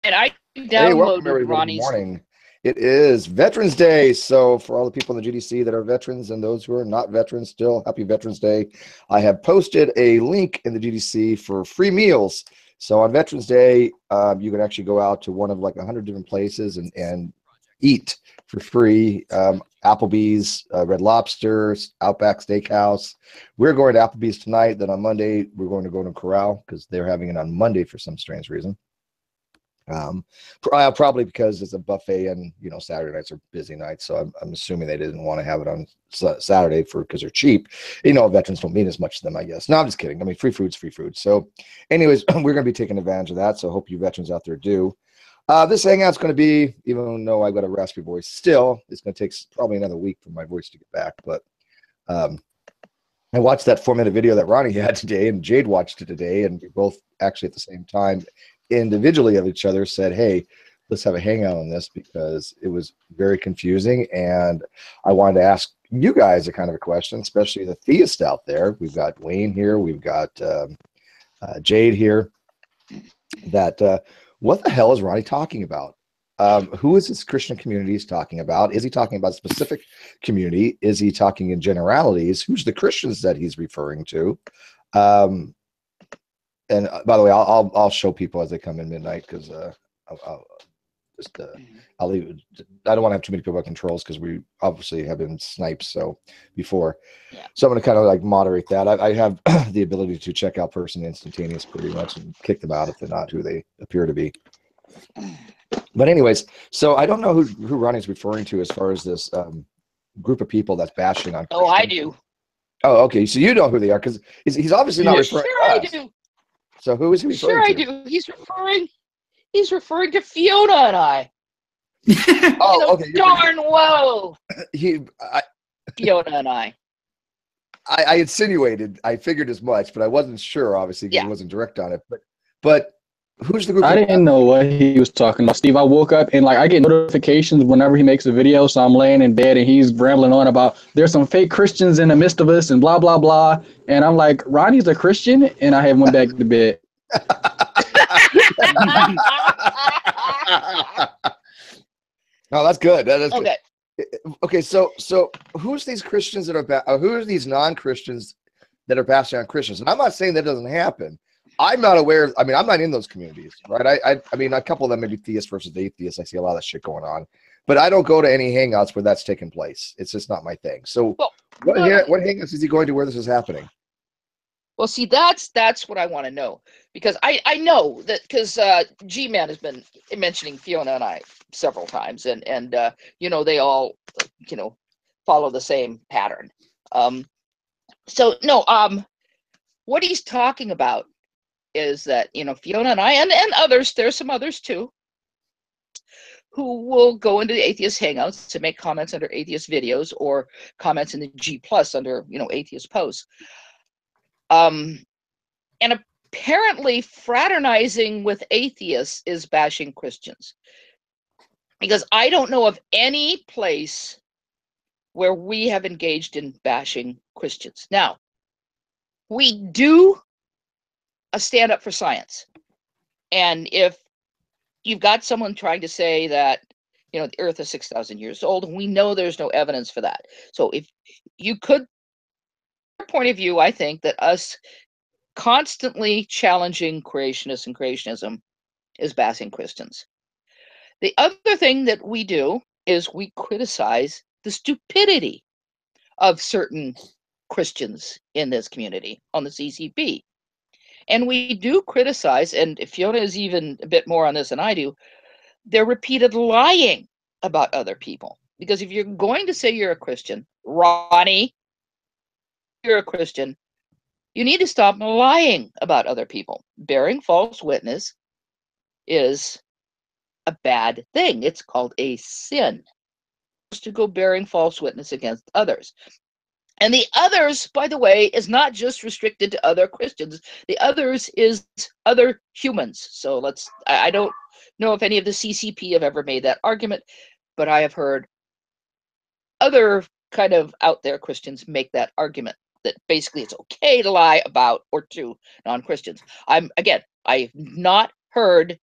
And I Hey, welcome downloaded everybody. Good Ronnie's. morning. It is Veterans Day, so for all the people in the GDC that are veterans and those who are not veterans, still happy Veterans Day. I have posted a link in the GDC for free meals. So on Veterans Day, you can actually go out to one of like 100 different places and eat for free. Applebee's, Red Lobster, Outback Steakhouse. We're going to Applebee's tonight. Then on Monday, we're going to go to Corral because they're having it on Monday for some strange reason. Probably because it's a buffet and Saturday nights are busy nights, so I'm assuming they didn't want to have it on Saturday because they're cheap. Veterans don't mean as much to them, I guess. No, I'm just kidding. I mean, free food's free food. So anyways, we're going to be taking advantage of that, so I hope you veterans out there do. This hangout's going to be, even though I've got a raspy voice still, it's going to take probably another week for my voice to get back, but I watched that 4-minute video that Ronnie had today, and Jade watched it today, and we both actually at the same time individually of each other said, hey, let's have a hangout on this because it was very confusing. And I wanted to ask you guys a kind of a question, especially the theists out there. We've got Wayne here. We've got Jade here. That what the hell is Ronnie talking about? Who is this Christian community he's talking about? Is he talking about a specific community? Is he talking in generalities? Who's the Christians that he's referring to? And by the way, I'll show people as they come in midnight because I'll leave it. I don't want to have too many people at controls because we obviously have been sniped before. Yeah. So I'm going to kind of like moderate that. I have the ability to check out person instantaneous pretty much and kick them out if they're not who they appear to be. But anyways, so I don't know who Ronnie's referring to as far as this group of people that's bashing on Christians. Oh, I do. Oh, okay. So you know who they are because he's obviously not referring to us. I do. So who is he referring to? I do. He's referring to Fiona and I. Oh, okay. Darn well. Fiona and I insinuated, I figured as much, but I wasn't sure, obviously, because he wasn't direct on it. But who's the group? I didn't know what he was talking about, Steve. I woke up and I get notifications whenever he makes a video, so I'm laying in bed and he's rambling on about there's some fake Christians in the midst of us and blah blah blah. And I'm like, Ronnie's a Christian, and I went back to bed. Oh, that's good. That's okay. Good. Okay, so who's these Christians that are who are these non-Christians that are bashing on Christians? And I'm not saying that doesn't happen. I'm not aware. I mean, I'm not in those communities, right? I mean, a couple of them may be theists versus atheists. I see a lot of shit going on, but I don't go to any hangouts where that's taking place. It's just not my thing. So, what hangouts is he going to where this is happening? Well, see, that's what I want to know because I know that because G-Man has been mentioning Fiona and I several times, and they all follow the same pattern. So no, what he's talking about is that Fiona and I and others, there's some others too, who will go into the atheist hangouts to make comments under atheist videos or comments in the G+ under atheist posts. And apparently fraternizing with atheists is bashing Christians, because I don't know of any place where we have engaged in bashing Christians. Now, we do stand up for science. And if you've got someone trying to say that, the earth is 6,000 years old, we know there's no evidence for that. So if you could, point of view, I think that us constantly challenging creationists and creationism is bashing Christians. The other thing that we do is we criticize the stupidity of certain Christians in this community on the CCP. And we do criticize, and Fiona is even a bit more on this than I do, their repeated lying about other people. Because if you're going to say you're a Christian, Ronnie, you're a Christian, you need to stop lying about other people. Bearing false witness is a bad thing. It's called a sin. To go bearing false witness against others. And the others, by the way, is not just restricted to other Christians. The others is other humans. So I don't know if any of the CCP have ever made that argument, but I have heard other kind of out there Christians make that argument, that basically it's okay to lie about or to non-Christians. I've not heard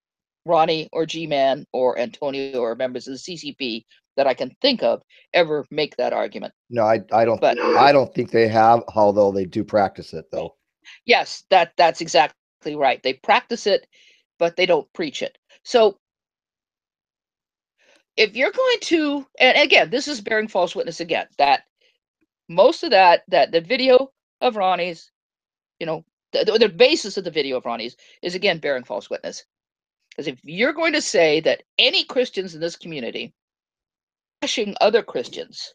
Ronnie or G-Man or Antonio or members of the CCP that I can think of ever make that argument. No, I don't think they have, although they do practice it though. Yes, that's exactly right. They practice it, but they don't preach it. So if you're going to, and again, this is bearing false witness again, that most of that the video of Ronnie's, the basis of the video of Ronnie's is again bearing false witness. Because if you're going to say that any Christians in this community bashing other Christians,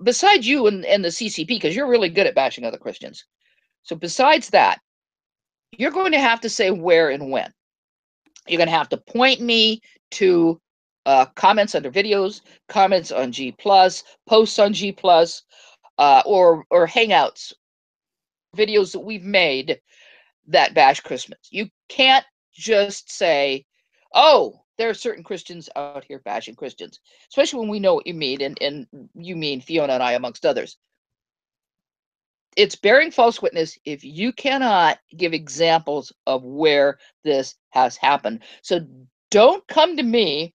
besides you and the CCP, because you're really good at bashing other Christians. So besides that, you're going to have to say where and when. You're going to have to point me to comments under videos, comments on G+, posts on G+, or Hangouts, videos that we've made that bash Christmas. You can't just say, oh, there are certain Christians out here bashing Christians, especially when we know what you mean, and you mean Fiona and I amongst others. It's bearing false witness if you cannot give examples of where this has happened. So don't come to me,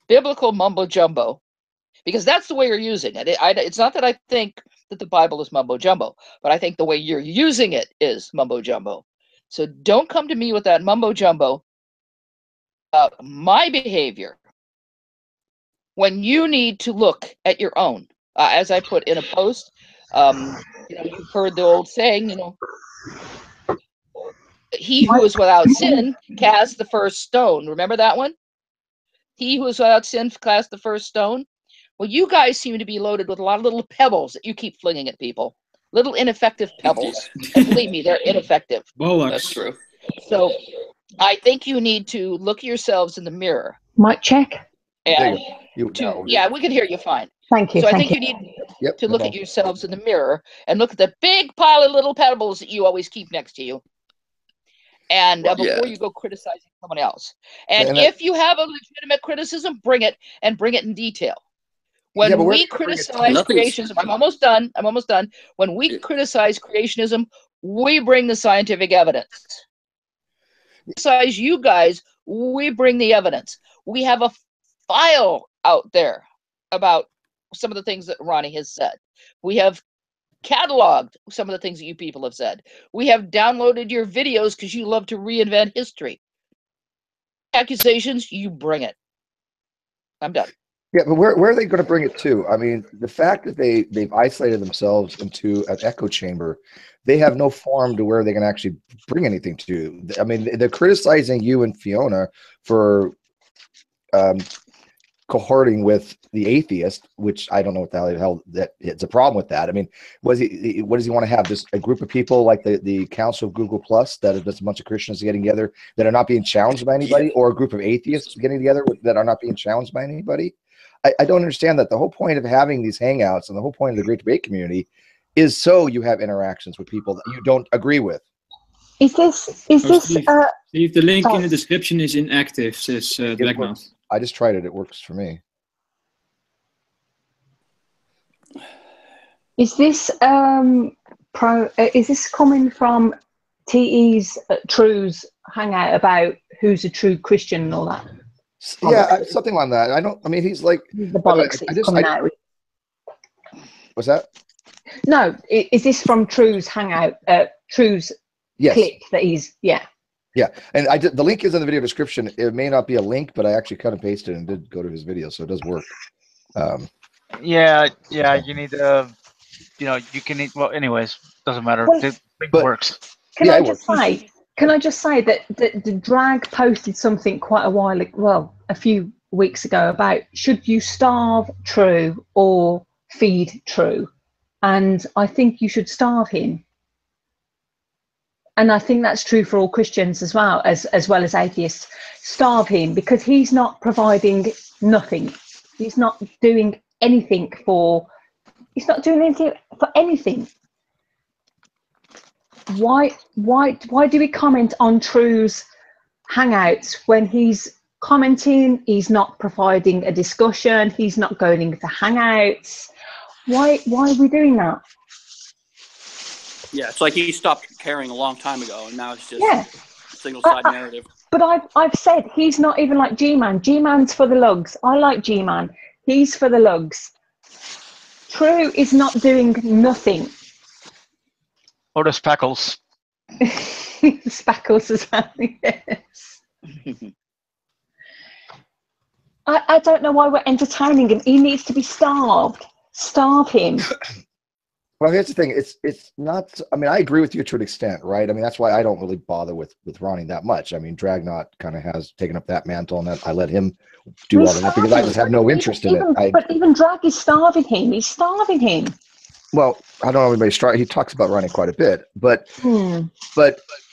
biblical mumbo jumbo, because that's the way you're using it. It's not that I think that the Bible is mumbo jumbo, but I think the way you're using it is mumbo jumbo. So don't come to me with that mumbo jumbo. My behavior, when you need to look at your own, as I put in a post, you've heard the old saying, he who is without sin cast the first stone. Remember that one? He who is without sin cast the first stone. Well, you guys seem to be loaded with a lot of little pebbles that you keep flinging at people. Little ineffective pebbles. And believe me, they're ineffective. That's true. So I think you need to look at yourselves in the mirror. Mic check. And yeah, we can hear you fine. Thank you. So I think you need to look at yourselves in the mirror and look at the big pile of little pebbles that you always keep next to you. And before you go criticizing someone else. And if you have a legitimate criticism, bring it in detail. When we criticize creationism, I'm almost done. When we criticize creationism, we bring the scientific evidence. Criticize you guys, we bring the evidence. We have a file out there about some of the things that Ronnie has said. We have cataloged some of the things that you people have said. We have downloaded your videos because you love to reinvent history. Accusations, you bring it. I'm done. Yeah, but where are they going to bring it to? I mean, the fact that they've isolated themselves into an echo chamber, they have no forum to where they can actually bring anything to. I mean, they're criticizing you and Fiona for cohorting with the atheist, which I don't know what the hell that it's a problem with that. I mean, what does he want to have? Just a group of people like the Council of Google Plus that are just a bunch of Christians getting together that are not being challenged by anybody, or a group of atheists getting together that are not being challenged by anybody? I don't understand that. The whole point of having these hangouts and the whole point of the Great Debate community is so you have interactions with people that you don't agree with. Is this Steve, the link in the description is inactive, says Blackmouth. I just tried it. It works for me. Is this is this coming from TE's True's hangout about who's a true Christian and all that? Yeah, something like that. I mean, he's like the bollocks that's coming out with. What's that? No, is this from True's hangout? True's clip that he's Yeah, and the link is in the video description. It may not be a link, but I actually cut and pasted and did go to his video, so it does work. Yeah, you need to, you can. Well, anyways, doesn't matter. It works. Can I just say that the drag posted something quite a while ago, well, a few weeks ago, about should you starve True or feed True, and I think you should starve him. And I think that's true for all Christians as well as atheists. Starve him, because he's not providing nothing. He's not doing anything for anything. Why do we comment on True's hangouts when he's commenting? He's not providing a discussion. He's not going into hangouts. Why are we doing that? Yeah, it's like he stopped caring a long time ago, and now it's just single side narrative. But I've said he's not even like G-Man. G-Man's for the lugs. I like G-Man. He's for the lugs. True is not doing nothing. Or the speckles. Speckles as well, yes. I don't know why we're entertaining him. He needs to be starved. Starve him. Well, here's the thing. It's not. I mean, I agree with you to an extent, right? I mean, that's why I don't really bother with Ronnie that much. I mean, Dragnot kind of has taken up that mantle, and I let him do all of that because I just have no interest in it. But even Drag is starving him. He's starving him. Well, I don't know anybody. He talks about Ronnie quite a bit, but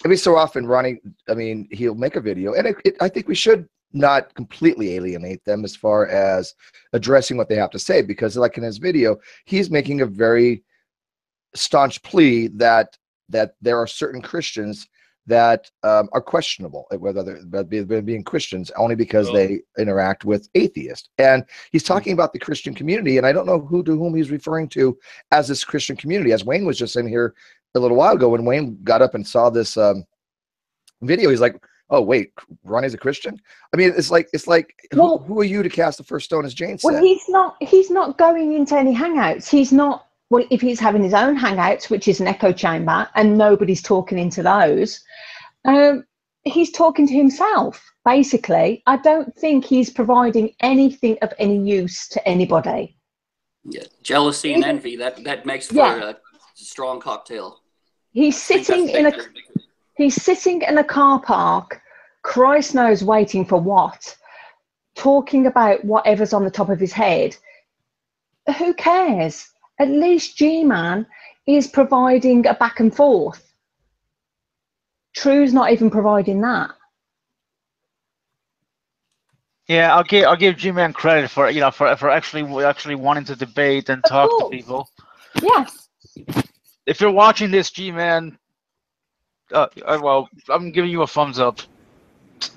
every so often, Ronnie. I mean, he'll make a video, and I think we should not completely alienate them as far as addressing what they have to say, because like in his video, he's making a very staunch plea that there are certain Christians that are questionable, whether they're being Christians only because they interact with atheists. And he's talking about the Christian community, and I don't know to whom he's referring to as this Christian community. As Wayne was just in here a little while ago, when Wayne got up and saw this video, he's like, oh wait, Ronnie's a Christian? I mean, it's like who are you to cast the first stone, as Jane said? Well, he's not going into any hangouts. He's not. Well, if he's having his own hangouts, which is an echo chamber, and nobody's talking into those, he's talking to himself, basically. I don't think he's providing anything of any use to anybody. Yeah, jealousy and envy, that makes for a strong cocktail. He's sitting in a car park, Christ knows waiting for what, talking about whatever's on the top of his head. Who cares? At least G-Man is providing a back and forth. True's not even providing that. Yeah, I'll give G-Man credit for for actually wanting to debate and talk to people. Yeah. If you're watching this, G-Man, well, I'm giving you a thumbs up.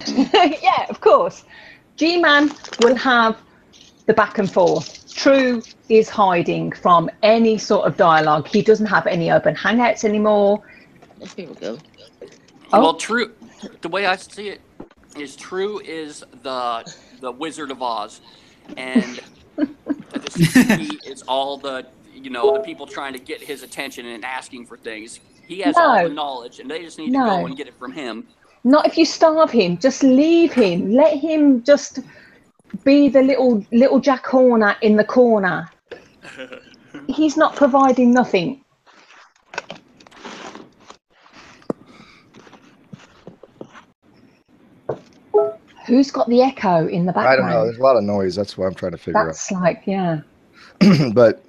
Yeah, of course. G-Man will have the back and forth. True is hiding from any sort of dialogue. He doesn't have any open hangouts anymore. Here we go. Well, True, the way I see it is True is the Wizard of Oz, and it's all the the people trying to get his attention and asking for things. He has all the knowledge, and they just need to go and get it from him. Not if you starve him. Just leave him. Let him just be the little Jack Horner in the corner. He's not providing nothing. Who's got the echo in the background? I don't know. There's a lot of noise. That's what I'm trying to figure out. That's like, yeah. but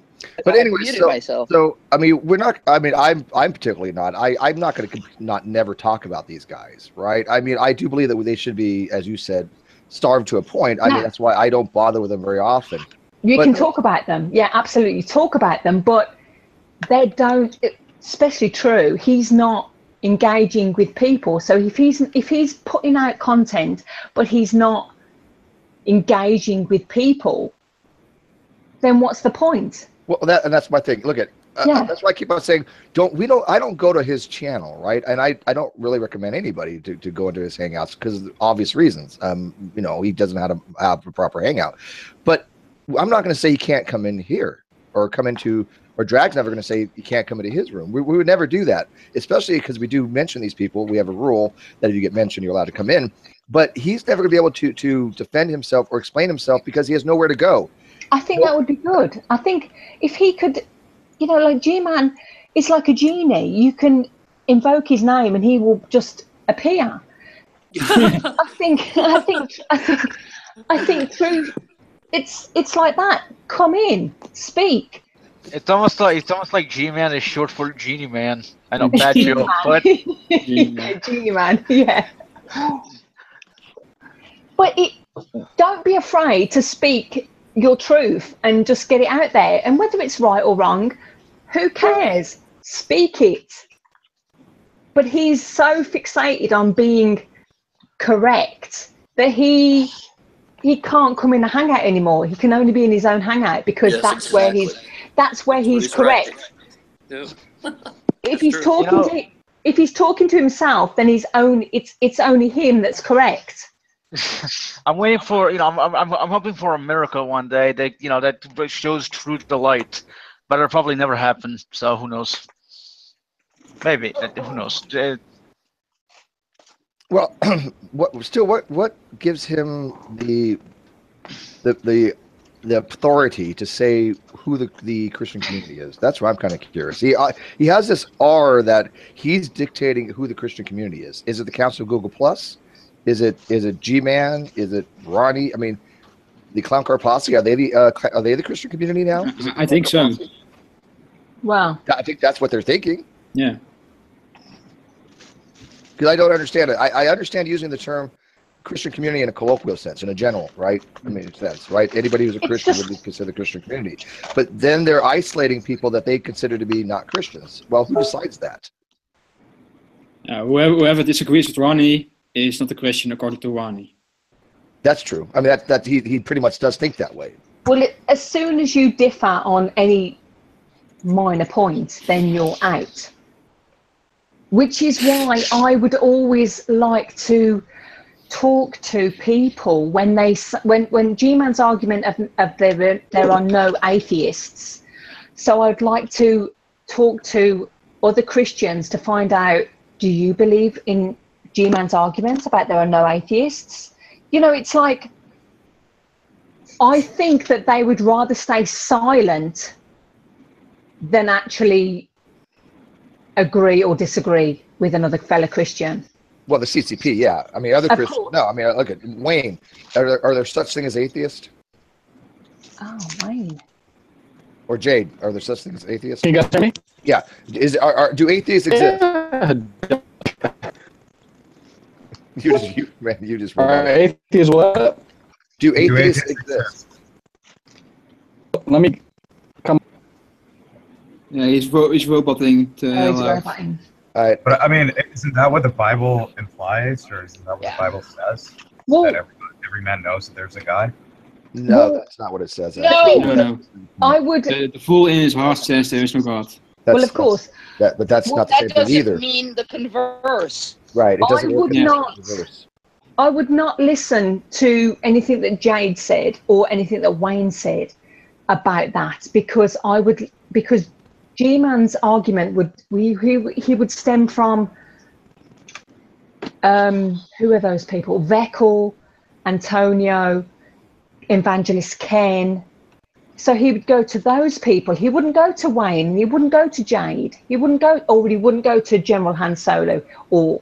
anyway, so I mean, we're not. I mean, I'm particularly not. I'm not going to never talk about these guys, right? I mean, I do believe that they should be, as you said, starved to a point. I mean, that's why I don't bother with them very often. You can talk about them. Yeah, absolutely. Talk about them, but they don't, especially True, he's not engaging with people. So if he's putting out content, but he's not engaging with people, then what's the point? Well, that's my thing. Look at that's why I keep on saying I don't go to his channel, right? And I don't really recommend anybody to go into his hangouts because of obvious reasons. He doesn't have a proper hangout. But I'm not going to say you can't come in here or come into, or Drag's never going to say you can't come into his room. We would never do that, especially because we do mention these people. We have a rule that if you get mentioned, you're allowed to come in. But he's never going to be able to defend himself or explain himself because he has nowhere to go. I think that would be good. I think if he could, like G-Man is like a genie. You can invoke his name and he will just appear. I think through it's like that. Come in, speak. It's almost like G-Man is short for Genie Man. I know, bad joke, but Genie Man, yeah. But don't be afraid to speak your truth and just get it out there. And whether it's right or wrong, who cares? Speak it. But he's so fixated on being correct that he can't come in a hangout anymore. He can only be in his own hangout because that's where he's correct. Yeah. If he's talking if he's talking to himself, then it's only him that's correct. I'm waiting for, I'm hoping for a miracle one day that, that shows truth to light, but it'll probably never happen. So who knows? Maybe, who knows? Well, what gives him the authority to say who the Christian community is? That's why I'm kind of curious. He has this R that he's dictating who the Christian community is. Is it the Council of Google Plus? Is it G-Man? Is it Ronnie? I mean, the Clown Car Posse, are they the Christian community now? I think so. Well, I think that's what they're thinking. Yeah. Because I don't understand it. I understand using the term Christian community in a colloquial sense, in a general, right? I mean, sense, right? Anybody who's a Christian would be considered a Christian community. But then they're isolating people that they consider to be not Christians. Well, who decides that? Whoever disagrees with Ronnie is not a Christian according to Ronnie. That's true. I mean, that he pretty much does think that way. Well, as soon as you differ on any minor point, then you're out. Which is why I would always like to talk to people when G-Man's argument of there are no atheists. So I'd like to talk to other Christians to find out, do you believe in G-Man's argument about there are no atheists? It's like, I think that they would rather stay silent than actually agree or disagree with another fellow Christian. Well, the CCP, yeah. I mean, other Christians. No, I mean, look at Wayne. Are there such thing as atheists? Oh, Wayne. Or Jade, are there such things as atheists? Can you guys hear me? Yeah. Do atheists exist? You just. Atheists what? Do atheists exist? Let me come. Yeah, he's roboting to roboting. All right. But I mean, isn't that what the Bible implies, or isn't that what the Bible says? Well, that every man knows that there's a God? No, that's not what it says. No. I would. The fool in his heart says there is no God. Well, of course. But that's not the same thing either. That doesn't mean the converse. Right. It doesn't. I would not listen to anything that Jade said or anything that Wayne said about that, because G-Man's argument would stem from who are those people? Veckel, Antonio, Evangelist Ken. So he would go to those people. He wouldn't go to Wayne. He wouldn't go to Jade. He wouldn't go to General Han Solo, or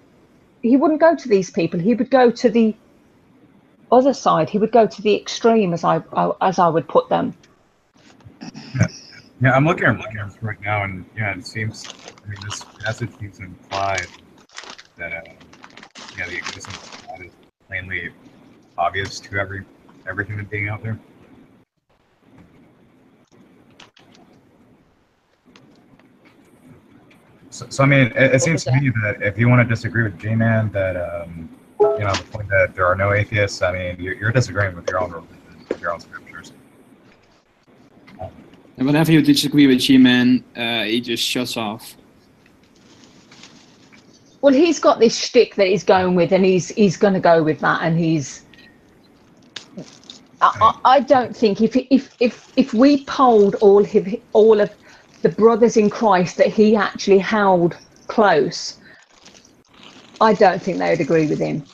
he wouldn't go to these people. He would go to the other side. He would go to the extreme, as I would put them. Yeah, I'm looking at this right now, and yeah, it seems. I mean, this passage seems to imply that the existence of God is plainly obvious to every human being out there. So I mean, it seems to me that if you want to disagree with G-Man, that the point that there are no atheists, I mean, you're disagreeing with your own religion, with your own scriptures. And whenever you disagree with G-Man, he just shuts off. Well, he's got this shtick that he's going with, and he's going to go with that, and he's. I don't think if we polled all of the brothers in Christ that he actually held close, I don't think they would agree with him.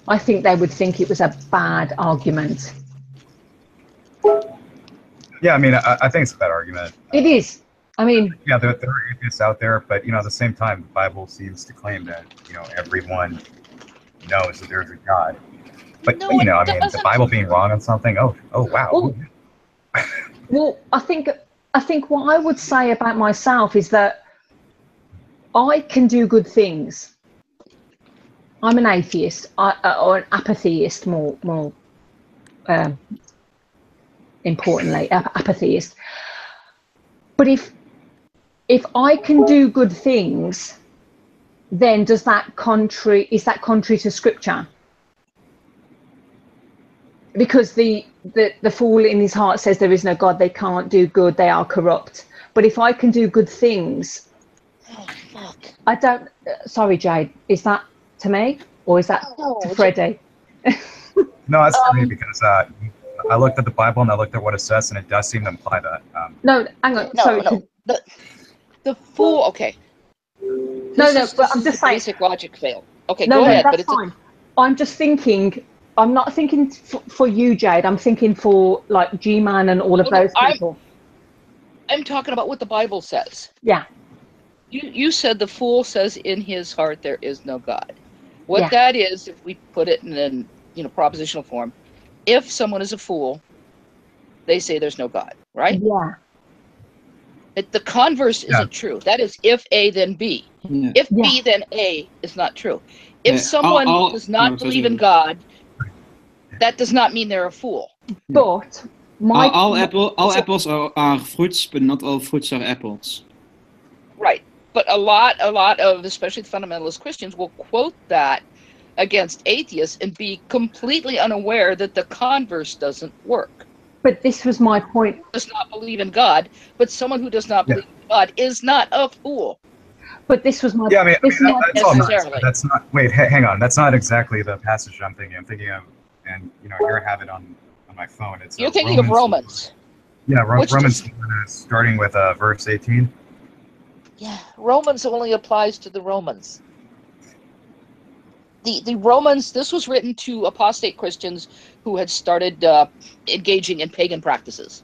I think they would think it was a bad argument. Yeah, I mean, I think it's a bad argument. It is. I mean, yeah, there are atheists out there, but at the same time, the Bible seems to claim that everyone knows that there's a God. But No, I mean, doesn't. the Bible being wrong on something. Oh wow. well, I think what I would say about myself is that I can do good things. I'm an atheist, or an apatheist, more importantly, apatheist. But if I can do good things, then is that contrary to Scripture? Because the fool in his heart says there is no God, they can't do good, they are corrupt. But if I can do good things, Oh, fuck. I don't. Sorry, Jade. Is that to me or is that No, to it's- Freddie? No, that's to me because I looked at the Bible and I looked at what it says, and it does seem to imply that. No, hang on. No, Sorry. no. The fool. Okay. No, This but I'm is just the saying. basic logic fail. Okay, No, go ahead. that's But it's fine. I'm just thinking. I'm not thinking for you, Jade. I'm thinking for like G-Man and all of No, those people. I'm talking about what the Bible says. Yeah. You said the fool says in his heart there is no God. What Yeah. that is, if we put it in an propositional form, if someone is a fool, they say there's no God, right? Yeah. The converse isn't true. That is if A then B. Yeah. If B then A is not true. If Yeah, someone all- does not no, believe in sorry. God, that does not mean they're a fool. But my All apples are fruits, but not all fruits are apples. Right. But a lot of, especially the fundamentalist Christians, will quote that against atheists and be completely unaware that the converse doesn't work. But this was my point. Does not believe in God, but someone who does not believe in God is not a fool. But this was my. Yeah, I mean this is my that's all nice, necessarily. but that's not. Wait, hang on. That's not exactly the passage I'm thinking. I'm thinking of, and here I have it on my phone. It's You're thinking of Romans. Yeah, Which Romans starting with verse 18. Yeah, Romans only applies to the Romans. The Romans, this was written to apostate Christians who had started engaging in pagan practices.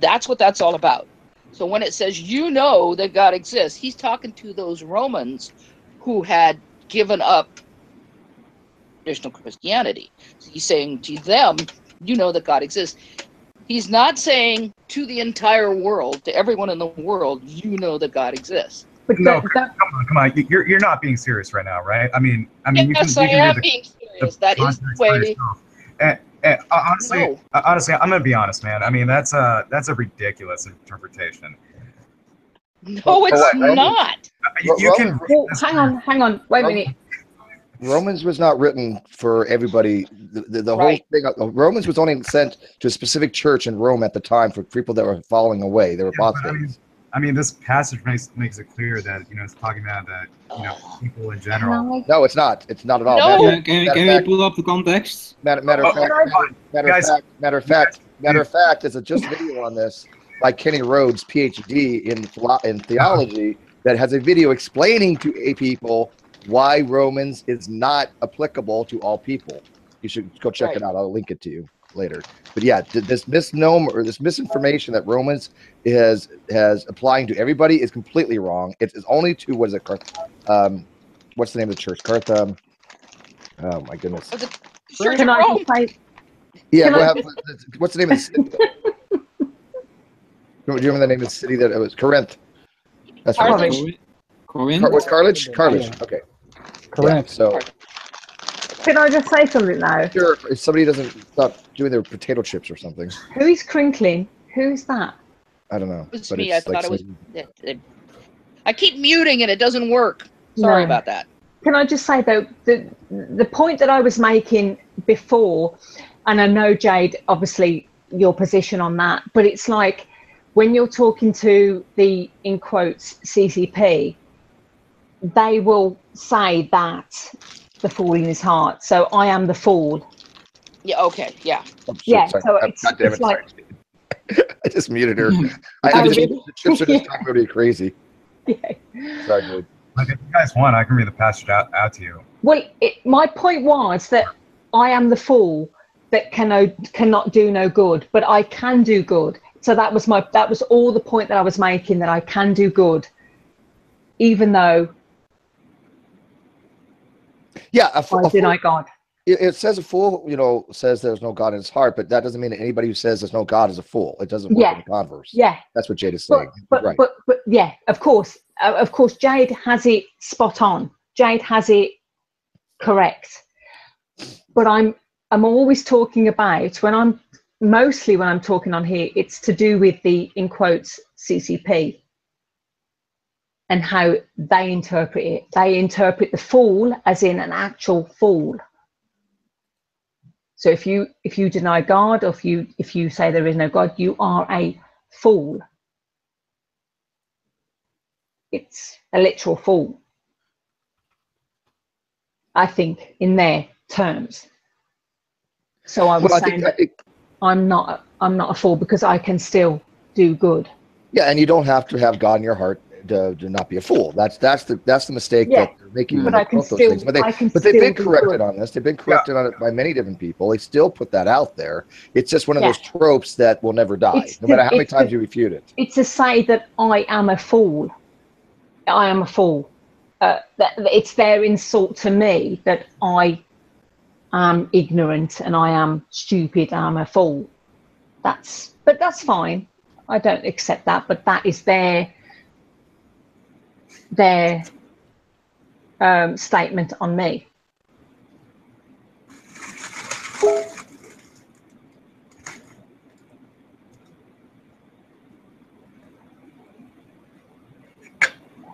That's what that's all about. So when it says, that God exists, he's talking to those Romans who had given up traditional Christianity. So he's saying to them, that God exists. He's not saying to the entire world, to everyone in the world, that God exists. But No, come on. You're not being serious right now, right? I mean, yes, I am being serious. That is the way. Honestly, I'm gonna be honest, man. I mean, that's a ridiculous interpretation. No, it's not. You can. Hang on. Wait a minute. Romans was not written for everybody. The whole thing. Romans was only sent to a specific church in Rome at the time for people that were falling away. They were apostates. I mean, this passage makes it clear that it's talking about that people in general. No, it's not. It's not at all. No. Can we pull up the context? Matter of fact, there's a just video on this by Kenny Rhodes, PhD in theology, that has a video explaining to people why Romans is not applicable to all people. You should go check it out. I'll link it to you later. But yeah, this misnomer or this misinformation that Romans has applying to everybody is completely wrong. It's only to what's the name of the church? Oh my goodness. Church of Rome. Yeah, what's the name of the city? Do you remember the name of the city that it was? Corinth. That's right. Corinth. What's Carthage? Carthage. Okay. Correct. Yeah, so Can I just say something now? sure, if somebody doesn't stop doing their potato chips or something. Who is crinkling? Who's that? I don't know. It's me. I thought it was. I keep muting and it doesn't work. Sorry about that. Can I just say though, the point that I was making before, and I know Jade, obviously your position on that, but it's like when you're talking to the, in quotes, CCP, they will say that the fool in his heart. So I am the fool. Yeah. Okay. Yeah. Yeah. So it's like. I just muted her. The chips are just talking about crazy. Yeah. Sorry, dude. Like, if you guys want, I can read the passage out to you. Well, my point was that I am the fool that cannot do no good, but I can do good. So that was all the point that I was making, that I can do good, even though I deny God. It says a fool, says there's no God in his heart, but that doesn't mean that anybody who says there's no God is a fool. It doesn't work in the converse. Yeah. That's what Jade is saying. But yeah, of course, Jade has it spot on. Jade has it correct. But I'm always talking about, when I'm talking on here, it's to do with the, in quotes, CCP and how they interpret it. They interpret the fool as in an actual fool. So if you deny God, or if you say there is no God, you are a fool. it's a literal fool, I think, in their terms. So I was saying that I'm not a fool because I can still do good. Yeah, and you don't have to have God in your heart to not be a fool. That's the mistake that they're making. But I can still, but they've been corrected on this. They've been corrected on it by many different people. They still put that out there. It's just one of those tropes that will never die, no matter how many times you refute it. It's to say that I am a fool. I am a fool. That it's their insult to me that I am ignorant and I am stupid. I'm a fool. But that's fine. I don't accept that. But that is their statement on me.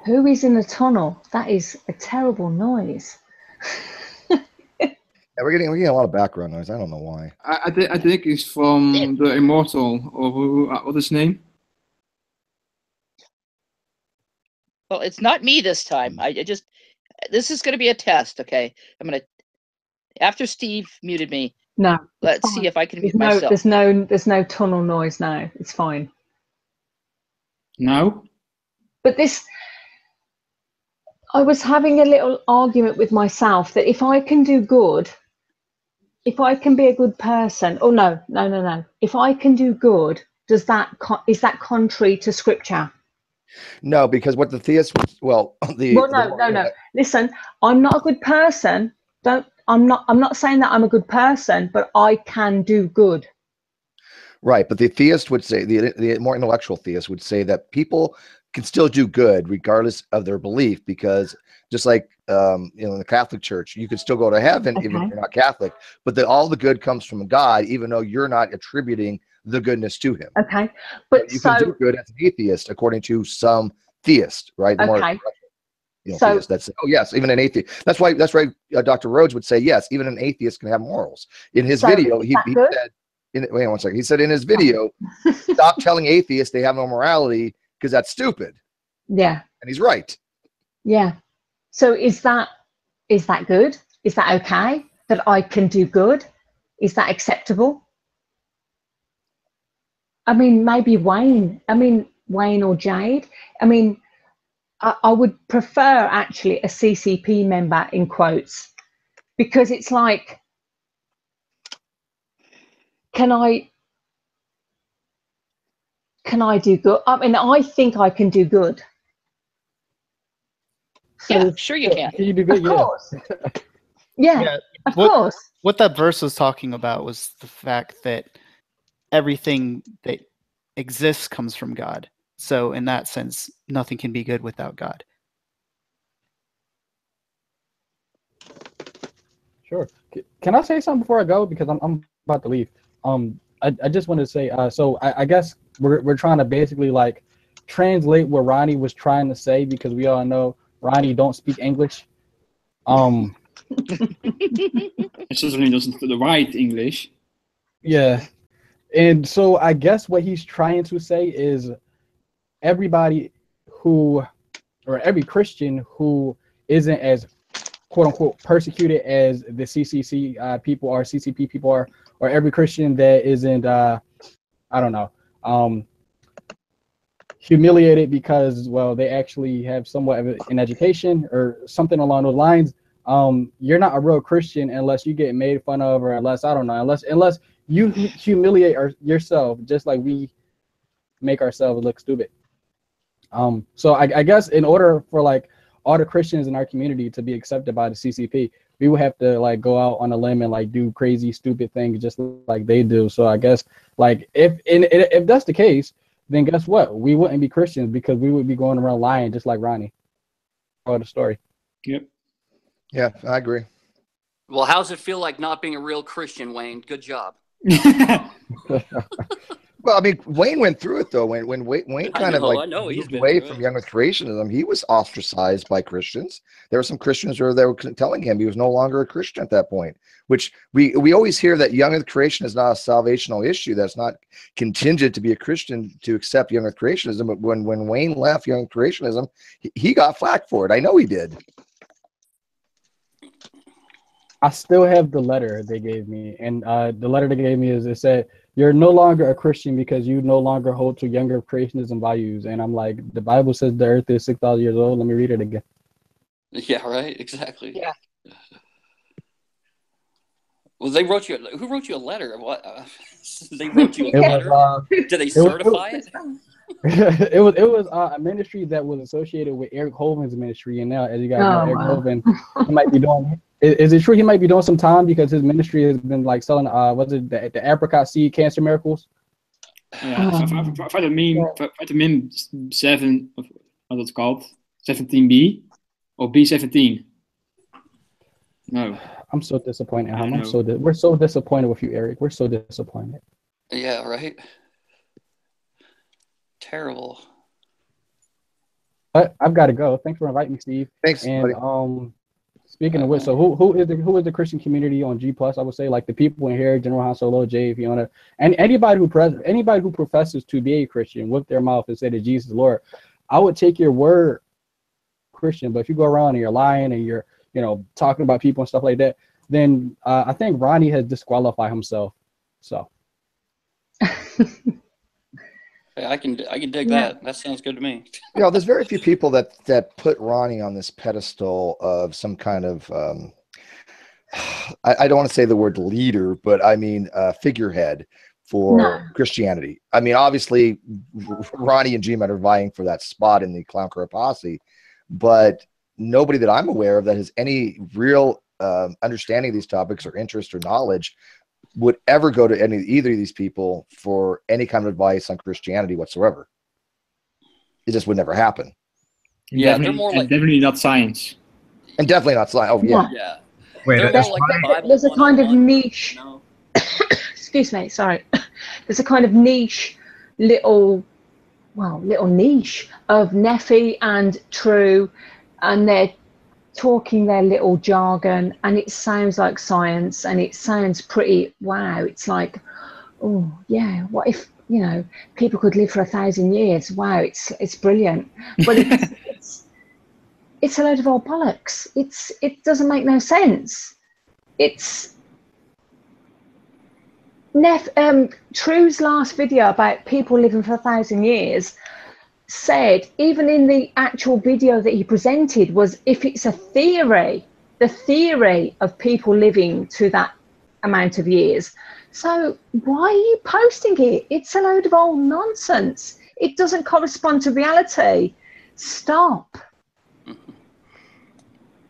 Who is in the tunnel? That is a terrible noise. Yeah, we're getting a lot of background noise. I don't know why. I think it's from the Immortal, or what's his name? Well, it's not me this time. This is going to be a test, okay? After Steve muted me. No. Let's see if I can mute myself. There's no tunnel noise now. It's fine. No. But I was having a little argument with myself that if I can do good, if I can be a good person, no. If I can do good, is that contrary to Scripture? No, because what the theists, no. Listen, I'm not a good person. I'm not saying that I'm a good person, but I can do good. Right, but the theist would say, the more intellectual theist would say that people can still do good regardless of their belief, because just like in the Catholic Church, you can still go to heaven even if you're not Catholic, but all the good comes from God, even though you're not attributing the goodness to him. Okay, but you can do good as an atheist, according to some theists, right? Theists that say, oh yes, even an atheist. That's why Dr. Rhodes would say yes, even an atheist can have morals. In his video, he said. Wait one second. He said in his video, stop telling atheists they have no morality because that's stupid. Yeah. And he's right. Yeah. So is that good? Is that okay that I can do good? Is that acceptable? I mean, maybe Wayne or Jade. I mean, I would prefer actually a CCP member in quotes, because it's like, can I do good? I mean, I think I can do good. So, yeah, sure you can. Can you do good? Of course. Yeah, of course. What that verse was talking about was the fact that everything that exists comes from God. So in that sense, nothing can be good without God. Sure. Can I say something before I go? Because I'm about to leave. I just wanted to say, so I guess we're trying to basically like translate what Ronnie was trying to say, because we all know Ronnie don't speak English. It certainly doesn't the right English. Yeah. And so I guess what he's trying to say is everybody or every Christian who isn't as quote unquote persecuted as the CCC people are, CCP people are, or every Christian that isn't, humiliated because, well, they actually have somewhat of an education or something along those lines. You're not a real Christian unless you get made fun of, or unless you humiliate yourself, just like we make ourselves look stupid. So I guess in order for like all the Christians in our community to be accepted by the CCP, we would have to like go out on a limb and like do crazy, stupid things just like they do. So I guess like if that's the case, then guess what? We wouldn't be Christians, because we would be going around lying just like Ronnie. Or the story. Yep. Yeah, I agree. Well, how's it feel like not being a real Christian, Wayne? Good job. Well, I mean, Wayne went through it though. When Wayne kind of like I know, he's moved been away through from it. Young Earth creationism, he was ostracized by Christians. There were some Christians who were telling him he was no longer a Christian at that point. Which we always hear that Young Earth creation is not a salvational issue. That's not contingent to be a Christian to accept Young Earth creationism. But when Wayne left Young Earth creationism, he got flack for it. I know he did. I still have the letter they gave me, and the letter they gave me it said, "You're no longer a Christian because you no longer hold to younger creationism values." And I'm like, the Bible says the earth is 6,000 years old. Let me read it again. Yeah, right. Exactly. Yeah. Well, they wrote you. Who wrote you a letter? What? They wrote you a It letter. was, Did they certify it? it was a ministry that was associated with Eric Hoven's ministry, and now, as you guys know, Eric Hoven, he might be doing. Is it true he might be doing some time because his ministry has been like selling what's it, the apricot seed cancer miracles? Vitamin 7, what it's called, 17B or B17. No. I'm so disappointed. We're so disappointed with you, Eric. We're so disappointed. Yeah, right. Terrible. But I've got to go. Thanks for inviting me, Steve. Thanks. And speaking of which, so who is the Christian community on G Plus? I would say like the people in here, General Han Solo, Jay, Fiona, and anybody who professes to be a Christian with their mouth and say that Jesus is Lord. I would take your word, Christian, but if you go around and you're lying and you're talking about people and stuff like that, then I think Ronnie has disqualified himself. So. I can dig that. That sounds good to me. There's very few people that put Ronnie on this pedestal of some kind of I don't want to say the word leader, but I mean figurehead for Christianity. I mean, obviously Ronnie and G-Man are vying for that spot in the Clown Crow posse, but nobody that I'm aware of that has any real understanding of these topics or interest or knowledge would ever go to either of these people for any kind of advice on Christianity whatsoever. It just would never happen. Yeah, they're more like definitely not science. And definitely not science. Oh yeah. Yeah. Wait, there's a kind of niche. Excuse me, sorry. There's a kind of niche, little niche of Nephi and True, and they're talking their little jargon, and it sounds like science, and it sounds pretty wow. It's like, oh yeah, what if people could live for 1,000 years? Wow, it's brilliant, but it's a load of old bollocks. It doesn't make no sense. It's True's last video about people living for 1,000 years said, even in the actual video that he presented, was if it's a theory, the theory of people living to that amount of years. So why are you posting it? It's a load of old nonsense. It doesn't correspond to reality. Stop.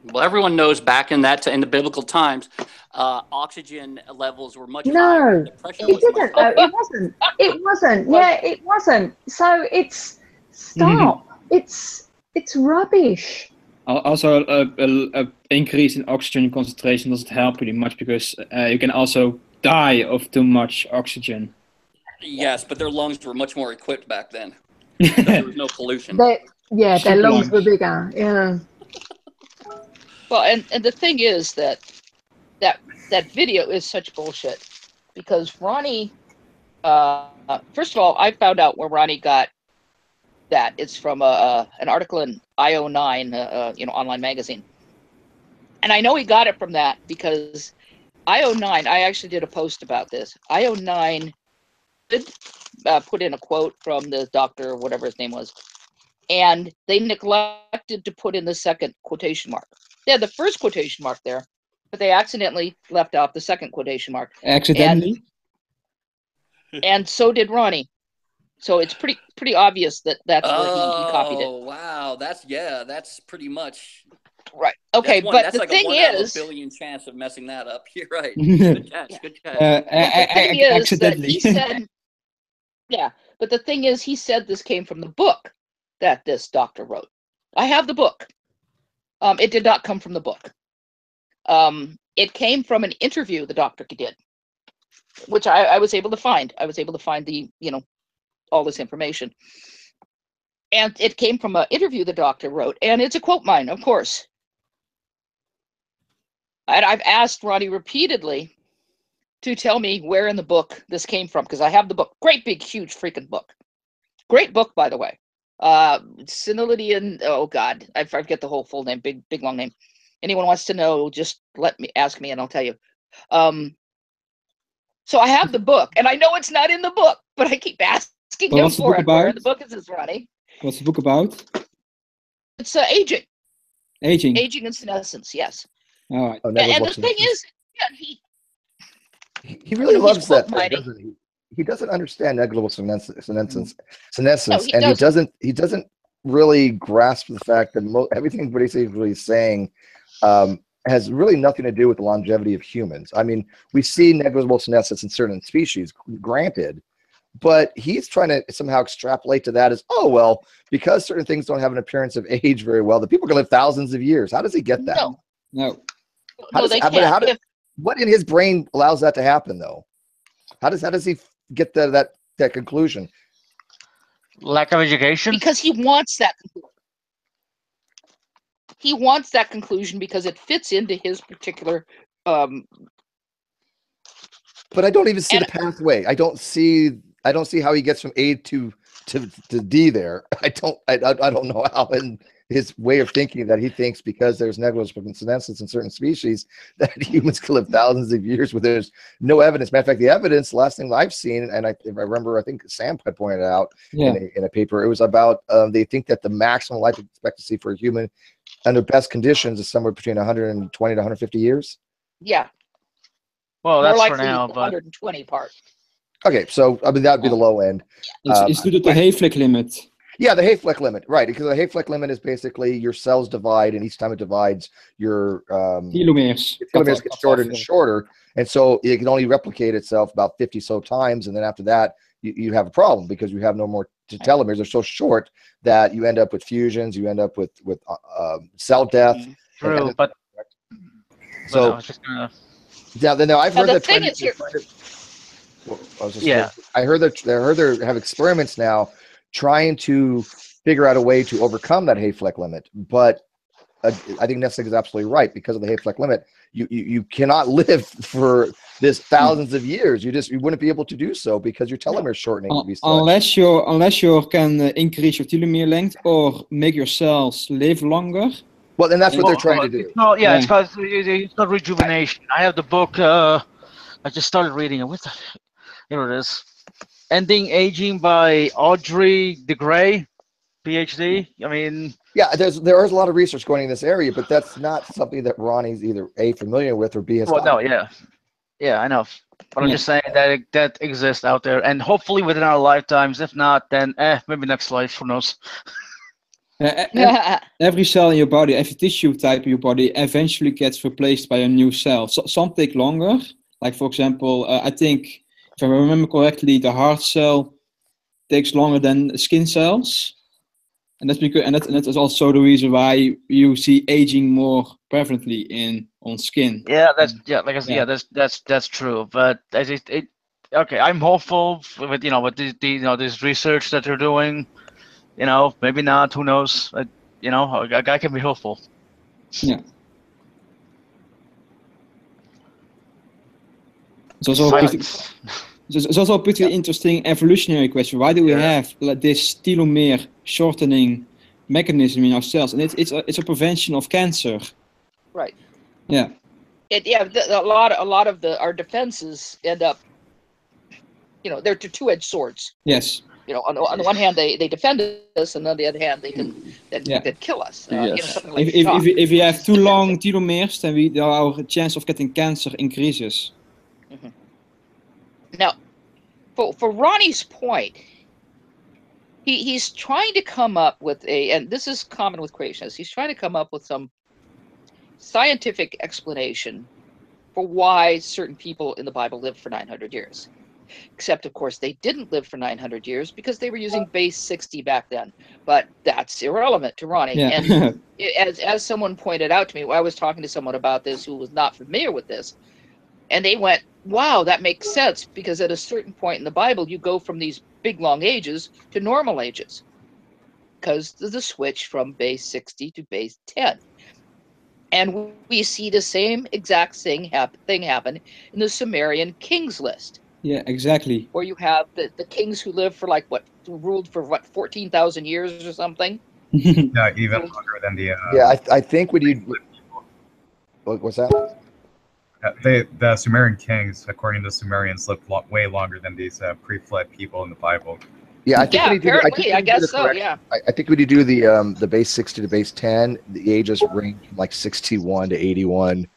Well, everyone knows back in the biblical times, oxygen levels were much higher. No, The pressure it was didn't. much It wasn't. It wasn't. Yeah, it wasn't. So it's stop. It's rubbish. Also, a increase in oxygen concentration doesn't help really much because you can also die of too much oxygen. Yes, but their lungs were much more equipped back then. There was no pollution. Their lungs were bigger. Yeah. Well, and the thing is that video is such bullshit, because Ronnie, first of all, I found out where Ronnie got that. It's from an article in IO9, online magazine, and I know he got it from that because IO9. I actually did a post about this. IO9 did put in a quote from the doctor, or whatever his name was, and they neglected to put in the second quotation mark. They had the first quotation mark there, but they accidentally left off the second quotation mark. Accidentally? And so did Ronnie. So it's pretty obvious that that's where he copied it. Oh, wow. That's pretty much right. Okay, but that's the like thing a 1 out of is, a billion chance of messing that up. You're right. Good catch. Good catch. The thing is accidentally. that he said, but the thing is, he said this came from the book that this doctor wrote. I have the book. It did not come from the book. It came from an interview the doctor did. which I was able to find. I was able to find the, all this information. And it came from an interview the doctor wrote, and it's a quote mine, of course. And I've asked Ronnie repeatedly to tell me where in the book this came from, because I have the book. Great big huge freaking book. Great book, by the way. Senility and oh god, I forget the whole full name, big long name. Anyone wants to know, just ask me and I'll tell you. So I have the book, and I know it's not in the book, but I keep asking him for it. Where in the book is this, Ronnie? What's the book about? It's aging. Aging. Aging and senescence, yes. All right. And the thing is, he really loves that thing, doesn't he? He doesn't understand negligible senescence, and he doesn't really grasp the fact that everything basically is saying has really nothing to do with the longevity of humans. I mean, we see negligible senescence in certain species, granted, but he's trying to somehow extrapolate to that as, oh, well, because certain things don't have an appearance of age very well, the people can live thousands of years. How does he get that? No. What in his brain allows that to happen, though? How does he get that conclusion? Lack of education? Because he wants that conclusion. He wants that conclusion because it fits into his particular but I don't even see the pathway. I don't see how he gets from A to D there. I don't know how in his way of thinking that he thinks because there's negligible senescence in certain species that humans can live thousands of years with there's no evidence. Matter of fact, the evidence, last thing I've seen, and if I remember, I think Sam had pointed out in a paper, it was about they think that the maximum life expectancy for a human under best conditions is somewhere between 120 to 150 years. Yeah. Well, that's more for now, the but 120 part. Okay, so I mean that would be the low end. It's due to the Hayflick limit. Yeah, the Hayflick limit, right? Because the Hayflick limit is basically your cells divide, and each time it divides, your telomeres get shorter and shorter, and so it can only replicate itself about 50 so times, and then after that, you have a problem because you have no more telomeres. They're so short that you end up with fusions, you end up with cell death. True, but so I was just gonna... yeah, then I've heard that. I heard they have experiments now trying to figure out a way to overcome that Hayflick limit, but I think Nessig is absolutely right. Because of the Hayflick limit, you cannot live for this thousands of years. You wouldn't be able to do so because your telomere is shortening. Unless you can increase your telomere length or make your cells live longer. Well, then that's what they're trying to do. No, yeah, it's called rejuvenation. I have the book. I just started reading it. Here it is. Ending Aging by Audrey DeGray, PhD. I mean, yeah, there is a lot of research going in this area, but that's not something that Ronnie's either A, familiar with, or B, has well, no, yeah, I know. But I'm just saying that exists out there, and hopefully within our lifetimes. If not, then maybe next life. Who knows? Every cell in your body, every tissue type in your body eventually gets replaced by a new cell. So, some take longer. Like, for example, I think, if I remember correctly, the heart cell takes longer than skin cells. And that's because, and that is also the reason why you see aging more prevalently on skin. That's true. But okay, I'm hopeful with this research that they're doing. Maybe not. Who knows? A guy can be hopeful. Yeah. It's also a pretty interesting evolutionary question. Why do we have this telomere shortening mechanism in our cells? And it's a prevention of cancer. Right. Yeah. A lot of our defenses end up, they're two-edged swords. Yes. On the one hand, they defend us, and on the other hand, they can kill us. Yes. Something like if you have too long telomeres, then our chance of getting cancer increases. Mm-hmm. Now, for Ronnie's point, he's trying to come up with and this is common with creationists, he's trying to come up with some scientific explanation for why certain people in the Bible lived for 900 years. Except, of course, they didn't live for 900 years because they were using base 60 back then. But that's irrelevant to Ronnie. Yeah. And as someone pointed out to me, I was talking to someone about this who was not familiar with this, and they went, wow, that makes sense, because at a certain point in the Bible, you go from these big long ages to normal ages, because of the switch from base 60 to base 10. And we see the same exact thing happen in the Sumerian kings list, Yeah, exactly. where you have the kings who lived for like what, ruled for what, 14,000 years or something. No, even So- longer than the. Yeah, I think when you what's that? The Sumerian kings, according to Sumerians, lived way longer than these pre-flood people in the Bible. Yeah, I think Yeah, when you do, apparently, I guess so. Yeah. I think when you do the base 60 to base 10, the ages range from like 61 to 81.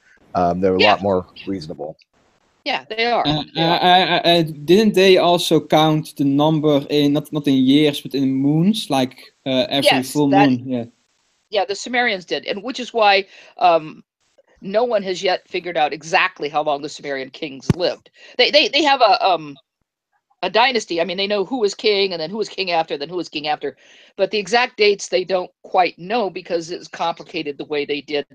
They're a lot more reasonable. Yeah, they are. Didn't they also count the number in not in years but in moons, like every Yes, full moon? Yeah. Yeah, the Sumerians did, and which is why no one has yet figured out exactly how long the Sumerian kings lived. They have a dynasty. I mean, they know who was king, and then who was king after, then who was king after, but the exact dates they don't quite know, because it's complicated the way they did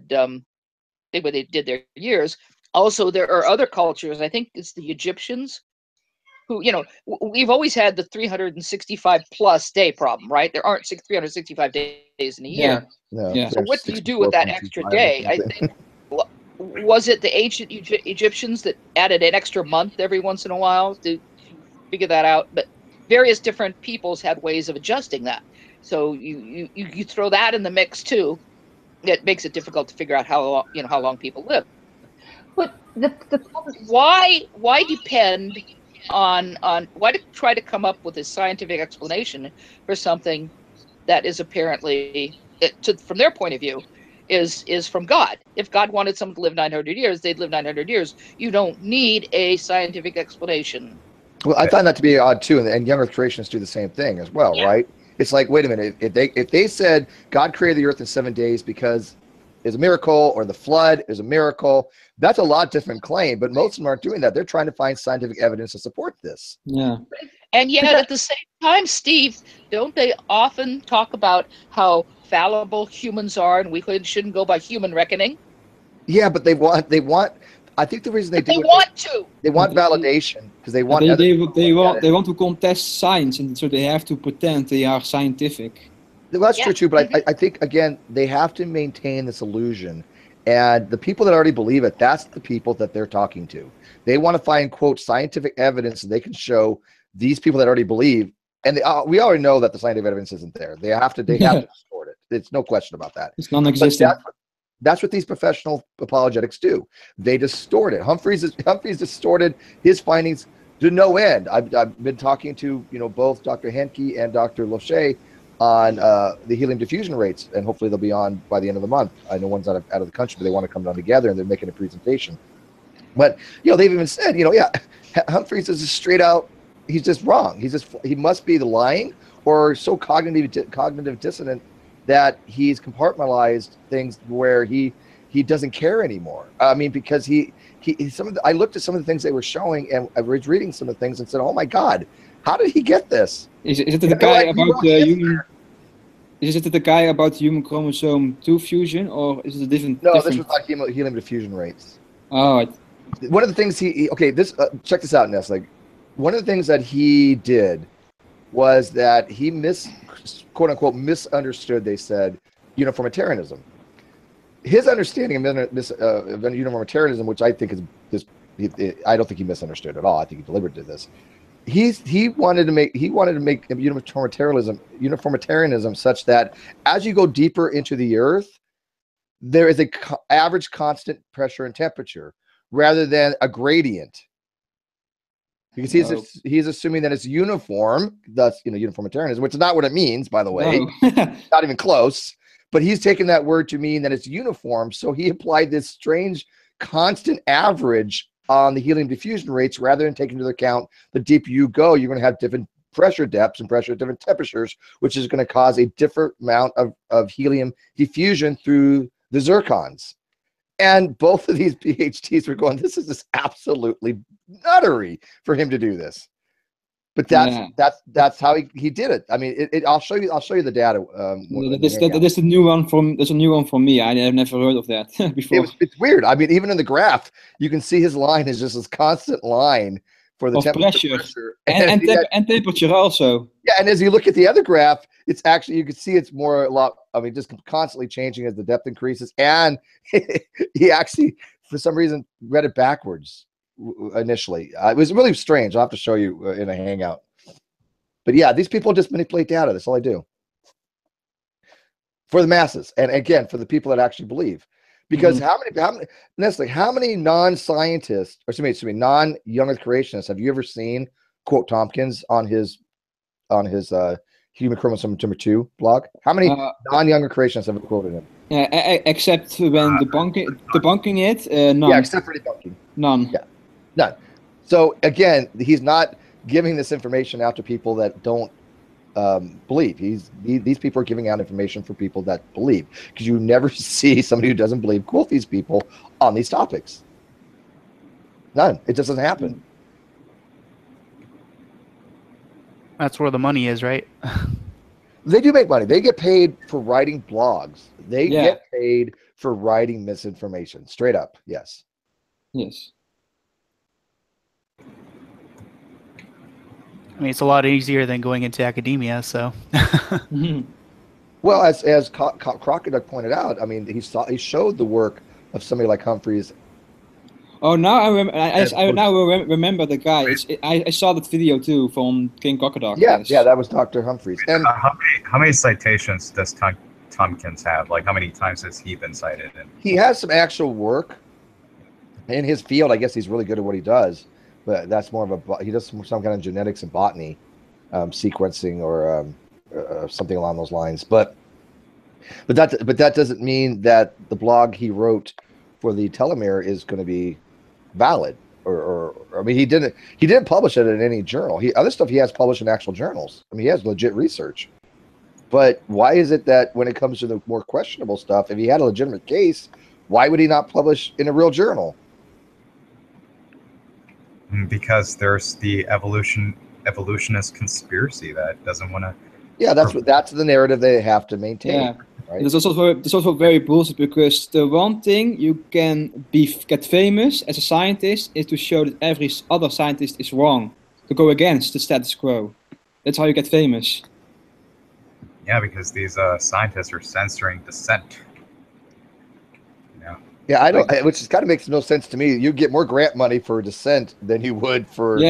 their years. Also, there are other cultures. I think it's the Egyptians who, we've always had the 365 plus day problem, right? There aren't 365 days in a year. No, Yeah. So what do you do with that extra day? I think, was it the ancient Egyptians that added an extra month every once in a while to figure that out? But various different peoples had ways of adjusting that. So you throw that in the mix too. It makes it difficult to figure out how long people live. But the Why depend on why try to come up with a scientific explanation for something that is apparently, from their point of view, is from God? If God wanted someone to live 900 years, they'd live 900 years. You don't need a scientific explanation. Well, I find that to be odd too, and young Earth creationists do the same thing as well, Yeah. right? It's like, wait a minute, if they said God created the Earth in 7 days because it's a miracle, or the flood is a miracle, that's a lot different claim. But most of them aren't doing that. They're trying to find scientific evidence to support this. Yeah. And yet, at the same time, Steve, don't they often talk about how fallible humans are, and we shouldn't go by human reckoning? Yeah, but they want. I think the reason they do They it, want to. they want validation, because they want. They want to contest science, and so they have to pretend they are scientific. Well, that's Yeah. true too, but I think, again, they have to maintain this illusion. And the people that already believe it, that's the people that they're talking to. They want to find, quote, scientific evidence that they can show these people that already believe. And we already know that the scientific evidence isn't there. They have to distort it. There's no question about that. It's non-existent. That's what these professional apologetics do. They distort it. Humphreys distorted his findings to no end. I've been talking to both Dr. Henke and Dr. Lachey on the helium diffusion rates, and hopefully they'll be on by the end of the month. I know one's out of the country, but they want to come down together, and they're making a presentation. But they've even said, Humphreys is just straight out, he's just wrong. He must be the lying, or so cognitive dissonant that he's compartmentalized things where he doesn't care anymore. I mean, because I looked at some of the things they were showing, and I was reading some of the things and said, oh my God, how did he get this? Is it the guy about the human? Is it the guy about human chromosome 2 fusion, or is it a different? No, this was about helium diffusion rates. Oh. One of the things check this out, Ness. Like, one of the things that he did was that he quote unquote misunderstood, they said, uniformitarianism. His understanding of uniformitarianism, which I think is I don't think he misunderstood at all. I think he deliberately did this. He wanted to make uniformitarianism such that as you go deeper into the Earth, there is a average constant pressure and temperature rather than a gradient, because he's assuming that it's uniform. Thus, uniformitarianism, which is not what it means, by the way. Not even close. But he's taken that word to mean that it's uniform. So he applied this strange constant average on the helium diffusion rates, rather than taking into account the deeper you go, you're going to have different pressure depths and pressure at different temperatures, which is going to cause a different amount of helium diffusion through the zircons. And both of these PhDs were going, this is just absolutely nuttery for him to do this. But that's how he did it. I mean, I'll show you the data. That's a new one from. There's a new one for me. I have never heard of that before. It's weird. I mean, even in the graph, you can see his line is just this constant line for the temperature and temperature also. Yeah, and as you look at the other graph, it's actually, you can see it's more a lot. I mean, just constantly changing as the depth increases. And he actually, for some reason, read it backwards initially. It was really strange. I'll have to show you in a hangout. But yeah, these people just manipulate data. That's all I do for the masses, and again for the people that actually believe. Because how many non-scientists, or excuse me, non-young Earth creationists have you ever seen quote Tompkins on his Human Chromosome number 2 blog? How many non-young Earth creationists have quoted him? Yeah, except when debunking it, none. Yeah, except for debunking. None. Yeah, none. So again, he's not giving this information out to people that don't believe. These people are giving out information for people that believe, because you never see somebody who doesn't believe quote these people on these topics. None. It just doesn't happen. That's where the money is, right? They do make money. They get paid for writing blogs. They get paid for writing misinformation. Straight up. Yes. Yes. I mean, it's a lot easier than going into academia, so. Well, as Crocodile pointed out, I mean, he showed the work of somebody like Humphreys. Oh, now I now remember the guy. I saw that video too from King Crocodile. Yeah, yeah, that was Dr. Humphreys. And how many citations does Tompkins have? Like, how many times has he been cited? He has some actual work in his field. I guess he's really good at what he does. But that's more of he does some kind of genetics and botany, sequencing or something along those lines. But that doesn't mean that the blog he wrote for the telomere is going to be valid. Or I mean, he didn't publish it in any journal. Other stuff he has published in actual journals. I mean, he has legit research. But why is it that when it comes to the more questionable stuff, if he had a legitimate case, why would he not publish in a real journal? Because there's the evolutionist conspiracy that doesn't want to. Yeah, that's the narrative they have to maintain. Yeah, right? It's also very bullshit, because the one thing you can get famous as a scientist is to show that every other scientist is wrong, to go against the status quo. That's how you get famous. Yeah, because these scientists are censoring dissent. Yeah, I don't. Which kind of makes no sense to me. You get more grant money for dissent than you would for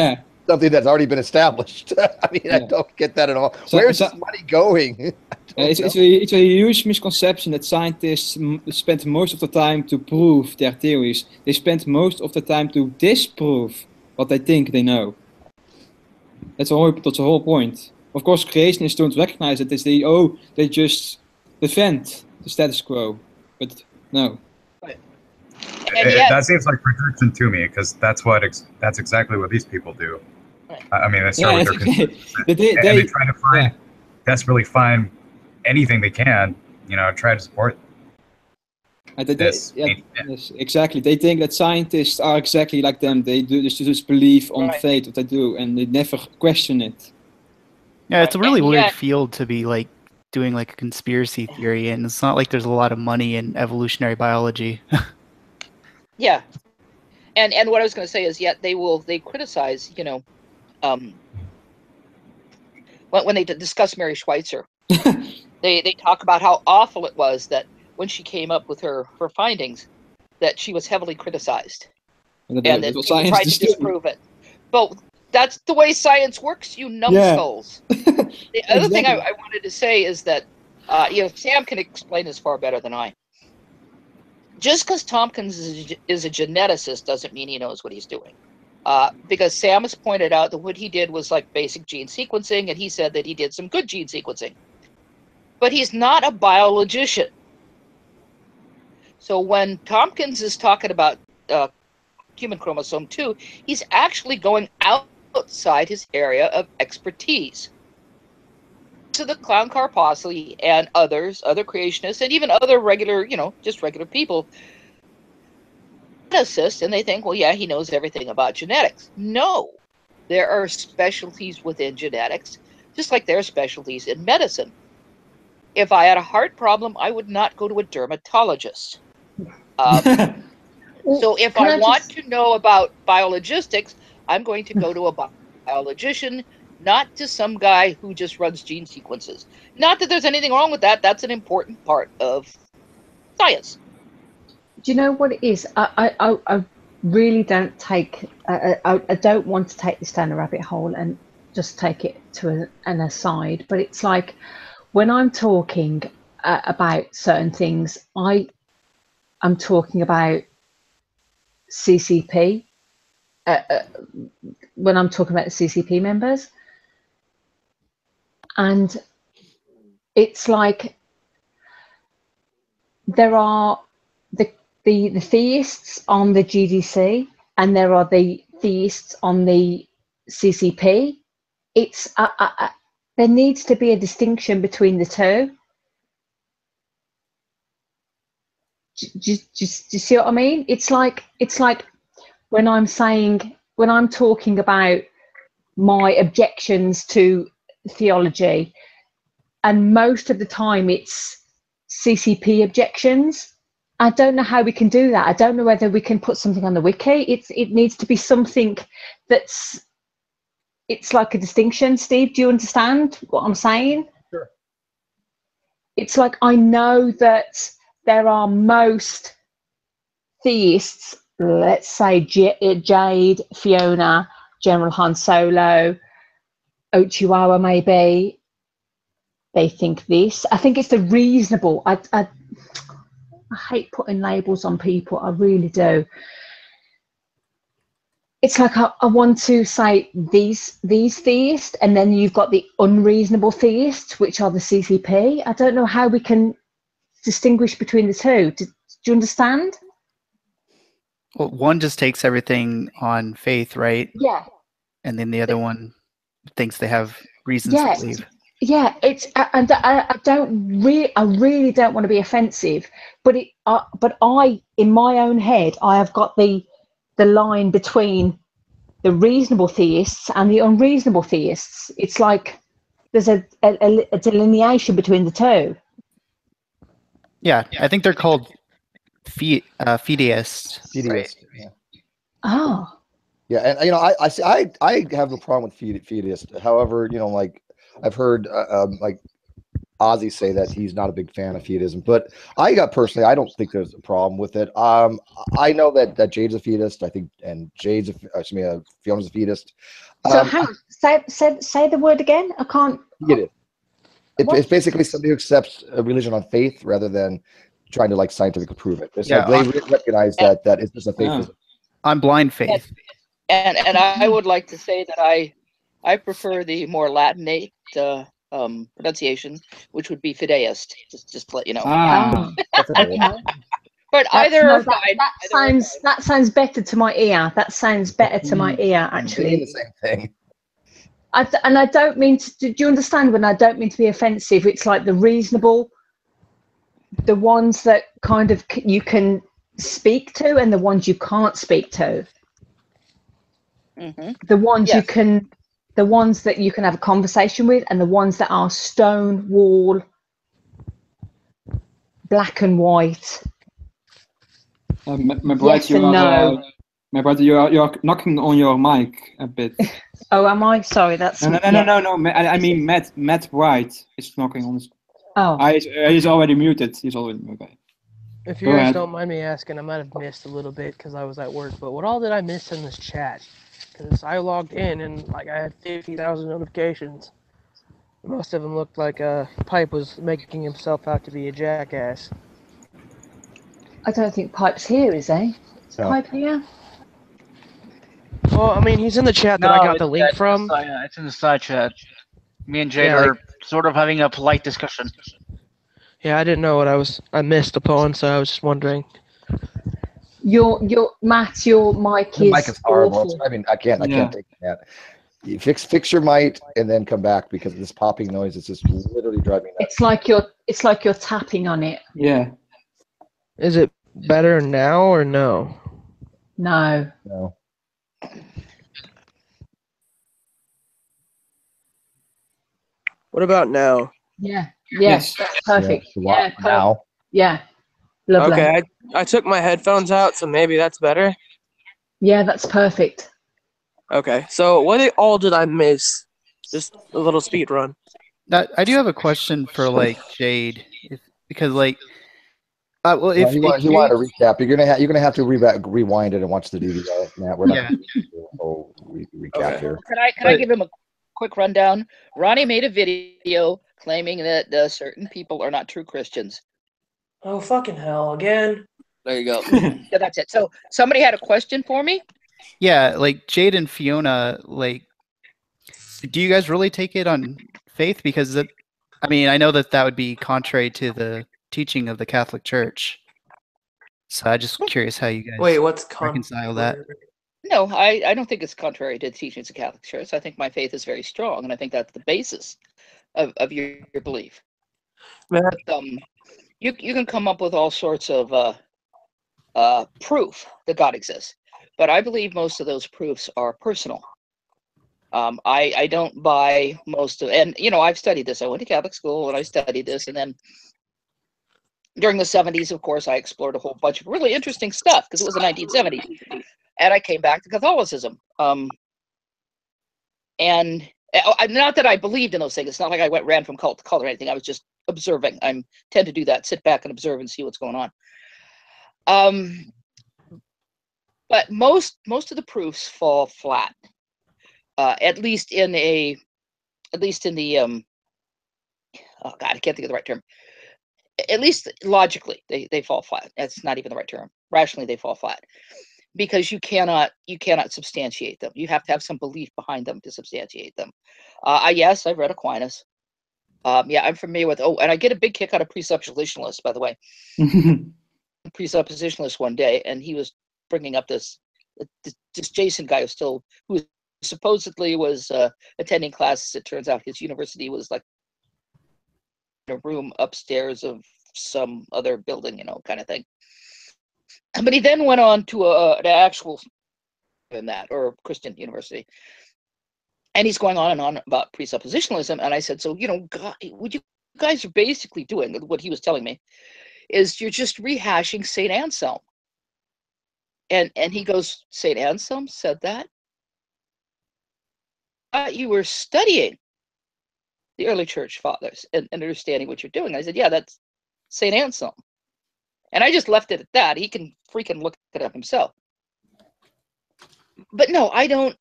something that's already been established. I mean, I don't get that at all. Where's this money going? It's a huge misconception that scientists spend most of the time to prove their theories. They spend most of the time to disprove what they think they know. That's the whole point. Of course, creationists don't recognize it. They just defend the status quo, but no. That seems like projection to me, because that's exactly what these people do. I mean, they start with their they try to desperately find anything they can, try to support this. Yes, exactly. They think that scientists are exactly like them. They just believe on faith what they do, and they never question it. Yeah, it's a really weird field to be like doing like a conspiracy theory, and it's not like there's a lot of money in evolutionary biology. Yeah, and what I was going to say is, they criticize, when they discuss Mary Schweitzer, they talk about how awful it was that when she came up with her findings, that she was heavily criticized, and that they tried to disprove it. But that's the way science works, you numbskulls. The other thing I wanted to say is that, Sam can explain this far better than I. Just because Tompkins is a geneticist doesn't mean he knows what he's doing. Because Sam has pointed out that what he did was like basic gene sequencing, and he said that he did some good gene sequencing. But he's not a biologician. So when Tompkins is talking about human chromosome 2, he's actually going outside his area of expertise. To the clown car posse and other creationists, and even other regular, just regular people, assist, and they think, well, yeah, he knows everything about genetics. No, there are specialties within genetics, just like there are specialties in medicine. If I had a heart problem, I would not go to a dermatologist. So if I want to know about biologistics, I'm going to go to a biologician, not to some guy who just runs gene sequences. Not that there's anything wrong with that. That's an important part of science. Do you know what it is? I really don't take. I don't want to take this down a rabbit hole and just take it to an aside. But it's like when I'm talking about certain things, I'm talking about CCP. When I'm talking about the CCP members, and it's like there are the theists on the GDC and there are the theists on the CCP. It's there needs to be a distinction between the two. Do you see what I mean? It's like when I'm talking about my objections to theology, and most of the time it's CCP objections. I don't know how we can do that. I don't know whether we can put something on the wiki. It needs to be something it's like a distinction. Steve, do you understand what I'm saying? Sure. It's like I know that there are most theists, let's say Jade, Fiona, General Han Solo, Ochiwawa maybe, they think this. I think it's the reasonable. I hate putting labels on people. I really do. It's like I want to say these theists, and then you've got the unreasonable theists, which are the CCP. I don't know how we can distinguish between the two. Do you understand? Well, one just takes everything on faith, right? Yeah. And then the other one thinks they have reasons to believe. Yeah, and I really don't want to be offensive, but I in my own head I have got the line between the reasonable theists and the unreasonable theists. It's like there's a delineation between the two. Yeah, I think they're called fideists. Fideists. Yeah. Oh. Yeah, and I have no problem with fideists. However, like I've heard like Ozzy say that he's not a big fan of fideism, but I don't think there's a problem with it. I know that Jade's a fideist, I think, and Fiona's a fideist. So hang on, say the word again. I can't. It's basically somebody who accepts a religion on faith rather than trying to like scientifically prove it. It's like they recognize that it's just a faith. I'm blind faith. And I would like to say that I prefer the more Latinate pronunciation, which would be fideist. Just to let you know. But either are fine. That sounds better to my ear. That sounds better to my ear, actually. The same thing. And I don't mean to. Do you understand when I don't mean to be offensive? It's like the reasonable, the ones that kind of you can speak to, and the ones you can't speak to. Mm-hmm. The ones the ones that you can have a conversation with, and the ones that are stone wall, black and white. My brother, yes and no. My brother, you're knocking on your mic a bit. Oh, am I? Sorry, that's no. I mean, Matt White is knocking on his. Oh, he's already muted. He's already okay. If you guys don't mind me asking, I might have missed a little bit because I was at work. But what all did I miss in this chat? Because I logged in and like I had 50,000 notifications. Most of them looked like Pipe was making himself out to be a jackass. I don't think Pipe's here, is he? Is Pipe here? Well, I mean, he's in the chat that I got the link from. It's in the side chat. Me and Jade are sort of having a polite discussion. Yeah, I didn't know what I missed upon, so I was just wondering. Matt, your mic The is mic is horrible. awful. I mean, I can't take that. You fix your mic and then come back because this popping noise is just literally driving me nuts. It's like you're tapping on it. Yeah. Is it better now or no? No. No. What about now? Yeah. Yes. That's perfect. Yeah, now. Yeah. Lovely. Okay, I took my headphones out, so maybe that's better. Yeah, that's perfect. Okay, so what all did I miss? Just a little speed run. I do have a question for like Jade, because like, well, if he wanted a recap. You're gonna have to rewind it and watch the DVD. Matt, we're not Yeah. gonna do a whole recap here. Can I give him a quick rundown? Ronnie made a video claiming that certain people are not true Christians. Oh, fucking hell, again. There you go. Yeah, that's it. So somebody had a question for me? Yeah, like Jade and Fiona, like, do you guys really take it on faith? Because I mean, I know that would be contrary to the teaching of the Catholic Church. So I'm just curious how you guys reconcile that. No, I don't think it's contrary to the teachings of the Catholic Church. I think my faith is very strong, and I think that's the basis of your belief. But, you can come up with all sorts of proof that God exists, but I believe most of those proofs are personal. I don't buy most of, and I've studied this. I went to Catholic school and I studied this, and then during the 70s, of course, I explored a whole bunch of really interesting stuff because it was the 1970s, and I came back to Catholicism. And not that I believed in those things. It's not like I ran from cult to cult or anything. I was just observing. I tend to do that, sit back and observe and see what's going on. But most of the proofs fall flat. At least in the oh God, I can't think of the right term. At least logically, they fall flat. That's not even the right term. Rationally, they fall flat because you cannot substantiate them. You have to have some belief behind them to substantiate them. Yes, I've read Aquinas. Yeah, I'm familiar with. Oh, and I get a big kick out of presuppositionalists, by the way. Presuppositionalist one day, and he was bringing up this Jason guy who supposedly was attending classes. It turns out his university was like a room upstairs of some other building, kind of thing. But he then went on to an actual in that or Christian university, and he's going on and on about presuppositionalism. And I said, so God, what you guys are basically doing, what he was telling me, is you're just rehashing Saint Anselm. And he goes, Saint Anselm said that? You were studying the early church fathers and understanding what you're doing. I said, yeah, that's Saint Anselm. And I just left it at that. He can freaking look it up himself. But no, I don't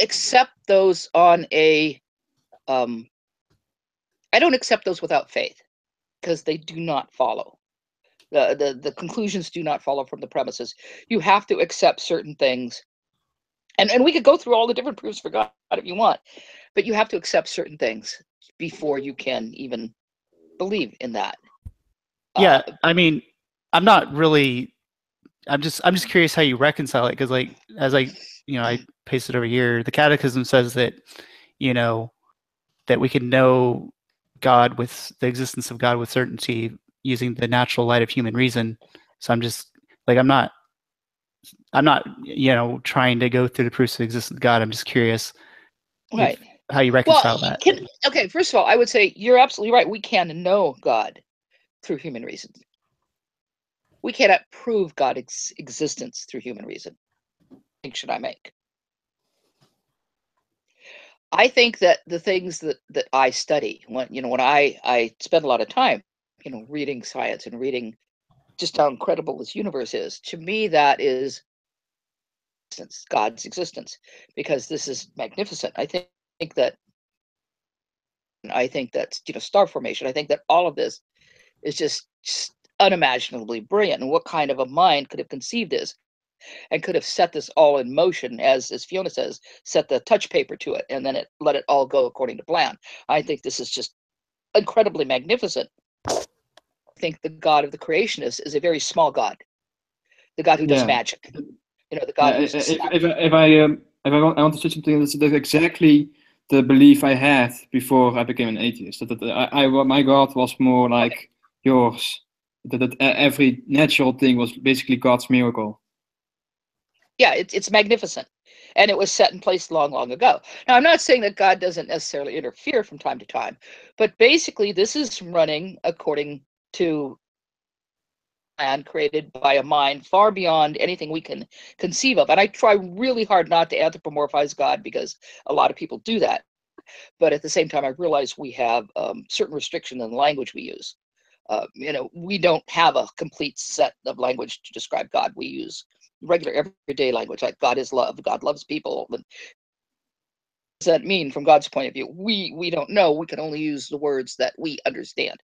accept those on a I don't accept those without faith, because they do not follow. The conclusions do not follow from the premises. You have to accept certain things. And we could go through all the different proofs for God if you want, but you have to accept certain things before you can even believe in that. Yeah, I mean, I'm not really. I'm just curious how you reconcile it, because like as I pasted over here, the Catechism says that that we can know God, with the existence of God, with certainty using the natural light of human reason. So I'm just like I'm not trying to go through the proofs of the existence of God. I'm just curious, right, how you reconcile that. Okay, first of all, I would say you're absolutely right. We can know God through human reason. We cannot prove God's existence through human reason. Distinction I make. I think that the things that I study, when I spend a lot of time, reading science and reading just how incredible this universe is, to me that is God's existence, because this is magnificent. I think that star formation. I think that all of this is just unimaginably brilliant. And what kind of a mind could have conceived this and could have set this all in motion, as Fiona says, set the touch paper to it, and then let it all go according to plan. I think this is just incredibly magnificent. I think the God of the creationists is a very small God, the God who does magic. The God who's if I want to say something, that's exactly the belief I had before I became an atheist. That my God was more like yours. That every natural thing was basically God's miracle. Yeah, it's magnificent. and it was set in place long, long ago. Now, I'm not saying that God doesn't necessarily interfere from time to time, but basically this is running according to a plan created by a mind far beyond anything we can conceive of. And I try really hard not to anthropomorphize God, because a lot of people do that. But at the same time, I realize we have certain restriction in the language we use. We don't have a complete set of language to describe God. We use regular everyday language, like God is love, God loves people. What does that mean from God's point of view? We don't know. We can only use the words that we understand.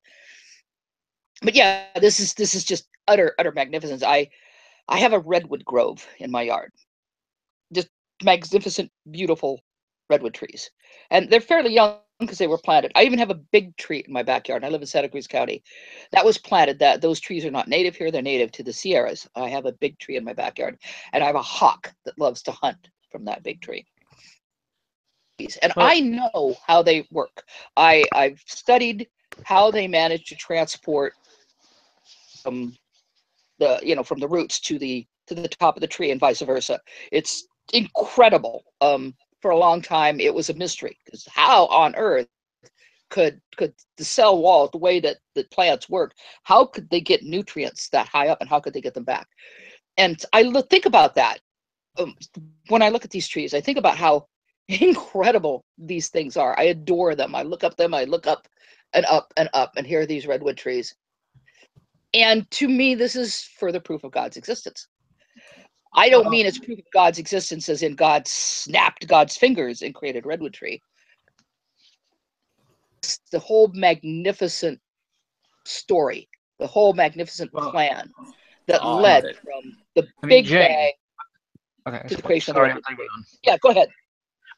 But yeah, this is just utter magnificence. I have a redwood grove in my yard, just magnificent, beautiful redwood trees, and they're fairly young because they were planted. I even have a big tree in my backyard. I live in Santa Cruz County. That was planted. Those trees are not native here. They're native to the Sierras. I have a big tree in my backyard, and I have a hawk that loves to hunt from that big tree. And I know how they work. I've studied how they manage to transport from the roots to the top of the tree and vice versa. It's incredible. For a long time, it was a mystery, because how on earth could the cell wall, the way that the plants work, how could they get nutrients that high up, and how could they get them back? And I think about that when I look at these trees. I think about how incredible these things are. I adore them. I look up them. I look up and up and up, and here are these redwood trees. And to me, this is further proof of God's existence. I don't mean it's proof of God's existence as in God snapped God's fingers and created a redwood tree. It's the whole magnificent story, the whole magnificent plan that led from the Big Bang to the creation of the redwood tree. Yeah, go ahead.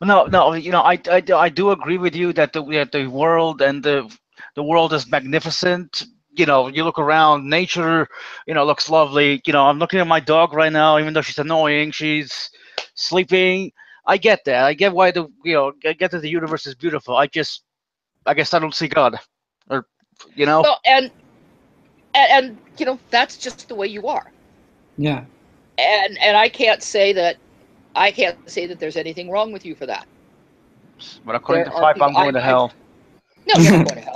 No, I do agree with you that the world and the world is magnificent. You look around, nature, looks lovely. I'm looking at my dog right now, even though she's annoying, she's sleeping. I get that. I get why I get that the universe is beautiful. I guess I don't see God, or Well, and that's just the way you are. Yeah. And I can't say that there's anything wrong with you for that. But according to Five, I'm going to hell. No, you're not going to hell.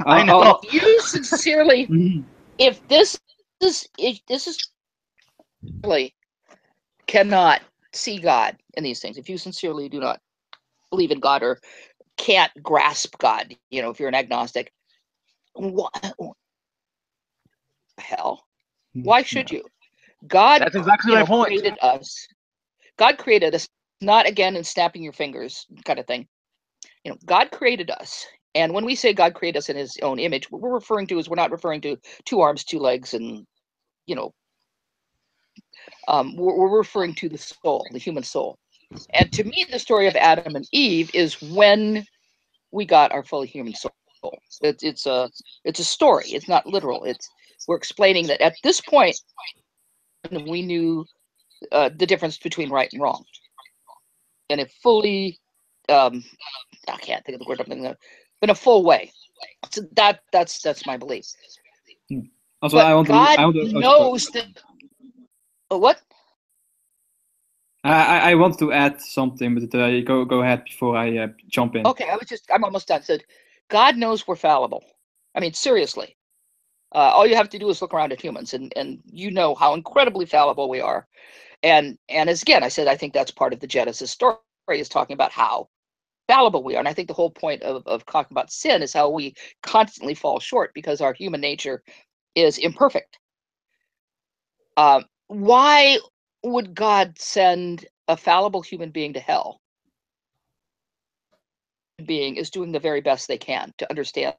I know. If you sincerely, if this is really cannot see God in these things, if you sincerely do not believe in God or can't grasp God, if you're an agnostic, what the hell? Why should you? That's exactly my point. Created us. God created us, not again in snapping your fingers kind of thing. God created us. And when we say God created us in his own image, what we're referring to is, we're not referring to 2 arms, 2 legs, and, we're referring to the soul, the human soul. And to me, the story of Adam and Eve is when we got our fully human soul. It's a story. It's not literal. We're explaining that at this point, we knew the difference between right and wrong. And it fully, I can't think of the word, in a full way. So that's my belief. Also, but God knows that. What? I want to add something, but go ahead before I jump in. Okay, I'm almost done. So God knows we're fallible. I mean, seriously. All you have to do is look around at humans, and you know how incredibly fallible we are. And as again, I said, I think that's part of the Genesis story, is talking about how fallible we are. And I think the whole point of talking about sin is how we constantly fall short, because our human nature is imperfect. Why would God send a fallible human being to hell? Being is doing the very best they can to understand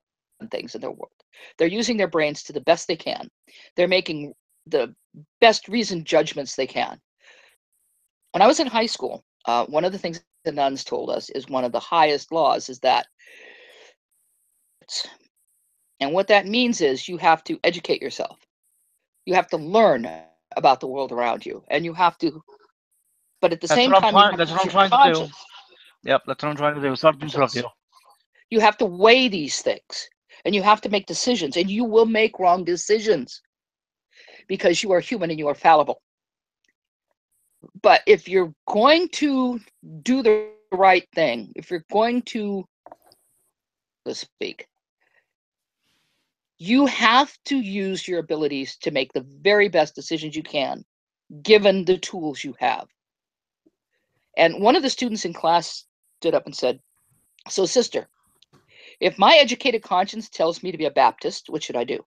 things in their world. They're using their brains to the best they can. They're making the best reasoned judgments they can. When I was in high school, one of the things the nuns told us is one of the highest laws is that, and what that means is you have to educate yourself. You have to learn about the world around you, and you have to, but at the same time, that's what I'm trying to do. Yep, that's what I'm trying to do. Stop interrupting you. You have to weigh these things, and you have to make decisions, and you will make wrong decisions because you are human and you are fallible. But if you're going to do the right thing, if you're going to, let's speak, you have to use your abilities to make the very best decisions you can, given the tools you have. And one of the students in class stood up and said, so sister, if my educated conscience tells me to be a Baptist, what should I do?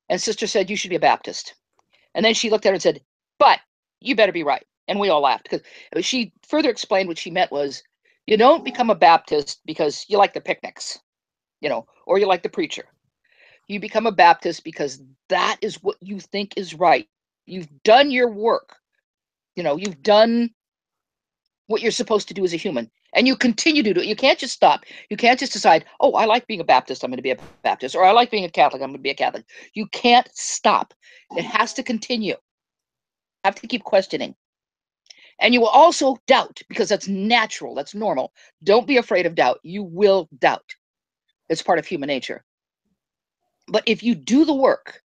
And sister said, you should be a Baptist. And then she looked at her and said, but you better be right. And we all laughed, because she further explained what she meant was, you don't become a Baptist because you like the picnics, you know, or you like the preacher. You become a Baptist because that is what you think is right. You've done your work. You know, you've done what you're supposed to do as a human, and you continue to do it. You can't just stop. You can't just decide, oh, I like being a Baptist, I'm going to be a Baptist, or I like being a Catholic, I'm going to be a Catholic. You can't stop. It has to continue. You have to keep questioning. And you will also doubt, because that's natural, that's normal. Don't be afraid of doubt. You will doubt. It's part of human nature. But if you do the work,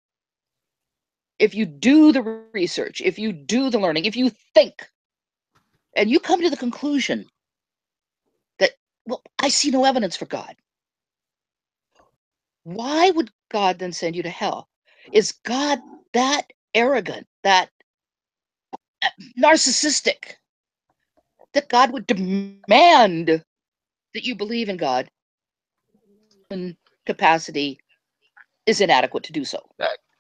if you do the research, if you do the learning, if you think, and you come to the conclusion that, well, I see no evidence for God, why would God then send you to hell? Is God that arrogant, that narcissistic, that God would demand that you believe in God when capacity is inadequate to do so?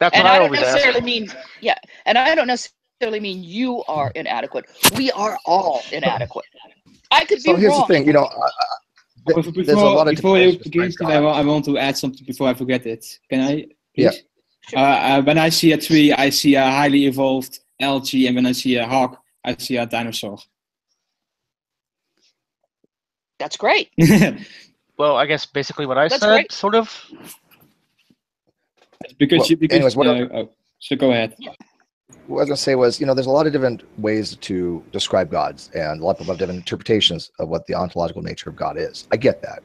That's And what I I don't always ask. necessarily mean, yeah, and I don't necessarily mean you are inadequate. We are all inadequate. I could be So here's wrong. the thing, you know, there's a lot of Before you different begin, Steve, I want to add something before I forget it. Can I, please? Yeah. When I see a tree, I see a highly evolved algae, and when I see a hawk, I see a dinosaur. That's great. Well, I guess basically what I That's said, great. sort of. Because anyways, so go ahead. What I was going to say was, you know, there's a lot of different ways to describe gods, and a lot of people have different interpretations of what the ontological nature of God is. I get that.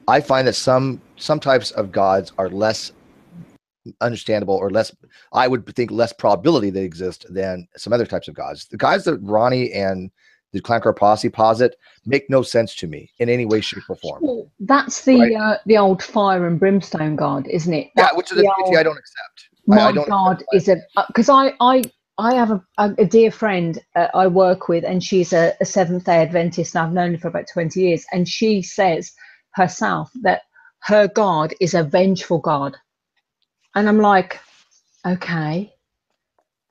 I find that some types of gods are less understandable, or less, I would think, less probability they exist than some other types of gods. The guys that Ronnie and the Clankar Posse posit make no sense to me in any way, shape, or form. Well, that's the old fire and brimstone God, isn't it? That's which is a deity I don't accept. My I don't God is a, because I have a dear friend I work with, and she's a Seventh-day Adventist, and I've known her for about 20 years, and she says herself that her God is a vengeful God. And I'm like, okay,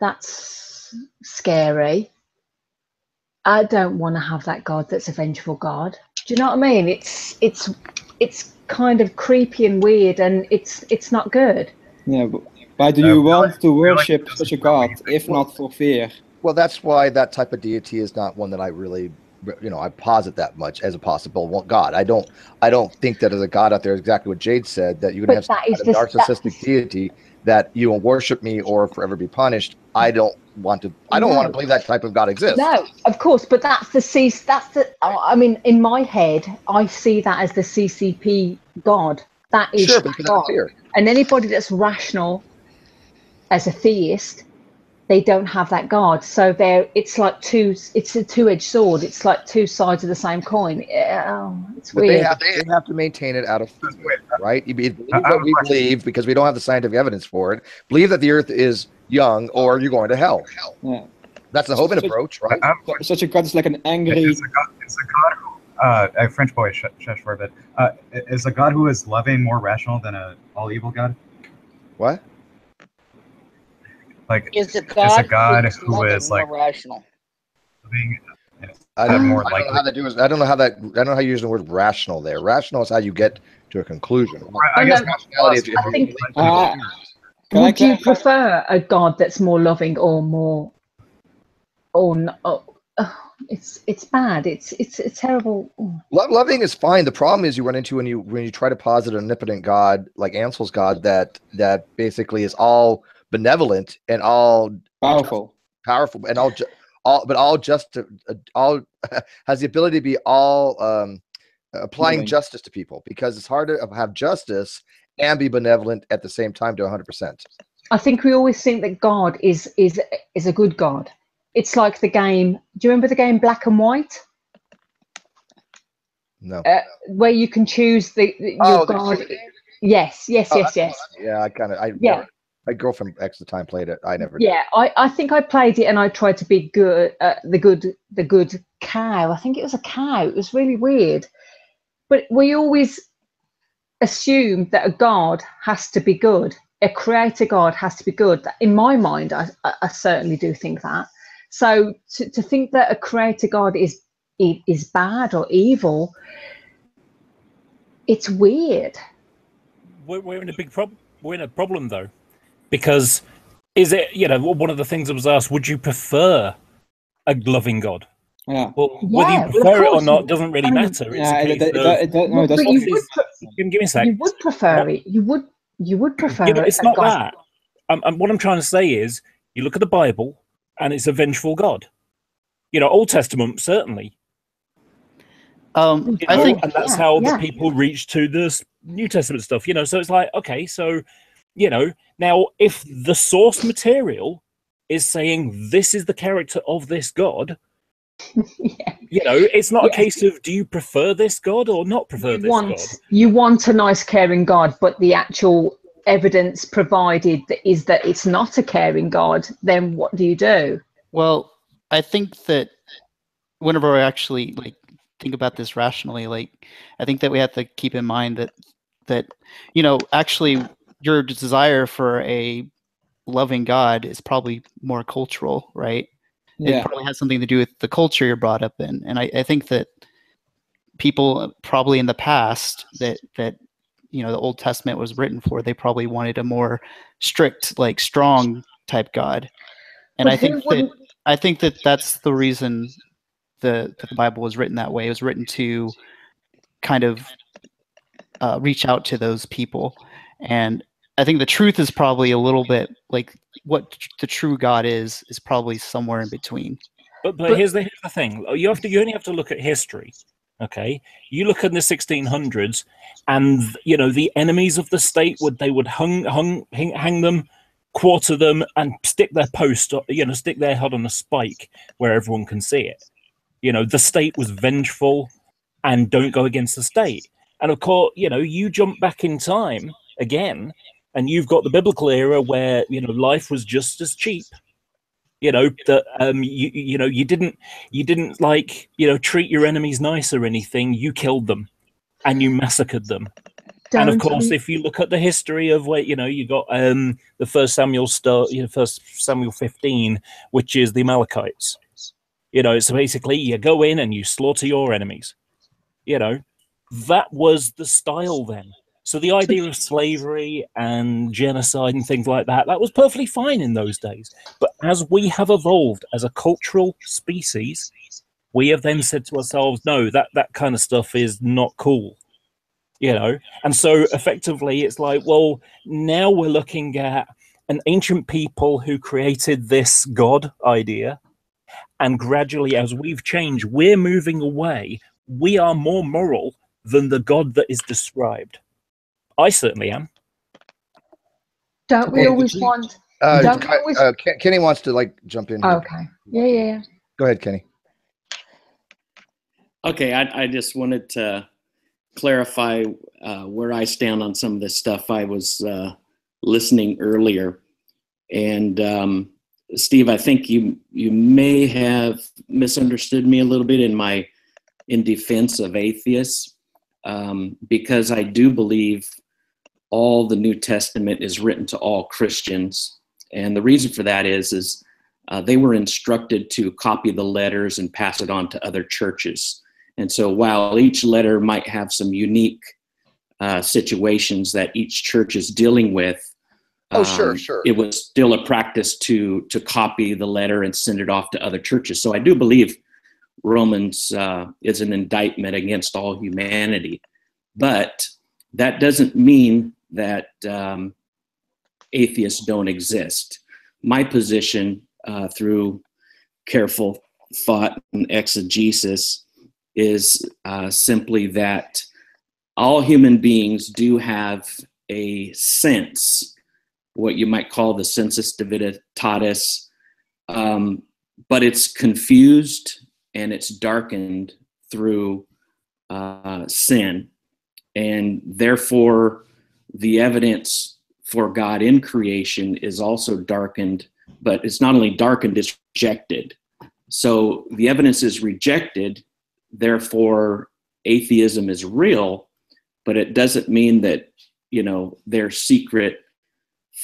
that's scary. I don't want to have that God that's a vengeful God. Do you know what I mean? It's kind of creepy and weird, and it's not good. Yeah, but why do you want to worship such a God, if not for fear? Well, that's why that type of deity is not one that I really, you know, I posit that much as a possible God. I don't think that as a God out there, exactly what Jade said, that you're going to have some kind of narcissistic deity that you will worship me or forever be punished. I don't want to believe that type of God exists. No, of course, but I mean, in my head, I see that as the CCP God. That is sure, but God. And anybody that's rational as a theist, they don't have that God. So it's a two-edged sword. It's like two sides of the same coin. It's but weird. they have to maintain it out of fear, right? You believe what we believe, because we don't have the scientific evidence for it. Believe that the earth is young, or you're going to hell. Yeah. That's the Hovind approach, right? Such a God is like an angry... It's a God who, a French boy, shush for a bit. Is a God who is loving more rational than a all evil God? What? Like, is a God who is like rational? I don't know how you use the word rational there. Rational is how you get to a conclusion. I guess would you prefer a God that's more loving or more, it's bad. It's a terrible. Loving is fine. The problem is you run into when you try to posit an omnipotent God like Ansel's God that basically is all benevolent and all powerful and all has the ability to be all applying justice to people, because it's hard to have justice and be benevolent at the same time to 100%. I think we always think that God is a good God, it's like the game. Do you remember the game Black and White? No. Where you can choose your God. Yes. Yeah, I kind of. Yeah. My girlfriend X the time played it. I never. Yeah, I think I played it and I tried to be good, the good cow. I think it was a cow. It was really weird. But we always assume that a God has to be good. A creator God has to be good. In my mind, I certainly do think that. So to think that a creator God is bad or evil, it's weird. We're in a big problem. We're in a problem though, because is it, you know, one of the things that was asked, would you prefer a loving God? Yeah. Well, whether you prefer it or not doesn't really matter. It's a case give me a sec. You would prefer it. You would prefer it. It's not that. What I'm trying to say is, you look at the Bible, and it's a vengeful God. You know, Old Testament certainly. I think, and that's how the people reach to the New Testament stuff. You know, so it's like, okay, so, you know, now if the source material is saying this is the character of this God, you know, it's not a case of do you prefer this God or not prefer this God. You want a nice, caring God, but the actual evidence provided is that it's not a caring God. Then what do you do? Well, I think that whenever I actually think about this rationally, I think that we have to keep in mind that you know, actually your desire for a loving God is probably more cultural, right? Yeah. It probably has something to do with the culture you're brought up in. And I think that people probably in the past that you know, the Old Testament was written for, they probably wanted a more strict, strong type God. And I think that that's the reason that the Bible was written that way. It was written to kind of reach out to those people. And I think the truth is probably a little bit what the true God is probably somewhere in between. But here's the thing. You only have to look at history. Okay, you look in the 1600s, and you know the enemies of the state would hang them, quarter them, and stick their post, you know, stick their head on a spike where everyone can see it. You know, the state was vengeful, and don't go against the state. And of course, you know, you jump back in time again, and you've got the biblical era where, you know, life was just as cheap. You know, that you didn't treat your enemies nice or anything. You killed them and you massacred them. And of course, if you look at the history of where, you know, you got the First Samuel 15, which is the Amalekites. You know, so basically you go in and you slaughter your enemies. You know, that was the style then. So the idea of slavery and genocide and things like that was perfectly fine in those days. But as we have evolved as a cultural species, we have then said to ourselves, no, that kind of stuff is not cool. You know, and so effectively it's like, well, now we're looking at an ancient people who created this God idea. And gradually, as we've changed, we're moving away. We are more moral than the God that is described. I certainly am. Don't we always want? Kenny wants to jump in. Okay. Yeah. Go ahead, Kenny. Okay, I just wanted to clarify where I stand on some of this stuff. I was listening earlier, and Steve, I think you may have misunderstood me a little bit in defense of atheists, because I do believe all the New Testament is written to all Christians. And the reason for that is they were instructed to copy the letters and pass it on to other churches. And so while each letter might have some unique situations that each church is dealing with, sure. It was still a practice to copy the letter and send it off to other churches. So I do believe Romans is an indictment against all humanity. But that doesn't mean that atheists don't exist. My position, through careful thought and exegesis, is simply that all human beings do have a sense, what you might call the sensus divinitatis, but it's confused and it's darkened through sin, and therefore the evidence for God in creation is also darkened, but it's not only darkened, it's rejected. So the evidence is rejected, therefore atheism is real, but it doesn't mean that, their secret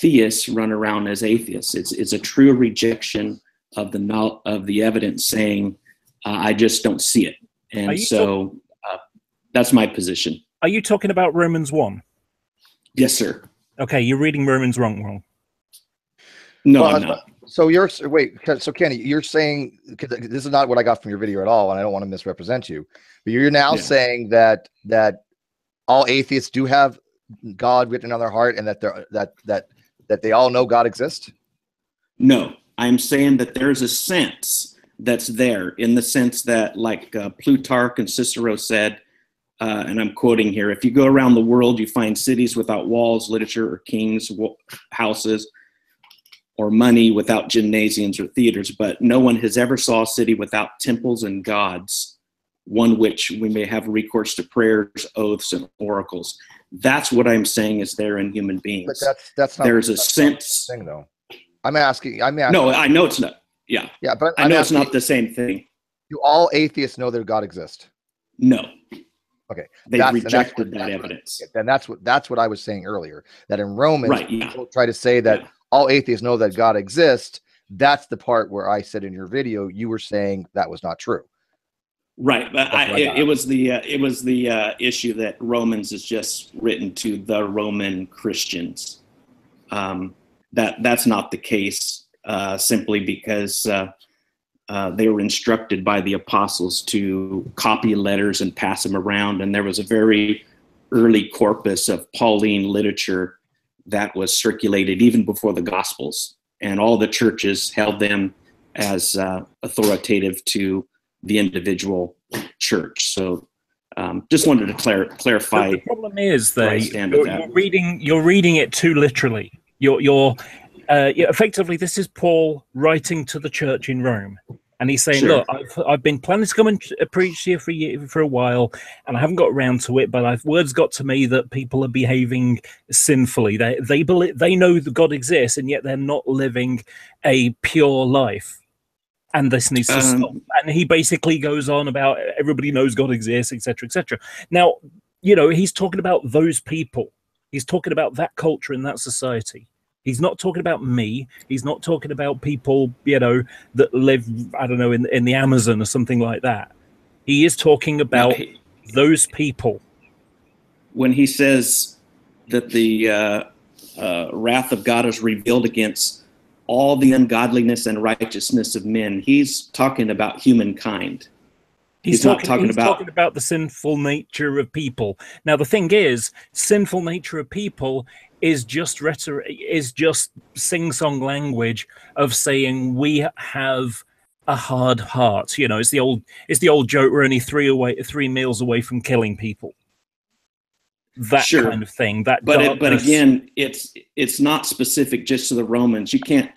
theists run around as atheists. It's a true rejection of the evidence saying, I just don't see it. And so that's my position. Are you talking about Romans 1? Yes, sir. Okay, you're reading Romans wrong. No, I'm not. So so Kenny, you're saying, this is not what I got from your video at all, and I don't want to misrepresent you, but you're now saying that all atheists do have God written on their heart, and that they all know God exists? No, I'm saying that there's a sense that's there, in the sense that, like Plutarch and Cicero said, and I'm quoting here, if you go around the world, you find cities without walls, literature, or kings' houses, or money without gymnasiums or theaters, but no one has ever saw a city without temples and gods, one which we may have recourse to prayers, oaths, and oracles. That's what I'm saying is there in human beings. But that's not. There's a sense. Thing, though. I'm asking. No, I know it's not. Yeah. Yeah, but I know it's not the same thing. Do all atheists know that God exists? No. Okay. They rejected that evidence. And that's what I was saying earlier. That in Romans, people try to say that all atheists know that God exists. That's the part where I said in your video you were saying that was not true. Right, but it was the issue that Romans is just written to the Roman Christians. That's not the case, simply because they were instructed by the apostles to copy letters and pass them around, and there was a very early corpus of Pauline literature that was circulated even before the Gospels, and all the churches held them as authoritative to the individual church. So just wanted to clarify. The problem is that you're reading it too literally. You're effectively, this is Paul writing to the church in Rome, and he's saying, "Look, I've been planning to come and preach here for a while, and I haven't got around to it. But word's got to me that people are behaving sinfully. They believe, they know that God exists, and yet they're not living a pure life." And this needs to stop. And he basically goes on about everybody knows God exists, etc., etc. Now, he's talking about those people. He's talking about that culture and that society. He's not talking about me. He's not talking about people, that live, I don't know, in the Amazon or something like that. He is talking about those people. When he says that the wrath of God is revealed against all the ungodliness and righteousness of men, he's talking about humankind. He's not talking about the sinful nature of people. Now, the thing is, sinful nature of people is just rhetoric, is just sing-song language of saying we have a hard heart. It's the old joke. We're only 3 meals away from killing people. That kind of thing. But again, it's not specific just to the Romans. You can't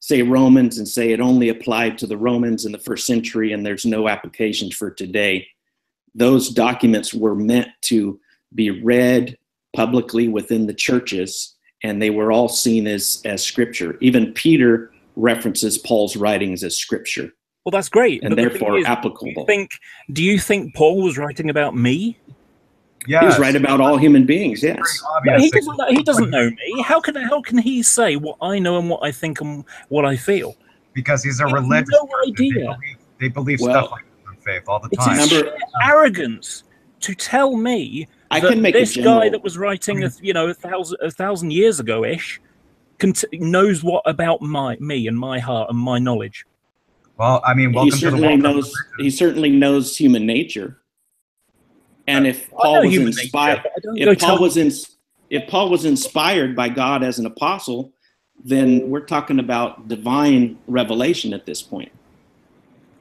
say Romans and say it only applied to the Romans in the first century and there's no applications for today. Those documents were meant to be read publicly within the churches, and they were all seen as scripture. Even Peter references Paul's writings as scripture. Well, that's great. And therefore applicable. Do you think Paul was writing about me? Yeah, he was right about all human beings. Yes, he doesn't know me. How can he say what I know and what I think and what I feel? Because he's a religious. No idea. They believe stuff like that in faith all the time. It's sheer arrogance to tell me that this guy that was writing a thousand years ago ish knows what about me and my heart and my knowledge. Well, I mean, welcome to the world. He certainly knows human nature. And if Paul was inspired by God as an apostle, then we're talking about divine revelation at this point.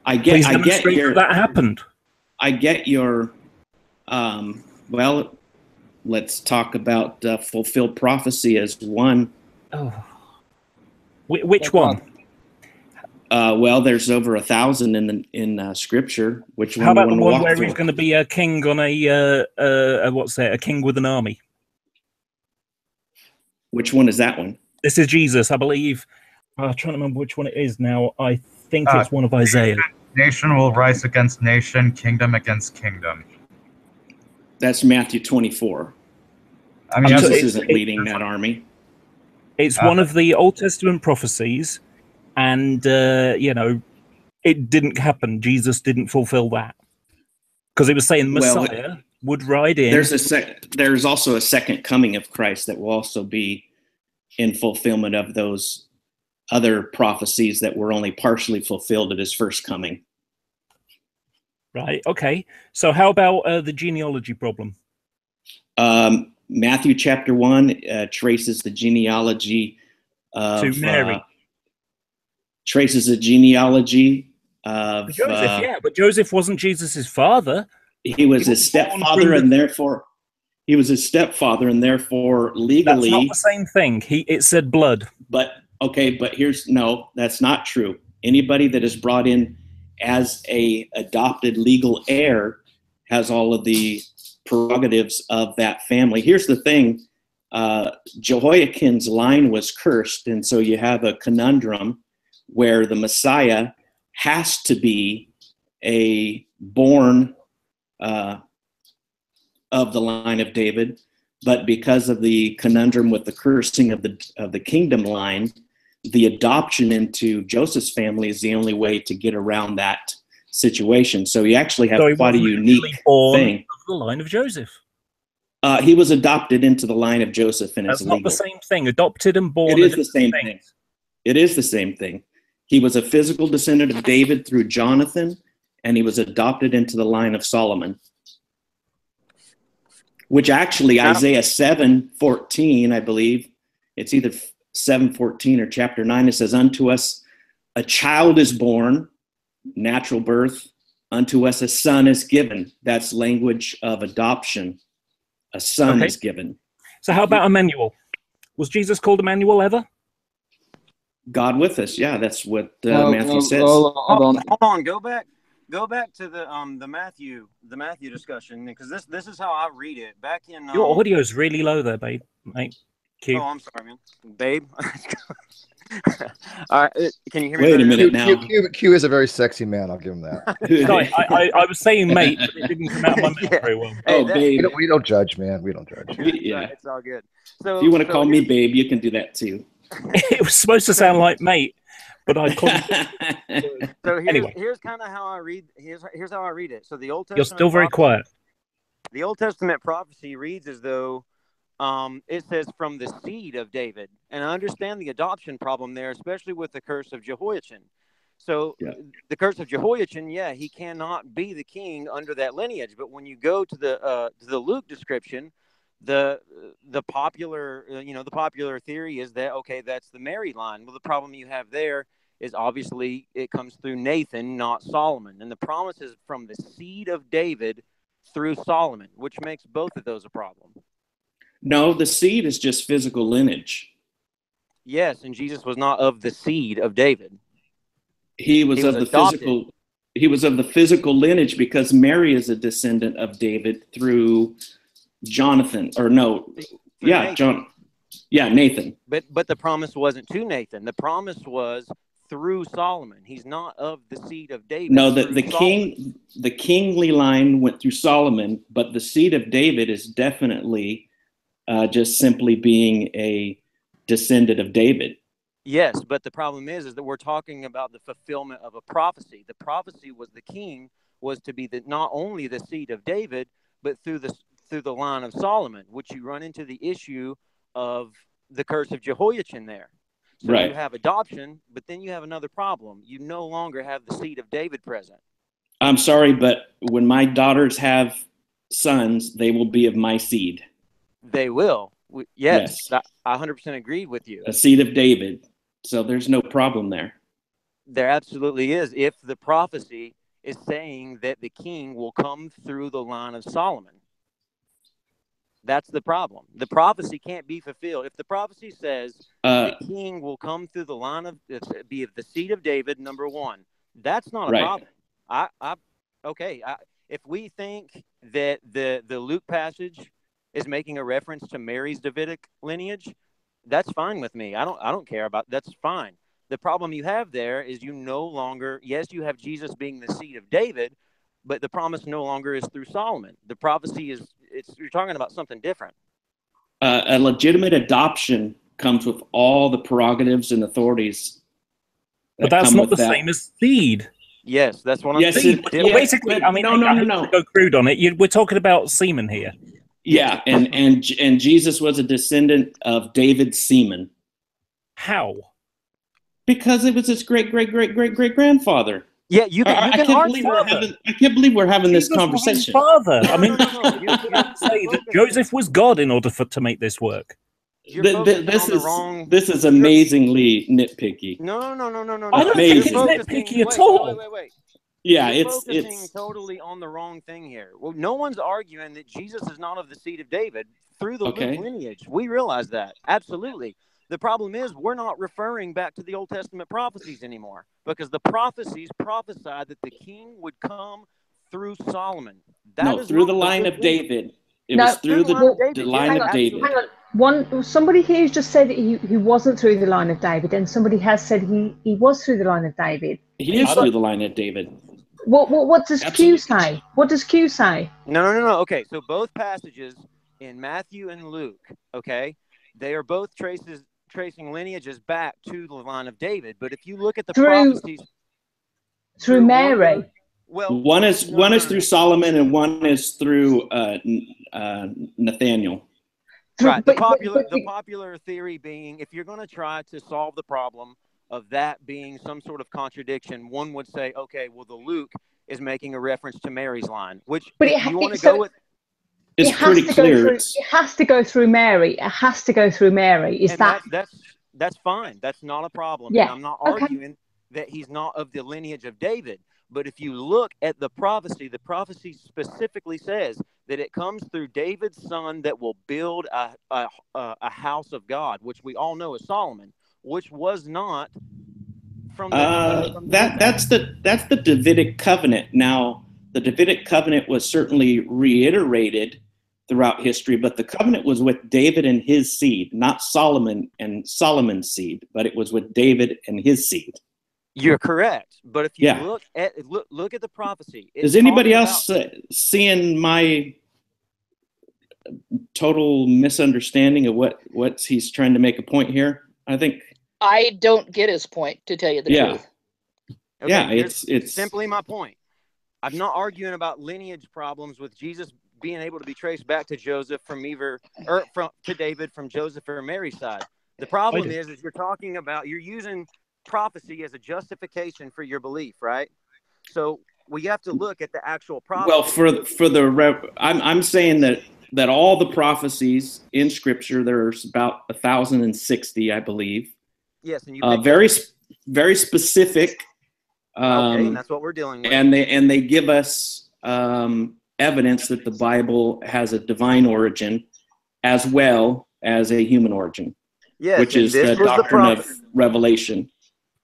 I get that happened. I get your well, let's talk about fulfilled prophecy as one. Oh, which one? Well, there's over 1,000 in Scripture. Which one? How about do the you one want where to walk he's through? going to be a king on a king with an army? Which one is that one? This is Jesus, I believe. I'm trying to remember which one it is now. I think it's one of Isaiah. Nation will rise against nation, kingdom against kingdom. That's Matthew 24. I mean, Jesus isn't leading that army. It's one of the Old Testament prophecies, and you know, it didn't happen. Jesus didn't fulfill that because it was saying Messiah would ride in. There's also a second coming of Christ that will also be in fulfillment of those other prophecies that were only partially fulfilled at his first coming. Right. Okay. So how about the genealogy problem? Matthew chapter 1 traces the genealogy of to Mary. Traces the genealogy of Joseph. Yeah, but Joseph wasn't Jesus's father. He was his stepfather, and therefore legally. That's not the same thing. It said blood. But okay, but that's not true. Anybody that is brought in as a adopted legal heir has all of the prerogatives of that family. Here's the thing. Jehoiakim's line was cursed, and so you have a conundrum where the Messiah has to be a born of the line of David, but because of the conundrum with the cursing of the kingdom line, the adoption into Joseph's family is the only way to get around that situation. So you actually have quite a unique thing. Of the line of Joseph. He was adopted into the line of Joseph, and it's legal. That's not the same thing. Adopted and born. It is the same thing. It is the same thing. He was a physical descendant of David through Jonathan, and he was adopted into the line of Solomon. Which actually Isaiah 7:14, I believe, it's either 7:14 or chapter 9, it says, "Unto us a child is born, natural birth, unto us a son is given." That's language of adoption. A son is given. So how about Emmanuel? Was Jesus called Emmanuel ever? God with us. Yeah, that's what Matthew says. Hold on. Go back to the Matthew discussion, because this is how I read it. Back in your audio is really low there, babe. Mate, Q. Oh, I'm sorry, man. Babe. All right, can you hear me? Wait a minute now. Q is a very sexy man. I'll give him that. Sorry, I was saying mate, but it didn't come out of my mouth very well. Oh, babe. We don't judge, man. We don't judge. Yeah, it's all good. So if you want to call me babe, you can do that too. It was supposed to sound like mate, but I couldn't. So anyway, here's kind of how I read. Here's how I read it. So the Old Testament. You're still very quiet. The Old Testament prophecy reads as though it says from the seed of David, and I understand the adoption problem there, especially with the curse of Jehoiachin. So the curse of Jehoiachin, he cannot be the king under that lineage. But when you go to the Luke description, the popular the popular theory is that that's the Mary line. Well, the problem you have there is obviously it comes through Nathan, not Solomon, and the promise is from the seed of David through Solomon, which makes both of those a problem. No, the seed is just physical lineage. Yes, and Jesus was not of the seed of David. He was of the physical. He was of the physical lineage because Mary is a descendant of David through Jonathan, or no, Nathan. Nathan. But the promise wasn't to Nathan. The promise was through Solomon. He's not of the seed of David. No, the kingly line went through Solomon, but the seed of David is definitely just simply being a descendant of David. Yes, but the problem is that we're talking about the fulfillment of a prophecy. The prophecy was the king was to be not only the seed of David, but through the line of Solomon, which you run into the issue of the curse of Jehoiachin there. So you have adoption, but then you have another problem. You no longer have the seed of David present. I'm sorry, but when my daughters have sons, they will be of my seed. They will. Yes. I 100% agreed with you. A seed of David. So there's no problem there. There absolutely is. If the prophecy is saying that the king will come through the line of Solomon. That's the problem. The prophecy can't be fulfilled. If the prophecy says the king will come through the line of, be of the seed of David, number one, that's not a problem. If we think that the Luke passage is making a reference to Mary's Davidic lineage, that's fine with me. I don't care about, that's fine. The problem you have there is you no longer, yes, you have Jesus being the seed of David, but the promise no longer is through Solomon. The prophecy is, you're talking about something different. A legitimate adoption comes with all the prerogatives and authorities. But that's not the same as seed. Yes, that's what I'm saying. Basically, I mean, no. Go crude on it. We're talking about semen here. Yeah, and Jesus was a descendant of David's semen. How? Because it was his great grandfather. Yeah, you can I can't believe we're having this conversation. Father, I mean, you say that Joseph was God in order to make this work. This is amazingly nitpicky. No. I don't think it's nitpicky at all. Wait. Yeah, You're it's focusing totally on the wrong thing here. Well, no one's arguing that Jesus is not of the seed of David through the Luke lineage. We realize that. Absolutely. The problem is we're not referring back to the Old Testament prophecies anymore, because the prophecies prophesied that the king would come through Solomon. Through the line of David. It was through the line of David. Hang on. Somebody here just said that he wasn't through the line of David, and somebody has said he was through the line of David. He is through the line of David. What does Q say? What does Q say? No. Okay, so both passages in Matthew and Luke, okay, they are both tracing lineages back to the line of David. But if you look at the prophecies through Mary, one is through Solomon and one is through Nathaniel. Right. The popular theory being, if you're going to try to solve the problem of that being some sort of contradiction, one would say, okay, well, the Luke is making a reference to Mary's line, which you want to go with. It's pretty clear. It has to go through Mary. It has to go through Mary. That's fine. That's not a problem. Yeah. And I'm not arguing that he's not of the lineage of David. But if you look at the prophecy specifically says that it comes through David's son that will build a house of God, which we all know is Solomon, which was not from that's the Davidic covenant. Now, the Davidic covenant was certainly reiterated throughout history, but the covenant was with David and his seed, not Solomon and Solomon's seed, but it was with David and his seed. You're correct, but if you look at the prophecy, is anybody else seeing my total misunderstanding of what he's trying to make a point here? I think I don't get his point, to tell you the truth. Okay, it's simply my point. I'm not arguing about lineage problems with Jesus being able to be traced back to Joseph to David from Joseph or Mary's side. The problem is you're talking about, you're using prophecy as a justification for your belief, right? So we have to look at the actual prophecy. Well, I'm saying that all the prophecies in Scripture, there's about 1,060, I believe. Yes, and you very specific. Okay, and that's what we're dealing with. And they give us evidence that the Bible has a divine origin as well as a human origin, which is the doctrine of revelation.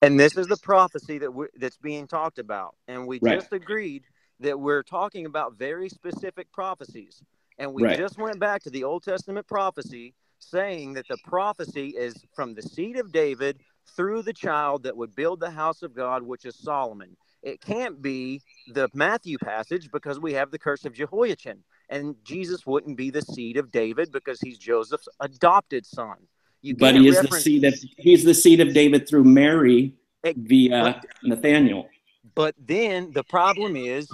And this is the prophecy that's being talked about. And we just agreed that we're talking about very specific prophecies. And we just went back to the Old Testament prophecy saying that the prophecy is from the seed of David through the child that would build the house of God, which is Solomon. It can't be the Matthew passage because we have the curse of Jehoiachin. And Jesus wouldn't be the seed of David because he's Joseph's adopted son. But he's the seed of David through Mary via Nathaniel. But then the problem is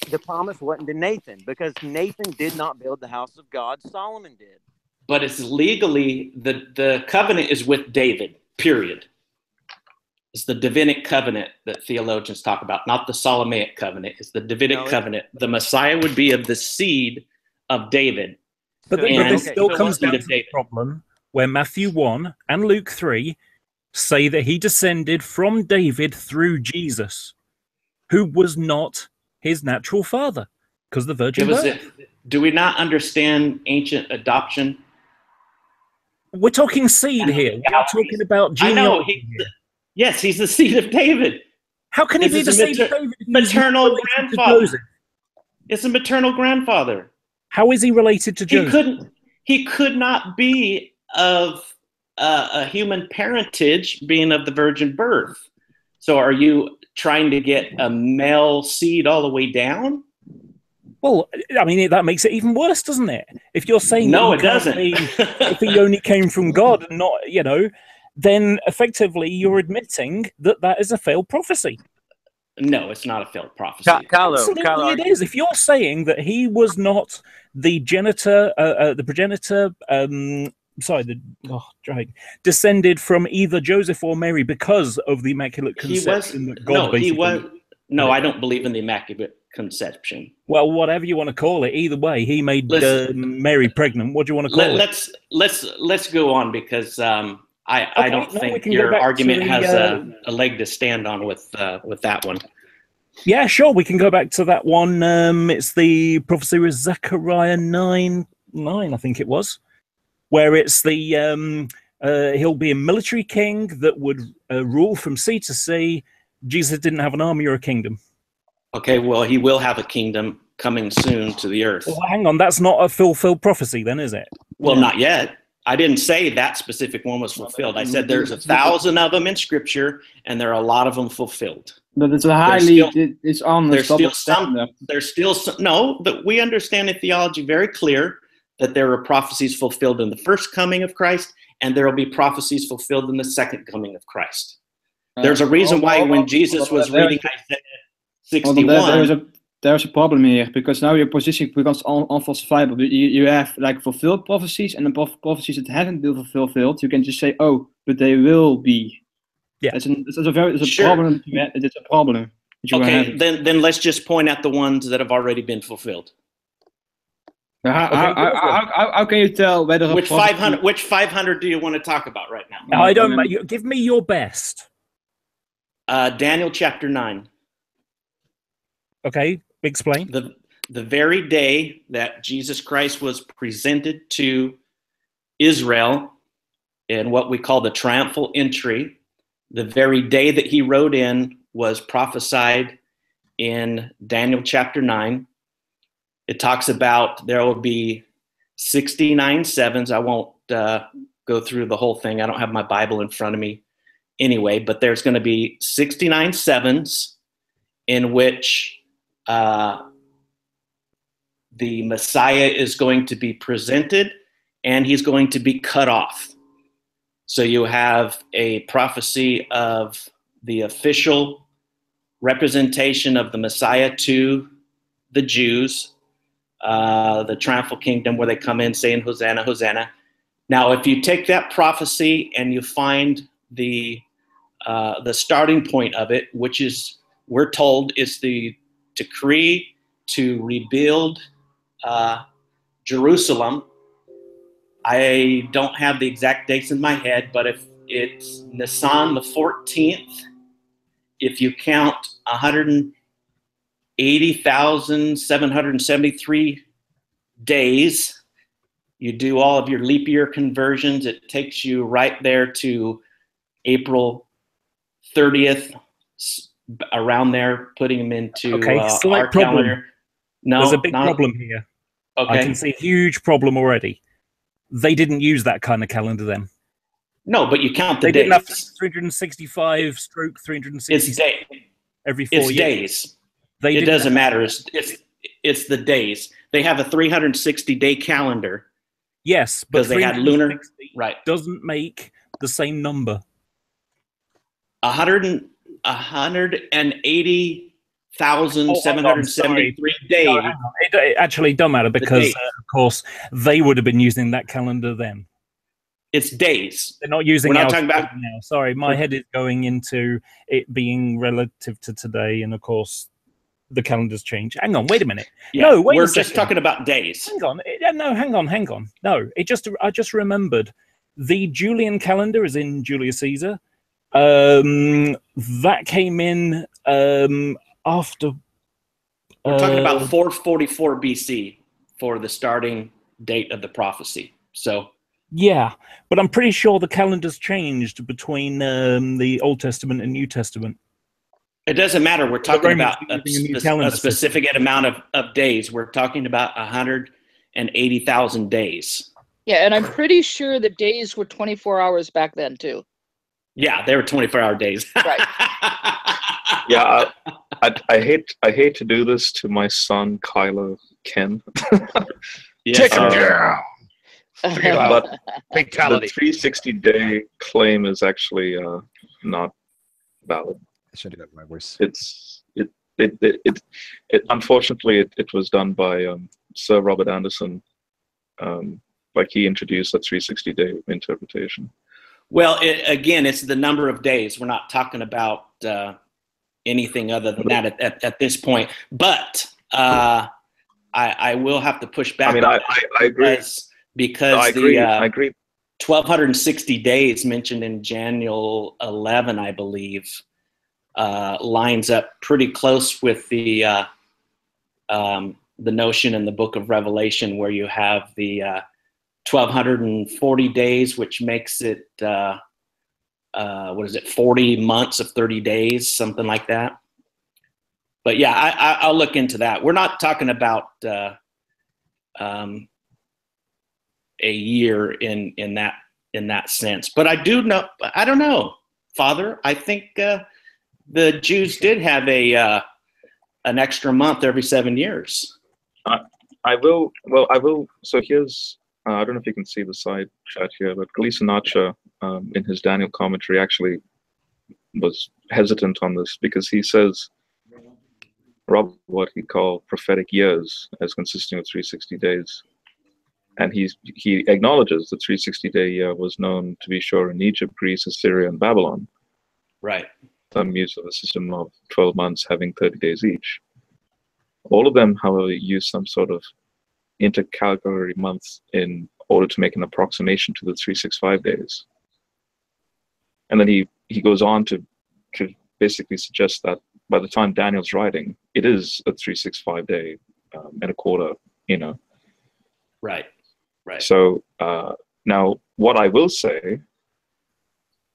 the promise wasn't to Nathan because Nathan did not build the house of God. Solomon did. But it's legally, the covenant is with David, period. It's the Davidic covenant that theologians talk about, not the Solomaic covenant. It's the Davidic covenant. The Messiah would be of the seed of David. But this still comes down to the problem where Matthew 1 and Luke 3 say that he descended from David through Jesus, who was not his natural father, because the virgin birth. Do we not understand ancient adoption? We're talking seed here. We're talking about I know. genealogy. Yes, he's the seed of David. How can he be the seed of David? Maternal grandfather. It's a maternal grandfather. How is he related to Joseph? He could not be of a human parentage, being of the virgin birth. So are you trying to get a male seed all the way down? Well, I mean, that makes it even worse, doesn't it? If you're saying no, that it doesn't. If he only came from God and not, you know, then effectively you're admitting that that is a failed prophecy. No, it's not a failed prophecy. Absolutely, it is. If you're saying that he was not the progenitor, descended from either Joseph or Mary because of the Immaculate Conception that God No, I don't believe in the Immaculate Conception. Well, whatever you want to call it, either way, he made Mary pregnant. What do you want to call it? Let's go on, because I don't think your argument has a leg to stand on with that one. Yeah, sure, we can go back to that one. It's the prophecy with Zechariah 9, I think it was, where it's the he'll be a military king that would rule from sea to sea. Jesus didn't have an army or a kingdom. Okay, well, he will have a kingdom coming soon to the earth. Well, hang on, that's not a fulfilled prophecy then, is it? Well, not yet. I didn't say that specific one was fulfilled. I said there's 1,000 of them in Scripture, and there are a lot of them fulfilled. But it's a highly, it's on the there's still some, no, but we understand in theology very clear that there are prophecies fulfilled in the first coming of Christ, and there will be prophecies fulfilled in the second coming of Christ. There's a reason why when Jesus was reading Isaiah 61... There's a problem here, because now your position becomes unfalsifiable. You have like fulfilled prophecies and the prophecies that haven't been fulfilled. You can just say, "Oh, but they will be." Yeah, it's a problem. It's a problem. Okay, then let's just point at the ones that have already been fulfilled. How can you tell whether which 500 do you want to talk about right now? I don't. Give me your best. Daniel chapter 9. Okay. Explain. The very day that Jesus Christ was presented to Israel in what we call the triumphal entry, the very day that he rode in was prophesied in Daniel chapter 9. It talks about there will be 69 sevens. I won't go through the whole thing. I don't have my Bible in front of me anyway, but there's going to be 69 sevens in which the Messiah is going to be presented, and he's going to be cut off. So you have a prophecy of the official representation of the Messiah to the Jews, the triumphal kingdom, where they come in saying, "Hosanna, Hosanna." Now, if you take that prophecy and you find the starting point of it, which is, we're told, is the decree to rebuild Jerusalem. I don't have the exact dates in my head, but if it's Nisan the 14th, if you count 180,773 days, you do all of your leap year conversions, it takes you right there to April 30th, around there, putting them into our calendar. No, there's a big problem here. Okay. I can see a huge problem already. They didn't use that kind of calendar then. No, but you count the they days. Didn't have 365 stroke 360 every 4 years. It's days. It doesn't matter. It's the days. They have a 360-day calendar. Yes, but because they had lunar. Right. Doesn't make the same number. 180,773 days. No, it actually don't matter, because of course they would have been using that calendar then. It's days. They're not using. We're not talking about now. Sorry, my head is going into it being relative to today, and of course the calendars change. Hang on, wait a minute. Yeah, no, wait. We're just talking about days. Hang on. No, hang on. No, I just remembered the Julian calendar is in Julius Caesar. That came in after. We're talking about 444 BC. for the starting date of the prophecy. So yeah, but I'm pretty sure the calendar's changed between the Old Testament and New Testament. It doesn't matter. We're talking about a system. specific amount of days. We're talking about 180,000 days. Yeah, and I'm pretty sure the days were 24 hours back then too. Yeah, they were 24-hour days. Right. Yeah, I hate to do this to my son Kylo Ken. Take him down. But Fatality. the 360-day claim is actually not valid. I should do that with my voice. Unfortunately it was done by Sir Robert Anderson. Like he introduced a 360-day interpretation. Well, again, it's the number of days. We're not talking about anything other than that at this point. But I will have to push back. I mean, I agree. Because I agree. 1,260 days mentioned in Daniel 11, I believe, lines up pretty close with the notion in the book of Revelation where you have the 1,240 days, which makes it, 40 months of 30 days, something like that. But yeah, I'll look into that. We're not talking about a year in that sense. But I don't know, Father. I think the Jews did have an extra month every 7 years. I will. So here's, I don't know if you can see the side chat here, but Gleason Archer, in his Daniel commentary, actually was hesitant on this because he says what he called prophetic years as consisting of 360 days. And he acknowledges the 360-day year was known to be sure in Egypt, Greece, Assyria, and Babylon. Right. Some use of a system of 12 months having 30 days each. All of them, however, use some sort of intercalary month in order to make an approximation to the 365 days. And then he goes on to basically suggest that by the time Daniel's writing, it is a 365 day and a quarter, Right. So now what I will say,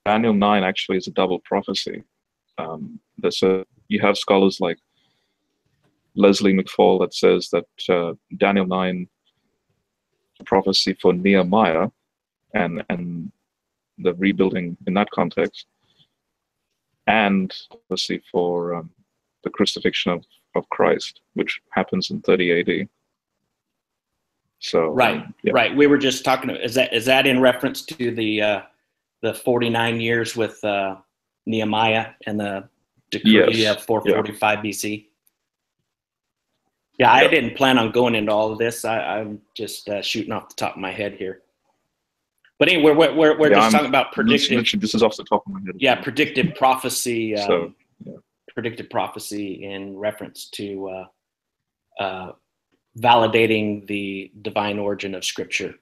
Daniel 9 actually is a double prophecy. You have scholars like Leslie McFall that says that Daniel 9 prophecy for Nehemiah and the rebuilding in that context, and prophecy for the crucifixion of Christ, which happens in 30 AD. So right. We were just talking. Is that in reference to the 49 years with Nehemiah and the decree of 445 BC? Yeah, I didn't plan on going into all of this. I'm just shooting off the top of my head here. But anyway, we're just talking about predictive. This is off the top of my head. Yeah, predictive prophecy. Predictive prophecy in reference to validating the divine origin of Scripture.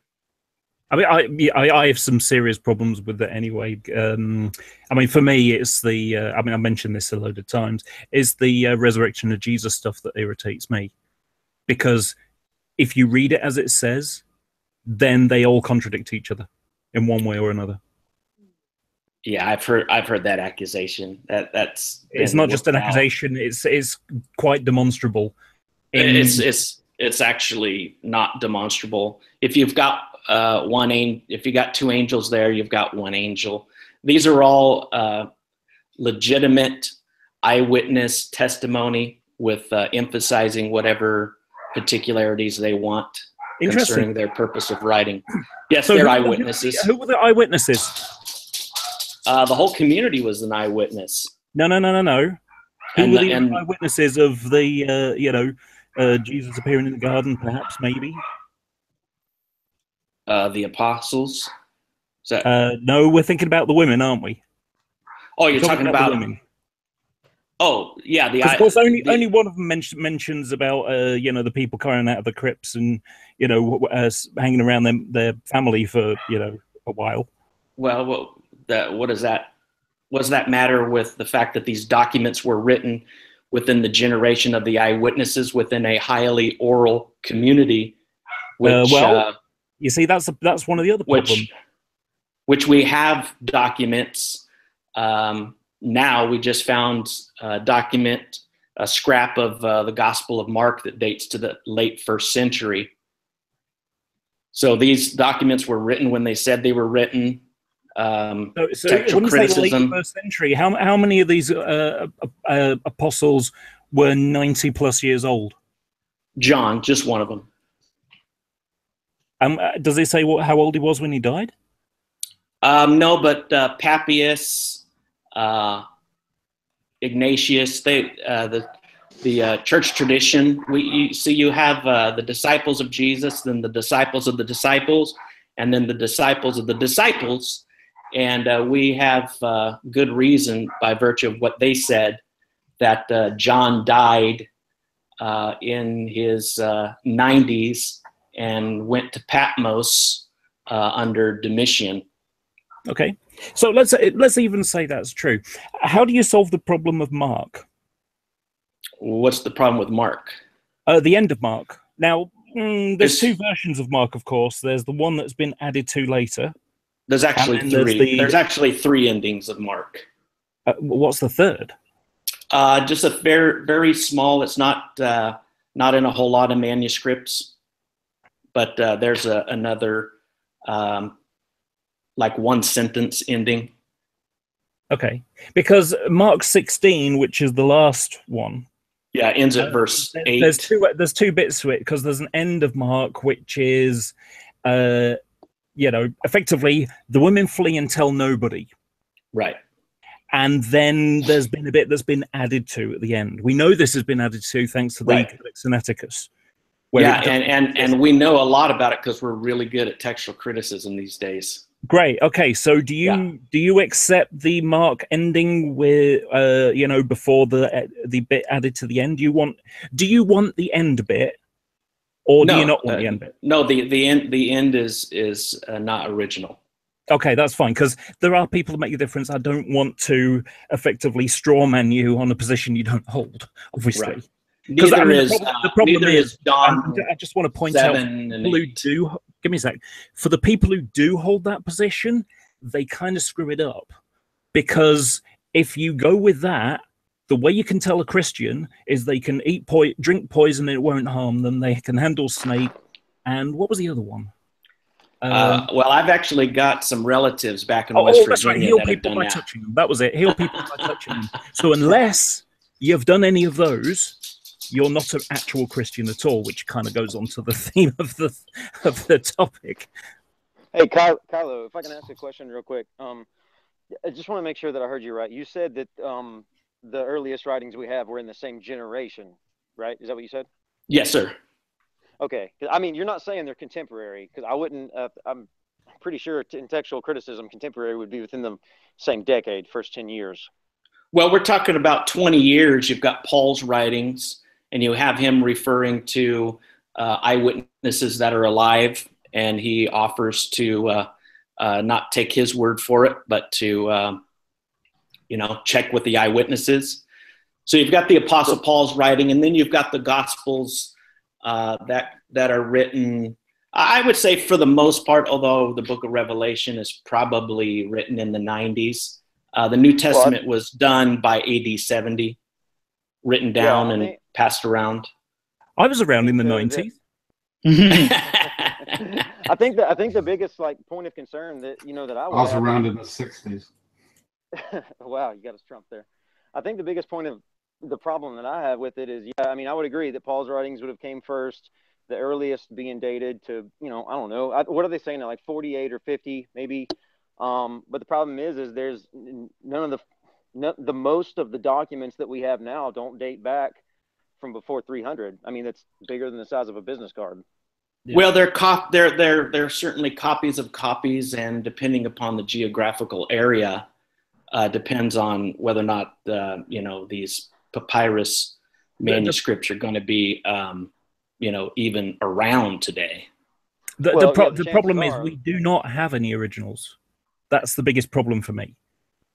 I mean, I have some serious problems with it anyway. I mean, for me, it's the. I mean, I mentioned this a load of times. Is the resurrection of Jesus stuff that irritates me, because if you read it as it says, then they all contradict each other in one way or another. Yeah, I've heard that accusation. That's it's not just an accusation. It's quite demonstrable. It's actually not demonstrable. If you've got if you got two angels there, you've got one angel. These are all legitimate eyewitness testimony with emphasizing whatever particularities they want concerning their purpose of writing. Yes, they're eyewitnesses. Who were the eyewitnesses? The whole community was an eyewitness. No. Who were the eyewitnesses of the Jesus appearing in the garden, perhaps, maybe? The apostles. No, we're thinking about the women, aren't we? Oh, you're talking about the women. Oh, yeah. Of course, only one of them mentions about the people carrying out of the crypts and hanging around their family for a while. Well, what does that matter with the fact that these documents were written within the generation of the eyewitnesses within a highly oral community which you see, that's one of the other problems. Which we have documents. Now we just found a scrap of the Gospel of Mark that dates to the late 1st century. So these documents were written when they said they were written. So textual when you say criticism. late 1st century, how many of these apostles were 90 plus years old? John, just one of them. Does it say how old he was when he died? No, but Papias, Ignatius, the church tradition. You have the disciples of Jesus, then the disciples of the disciples, and then the disciples of the disciples. And we have good reason, by virtue of what they said, that John died in his 90s and went to Patmos under Domitian. Okay, so let's even say that's true. How do you solve the problem of Mark? What's the problem with Mark? The end of Mark. Now, there's two versions of Mark, of course. There's the one that's been added to later. There's actually three. There's actually three endings of Mark. What's the third? Just a very, very small. It's not in a whole lot of manuscripts, but there's another like one sentence ending. Okay, because Mark 16, which is the last one, ends at verse 8. There's two bits to it, because there's an end of Mark, which is, effectively the women flee and tell nobody. Right. And then there's been a bit that's been added to at the end. We know this has been added to thanks to the Codex Sinaiticus. And we know a lot about it because we're really good at textual criticism these days. Great. Okay. So do you accept the Mark ending with before the bit added to the end? Do you want the end bit, or do you not want the end bit? No, the end is not original. Okay, that's fine, because there are people that make a difference. I don't want to effectively strawman you on a position you don't hold, obviously. Right. The problem is John. I just want to point out people who do. Give me a sec. For the people who do hold that position, they kind of screw it up, because if you go with that, the way you can tell a Christian is they can drink poison and it won't harm them. They can handle snake, and what was the other one? Well, I've actually got some relatives back in West Virginia. That's right. Heal people by touching them. That was it. Heal people by touching them. So unless you've done any of those, you're not an actual Christian at all, which kind of goes on to the theme of the topic. Hey, Kylo, if I can ask a question real quick. I just want to make sure that I heard you right. You said that the earliest writings we have were in the same generation, right? Is that what you said? Yes, sir. Okay. I mean, you're not saying they're contemporary, because I wouldn't, I'm pretty sure in textual criticism, contemporary would be within the same decade, first 10 years. Well, we're talking about 20 years. You've got Paul's writings, and you have him referring to eyewitnesses that are alive, and he offers to not take his word for it, but to, check with the eyewitnesses. So you've got the Apostle Paul's writing, and then you've got the Gospels that are written, I would say for the most part, although the book of Revelation is probably written in the 90s. The New Testament was done by AD 70, written down and passed around. I was around in the 90s. I think the biggest point of concern that that I was around in the 60s. Wow, you got us trumped there. I think the biggest point of the problem that I have with it is, I mean, I would agree that Paul's writings would have came first, the earliest being dated to, I don't know, what are they saying now, like 48 or 50 maybe? But the problem is there's the most of the documents that we have now don't date back from before 300. I mean, that's bigger than the size of a business card. Yeah. Well, they're certainly copies of copies, and depending upon the geographical area, depends on whether or not these papyrus manuscripts are going to be even around today. The problem is we do not have any originals. That's the biggest problem for me.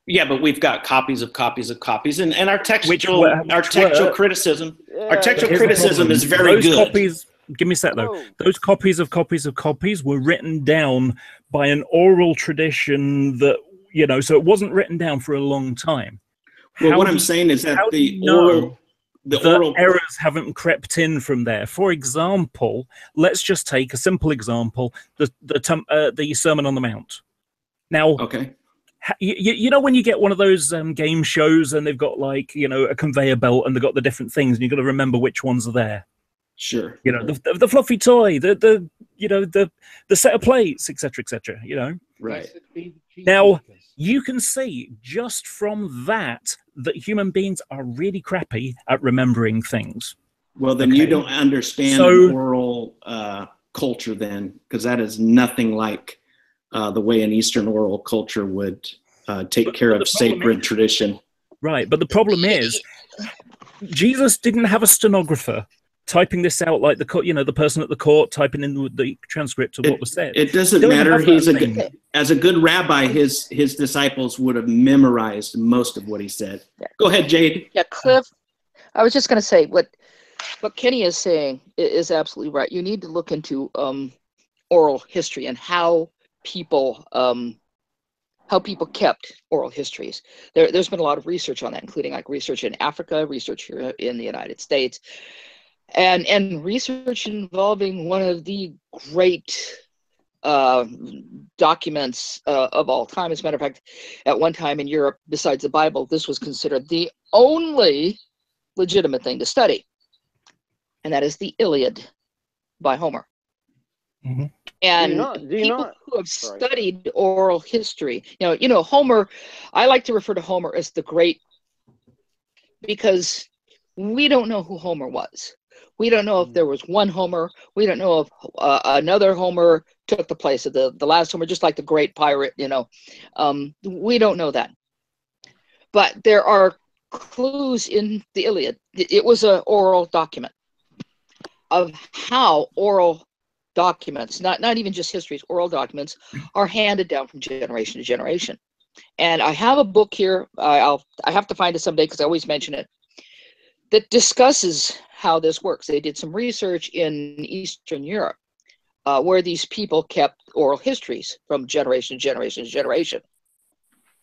Yeah, but we've got copies of copies of copies, and our textual criticism is very good. give me a sec though. Oh. Those copies of copies were written down by an oral tradition that, you know, so it wasn't written down for a long time. Well, what do I'm you- saying is that how do the you know oral errors haven't crept in from there? For example, let's just take a simple example: the Sermon on the Mount. Now, okay. You know when you get one of those game shows and they've got, like, you know, a conveyor belt and they've got the different things and you've got to remember which ones are there. Sure. You know, the fluffy toy, the you know, the set of plates, etc., etc. You know, right. Now you can see just from that human beings are really crappy at remembering things. Well, then you don't understand an oral culture then, because that is nothing like the way an Eastern oral culture would take care of sacred tradition. Right, but the problem is, Jesus didn't have a stenographer typing this out like the person at the court typing in the transcript of what was said. It doesn't matter. As a good rabbi, his disciples would have memorized most of what he said. Yeah. Go ahead, Jade. Yeah, Cliff. I was just going to say what Kenny is saying is absolutely right. You need to look into oral history and how people kept oral histories. There's been a lot of research on that, including like research in Africa, research here in the United States, and research involving one of the great documents of all time. As a matter of fact, at one time in Europe, besides the Bible, this was considered the only legitimate thing to study, and that is the Iliad by Homer. Mm-hmm. And people who have studied oral history, you know, Homer, I like to refer to Homer as the great, because we don't know who Homer was. We don't know if there was one Homer. We don't know if another Homer took the place of the last Homer, just like the great pirate, you know. We don't know that. But there are clues in the Iliad. It was an oral document of how oral documents, not even just histories, oral documents, are handed down from generation to generation. And I have a book here. I have to find it someday because I always mention it, that discusses how this works. They did some research in Eastern Europe where these people kept oral histories from generation to generation to generation.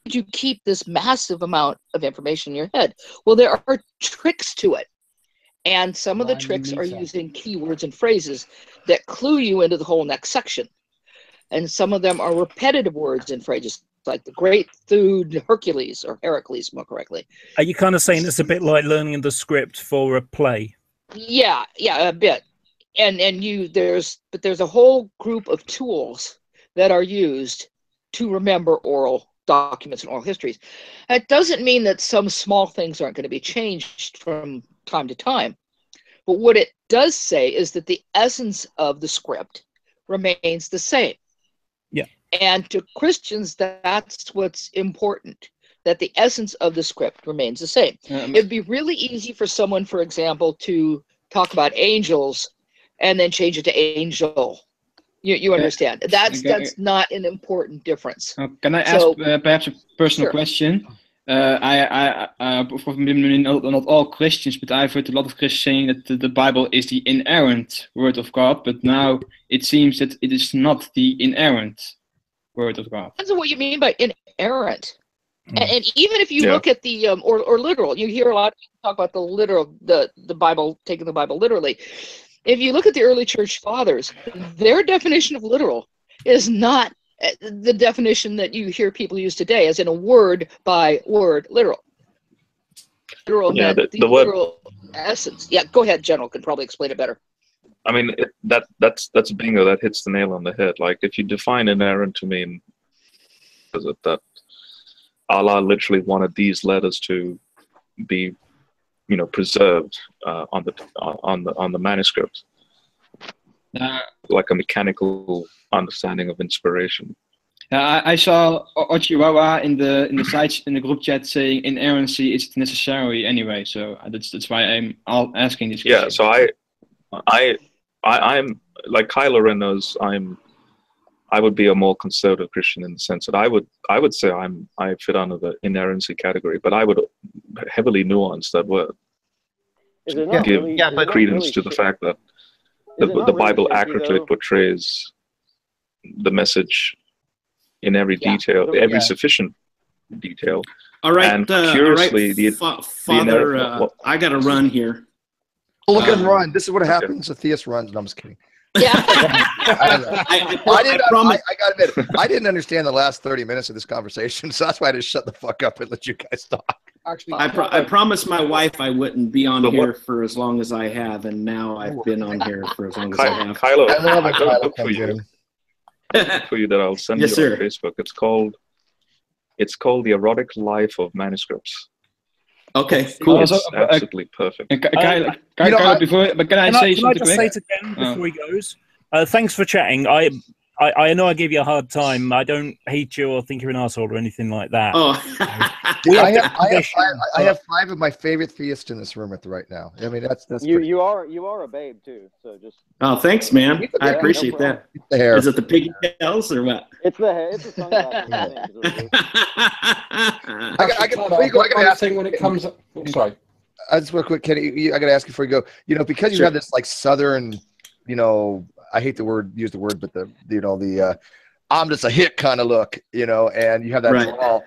You keep this massive amount of information in your head. Well, there are tricks to it. And some of the tricks are using keywords and phrases that clue you into the whole next section. And some of them are repetitive words and phrases, like the great Theod Hercules, or Heracles more correctly. Are you kind of saying it's a bit like learning the script for a play? Yeah, a bit. And there's a whole group of tools that are used to remember oral documents and oral histories. That doesn't mean that some small things aren't going to be changed from time to time. But what it does say is that the essence of the script remains the same. Yeah. And to Christians, that's what's important, that the essence of the script remains the same. It'd be really easy for someone, for example, to talk about angels and then change it to angel. You understand? That's not an important difference. Can I ask perhaps a personal question? Probably not all Christians, but I've heard a lot of Christians saying that the Bible is the inerrant word of God, but now it seems that it is not the inerrant word of God. Depends on what you mean by inerrant. And even if you look at the or literal, you hear a lot of people talk about the literal, the Bible, taking the Bible literally. If you look at the early church fathers, their definition of literal is not the definition that you hear people use today, as in a word by word literal. Literal meant the literal essence. Yeah, go ahead. General can probably explain it better. I mean, that's bingo. That hits the nail on the head. Like, if you define inerrant to mean, is it that Allah literally wanted these letters to be, you know, preserved on the manuscript, like a mechanical understanding of inspiration. I saw Ochiwawa in the group chat saying inerrancy is necessary anyway, so that's why I'm asking this question. Yeah, so I'm like Kylo Ren knows I would be a more conservative Christian in the sense that I would say I fit under the inerrancy category, but I would heavily nuance that word. Is it not give really, credence to the fact that the Bible accurately portrays the message in every detail, every sufficient detail. All right, and curiously, Father, I got to run here. Look at him run. This is what happens. A theist runs. No, I'm just kidding. Yeah. I gotta admit, I didn't understand the last 30 minutes of this conversation, so that's why I just shut the fuck up and let you guys talk. Actually, I promised my wife I wouldn't be on here for as long as I have, and now I've been on here for as long as I have. Kylo, I love it. I've got a book for you. For you that I'll send you on Facebook. It's called The Erotic Life of Manuscripts. Okay, cool. It's absolutely perfect. Can I say something? Can I just say to Ken before he goes? Thanks for chatting. I know I gave you a hard time. I don't hate you or think you're an asshole or anything like that. Oh. I have 5 of my favorite theists in this room right now. I mean, that's you are a babe too. So just. Oh, thanks, man. I appreciate that. The hair. Is it the pigtails or what? It's the hair. It's the sunglasses. I got to thing when it comes up. Oh, sorry. I just real quick, Kenny. I got to ask you before you go. Because you have this like Southern, I hate use the word, but I'm just a hit kind of look, and you have that drawl.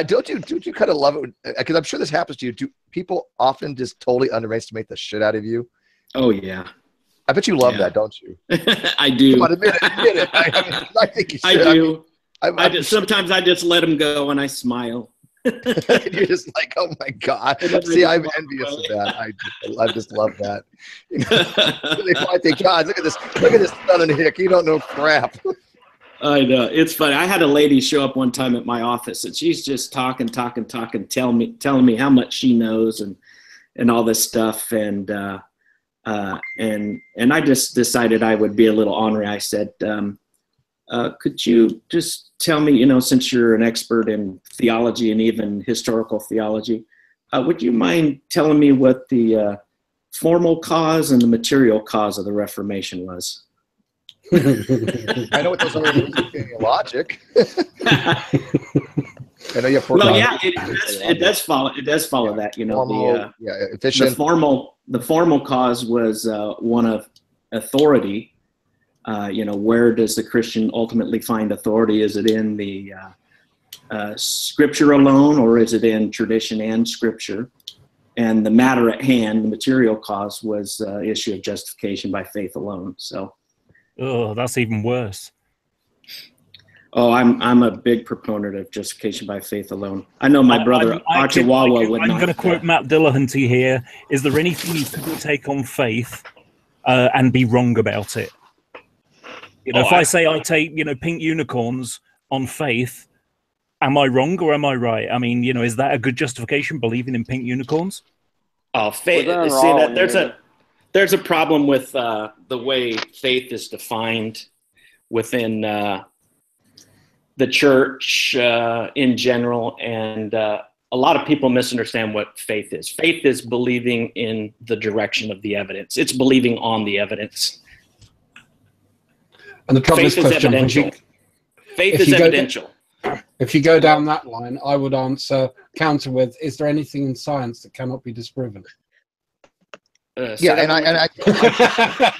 Don't you kind of love it? Because I'm sure this happens to you. Do people often just totally underestimate the shit out of you? Oh yeah. I bet you love that, don't you? I do. Come on, admit it. I think you should. I do. Sometimes I just let them go and I smile. You're just like, oh my God. See, I'm envious of that. I just love that. They might think, God, look at this southern hick. You don't know crap. I know. It's funny. I had a lady show up one time at my office and she's just talking, telling me how much she knows and all this stuff. And I just decided I would be a little ornery. I said, could you just tell me, since you're an expert in theology and even historical theology, would you mind telling me what the formal cause and the material cause of the Reformation was? I know what those are in logic. I know you have it does follow. It does follow that. Formal, efficient. The formal cause was one of authority. Where does the Christian ultimately find authority? Is it in the scripture alone, or is it in tradition and scripture? And the matter at hand, the material cause, was issue of justification by faith alone. So, oh, that's even worse. Oh, I'm a big proponent of justification by faith alone. I know my brother Achiwawa would not. I'm going to quote Matt Dillahuntty here. Is there anything you couldn't take on faith and be wrong about it? If I say I take, pink unicorns on faith, am I wrong or am I right? I mean, is that a good justification, believing in pink unicorns? Oh, faith. See, there's a problem with the way faith is defined within the church in general, and a lot of people misunderstand what faith is. Faith is believing in the direction of the evidence. It's believing on the evidence. And the trouble is, evidential. Faith is evidential. If you go down that line, I would counter with, is there anything in science that cannot be disproven? I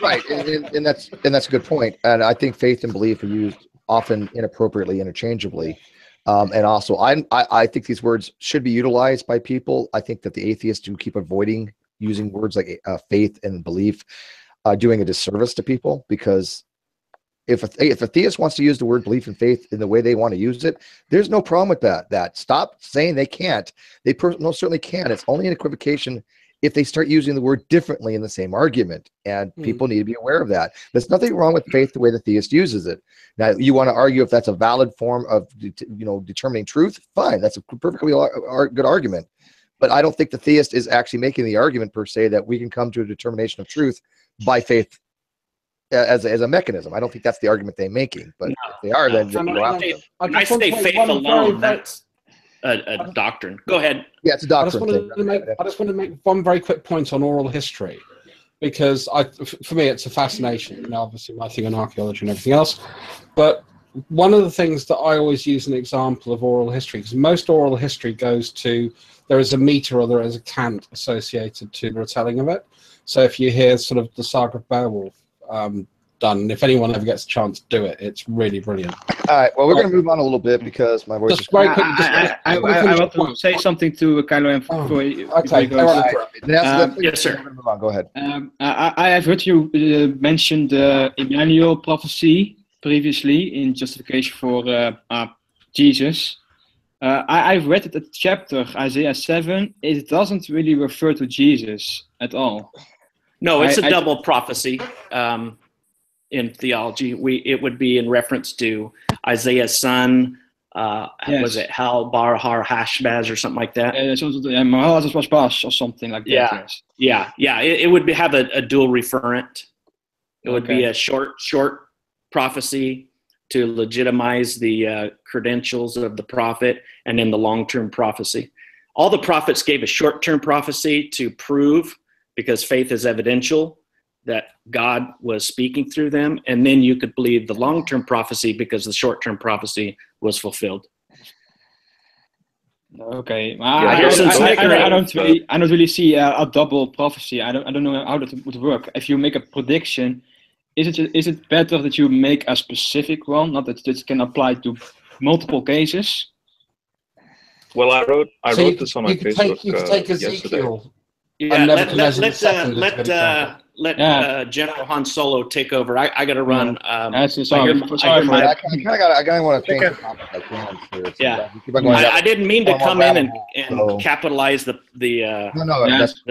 right, and that's a good point. And I think faith and belief are used often inappropriately, interchangeably. And also, I think these words should be utilized by people. I think that the atheists who keep avoiding using words like faith and belief are doing a disservice to people, because if a theist wants to use the word belief and faith in the way they want to use it, there's no problem with that. Stop saying they can't. They most certainly can. It's only an equivocation if they start using the word differently in the same argument, and people need to be aware of that. There's nothing wrong with faith the way the theist uses it. Now, you want to argue if that's a valid form of determining truth, fine, that's a perfectly good argument. But I don't think the theist is actually making the argument per se that we can come to a determination of truth by faith as a mechanism. I don't think that's the argument they're making, but if they are, then when I say faith alone, that's a doctrine. Go ahead. Yeah, it's a doctrine. I just want to make one very quick point on oral history, because for me it's a fascination. Obviously my thing on archaeology and everything else, but one of the things that I always use an example of oral history, because most oral history goes to, there is a meter or there is a cant associated to the retelling of it. So if you hear sort of the saga of Beowulf, done. And if anyone ever gets a chance to do it, it's really brilliant. All right. Well, we're going to move on a little bit because my voice is very quick. I want to say something to Kylo before you go. Yes, sir. Move on. Go ahead. I have heard you mention the Emmanuel prophecy previously in justification for Jesus. I've read the chapter, Isaiah 7. It doesn't really refer to Jesus at all. No, it's a double prophecy in theology. It would be in reference to Isaiah's son. Yes. Was it Hal Bar Har Hashbaz or something like that? Or something like that. Yeah. It would have a dual referent. It would be a short prophecy to legitimize the credentials of the prophet, and then the long-term prophecy. All the prophets gave a short-term prophecy to prove, because faith is evidential, that God was speaking through them, and then you could believe the long-term prophecy because the short-term prophecy was fulfilled. Okay, I don't really see a double prophecy. I don't know how that would work. If you make a prediction, is it better that you make a specific one, not that it can apply to multiple cases? Well, I wrote this on my Facebook yesterday. Yeah, let General Han Solo take over. I got to run. I kind of want to change the topic. I didn't mean to come in and capitalize the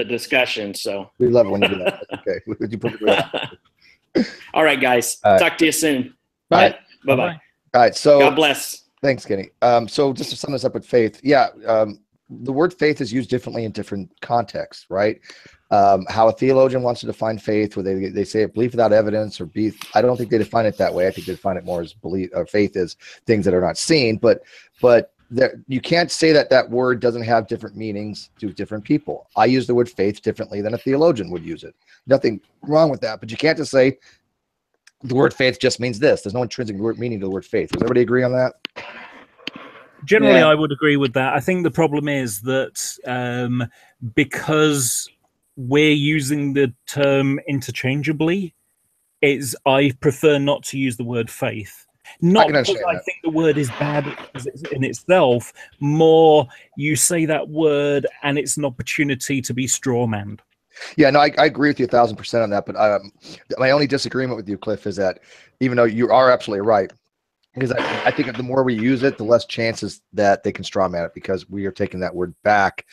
discussion. So we love it when you do that. Okay, you perfectly right. All right, guys. Talk to you soon. Bye. Bye-bye. All right. So God bless. Thanks, Kenny. So just to sum this up with faith, the word faith is used differently in different contexts, right? How a theologian wants to define faith, where they say belief without evidence, or I don't think they define it that way. I think they define it more as belief, or faith is things that are not seen. But you can't say that word doesn't have different meanings to different people. I use the word faith differently than a theologian would use it. Nothing wrong with that, but you can't just say the word faith just means this. There's no intrinsic meaning to the word faith. Does everybody agree on that? Generally, I would agree with that. I think the problem is that because we're using the term interchangeably, I prefer not to use the word faith. Not because I think the word is bad in itself. More, you say that word and it's an opportunity to be strawmanned. Yeah, no, I agree with you 1,000% on that. But my only disagreement with you, Cliff, is that even though you are absolutely right, because I think the more we use it, the less chances that they can strawman it, because we are taking that word back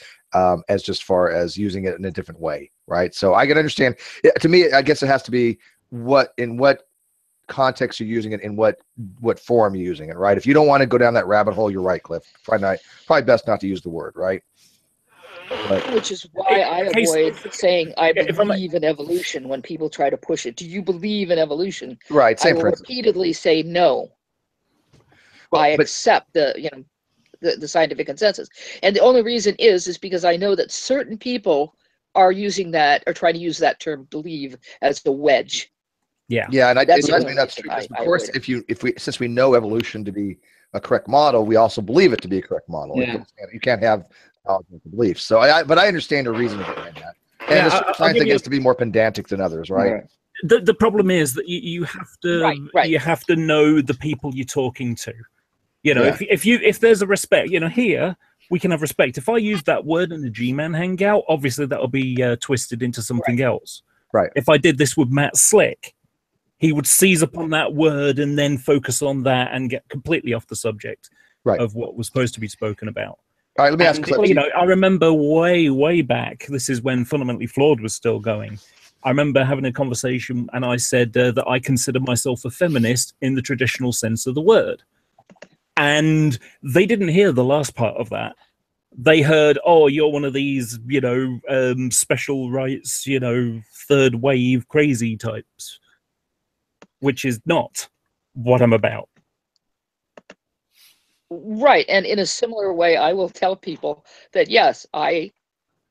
as just far as using it in a different way, right? So I can understand. To me, I guess it has to be in what context you're using it, in what form you're using it, right? If you don't want to go down that rabbit hole, you're right, Cliff. Probably best not to use the word, right? Which is why I avoid saying I believe in evolution when people try to push it. Do you believe in evolution? Right. Same I will principle. repeatedly say no. I accept the scientific consensus, and the only reason is because I know that certain people are using that, or trying to use that term "believe" as the wedge. Yeah, and that's true. Of course, since we know evolution to be a correct model, we also believe it to be a correct model. Yeah. You can't have beliefs. So, but I understand the reason behind that. And I think it's to be more pedantic than others, right? Right. The problem is that you have to you have to know the people you're talking to. You know, if there's a respect, here we can have respect. If I use that word in the G-Man hangout, obviously that'll be twisted into something else. Right. If I did this with Matt Slick, he would seize upon that word and then focus on that and get completely off the subject of what was supposed to be spoken about. All right, let me ask you. I remember way back. This is when Fundamentally Flawed was still going. I remember having a conversation, and I said that I consider myself a feminist in the traditional sense of the word. And they didn't hear the last part of that. They heard, "Oh, you're one of these, special rights, third wave crazy types," which is not what I'm about. Right, and in a similar way, I will tell people that yes,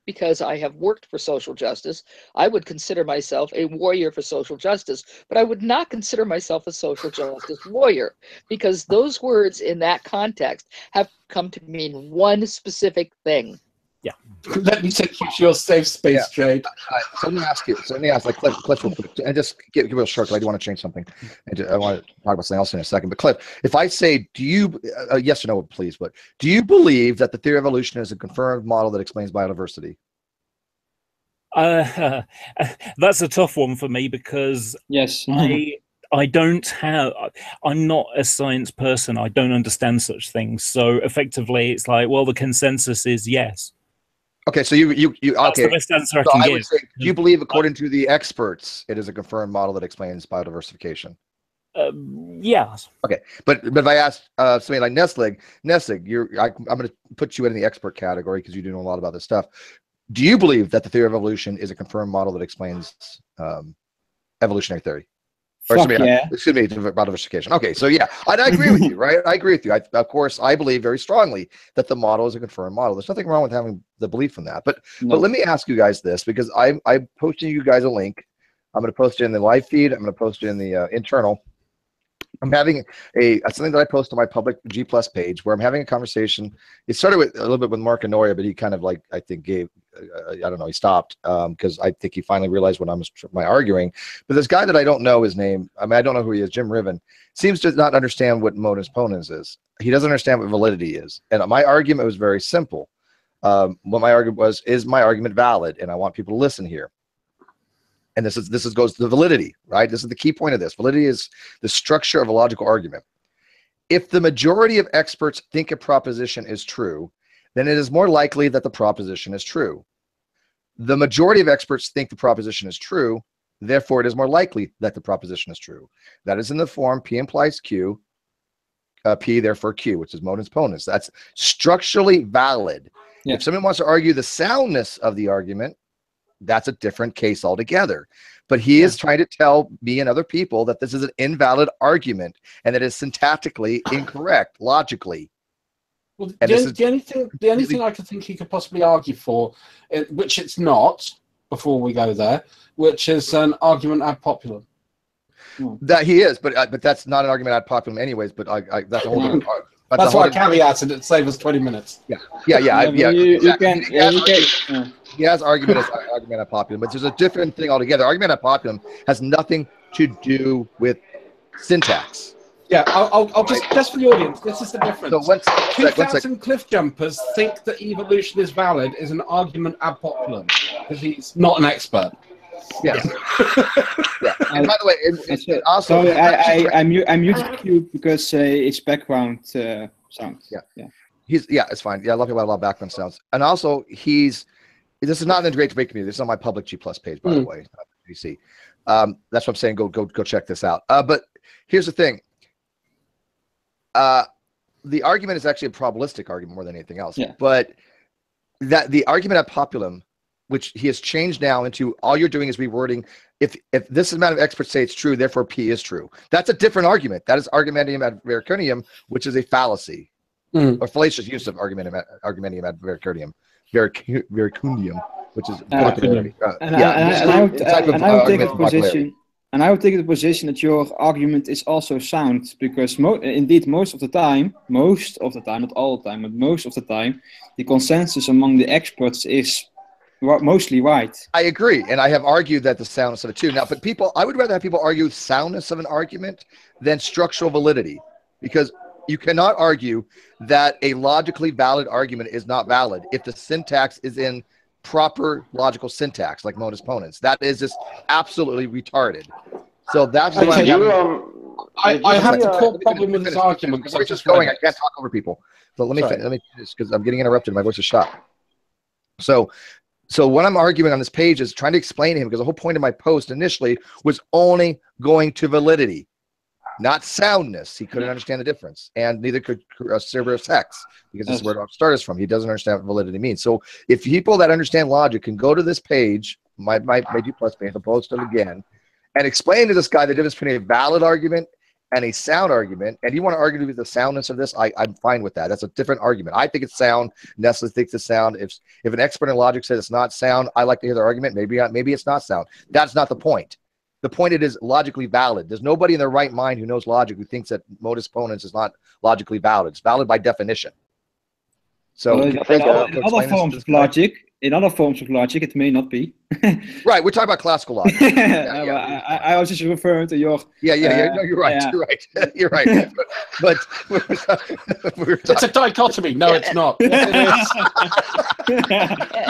because I have worked for social justice, I would consider myself a warrior for social justice, but I would not consider myself a social justice warrior, because those words in that context have come to mean one specific thing. Let me take you to your safe space, Jade. So let me ask you. So let me ask, like, Cliff real quick, and just give real short. I do want to change something, and I want to talk about something else in a second. But Cliff, if I say, do you, yes or no, please, but do you believe that the theory of evolution is a confirmed model that explains biodiversity? That's a tough one for me because yes, I don't have. I'm not a science person. I don't understand such things. So effectively, it's like, well, the consensus is yes. Okay, so you That's okay. the best answer I So can I give. would say, do you believe, according to the experts, it is a confirmed model that explains biodiversification? Yes. Okay, but if I ask somebody like Neslig, I'm going to put you in the expert category because you do know a lot about this stuff. Do you believe that the theory of evolution is a confirmed model that explains evolutionary theory? Or excuse me, biodiversification. Okay, so yeah, I agree with you, right? I agree with you. Of course, I believe very strongly that the model is a confirmed model. There's nothing wrong with having the belief in that. But let me ask you guys this, because I'm posting you guys a link. I'm going to post it in the live feed. I'm going to post it in the internal. I'm having something that I post on my public G+ page where I'm having a conversation. It started with a little bit with Mark Anoia, but he kind of like, I think gave, I don't know, he stopped because I think he finally realized what I was arguing. But this guy that I don't know his name, I mean, I don't know who he is, Jim Riven, seems to not understand what modus ponens is. He doesn't understand what validity is. And my argument was very simple. What my argument was, is my argument valid? And I want people to listen here. And this goes to the validity, right? This is the key point of this. Validity is the structure of a logical argument. If the majority of experts think a proposition is true, then it is more likely that the proposition is true. The majority of experts think the proposition is true, therefore it is more likely that the proposition is true. That is in the form P implies Q, P therefore Q, which is modus ponens. That's structurally valid. If someone wants to argue the soundness of the argument, that's a different case altogether. But he is trying to tell me and other people that this is an invalid argument and that it is syntactically incorrect, logically. Well, the only thing I could think he could possibly argue for, which it's not, before we go there, which is an argument ad populum. That he is, but that's not an argument ad populum anyways, but that's a whole different argument. That's why I caveated it, save us 20 minutes. He has argument as argument ad populum, but there's a different thing altogether. Argument ad populum has nothing to do with syntax. Yeah, I'll just for the audience, this is the difference. So 2,000 cliff jumpers think that evolution is valid is an argument ad populum because he's not an expert. Yes. And by the way, also, sorry, I muted you because it's background sound. It's fine. Yeah, I love about a lot of background sounds. And also, this is not in the Great Debate community. This is on my public G+ page, by the way. You see, that's what I'm saying. Go check this out. But here's the thing. The argument is actually a probabilistic argument more than anything else. But that the argument ad populum, which he has changed now into, all you're doing is rewording, if this amount of experts say it's true, therefore P is true. That's a different argument. That is argumentum ad vericundium, which is a fallacy, or fallacious use of argumentum ad vericundium, which is popularity. And I would take the position that your argument is also sound, because indeed most of the time, not all the time, but most of the time, the consensus among the experts is mostly right. I agree, and I have argued that the soundness of it too. Now, but I would rather have people argue soundness of an argument than structural validity, because you cannot argue that a logically valid argument is not valid if the syntax is in proper logical syntax, like modus ponens. That is just absolutely retarded. So that's I have the core problem with this argument because I'm just going. I can't talk over people. So let me finish because I'm getting interrupted. My voice is shot. So what I'm arguing on this page is trying to explain to him, because the whole point of my post initially was only going to validity, not soundness. He couldn't understand the difference, and neither could Cerberus Hex, because this is where it starts from. He doesn't understand what validity means. So if people that understand logic can go to this page, my G+ page, I'll post it again, and explain to this guy the difference between a valid argument and a sound argument, and you want to argue with the soundness of this, I'm fine with that. That's a different argument. I think it's sound. Nestle thinks it's sound. If an expert in logic says it's not sound, I like to hear their argument. Maybe it's not sound. That's not the point. The point, it is logically valid. There's nobody in their right mind who knows logic who thinks that modus ponens is not logically valid. It's valid by definition. So Well, can you I think, guys uh, go in other explain this to forms this of guy? logic, it may not be. Right, we're talking about classical logic. Well, I was just referring to your. Yeah. No, you're right. Yeah. You're right. You're right. But we were It's a dichotomy. No, it's not. Yes, it is.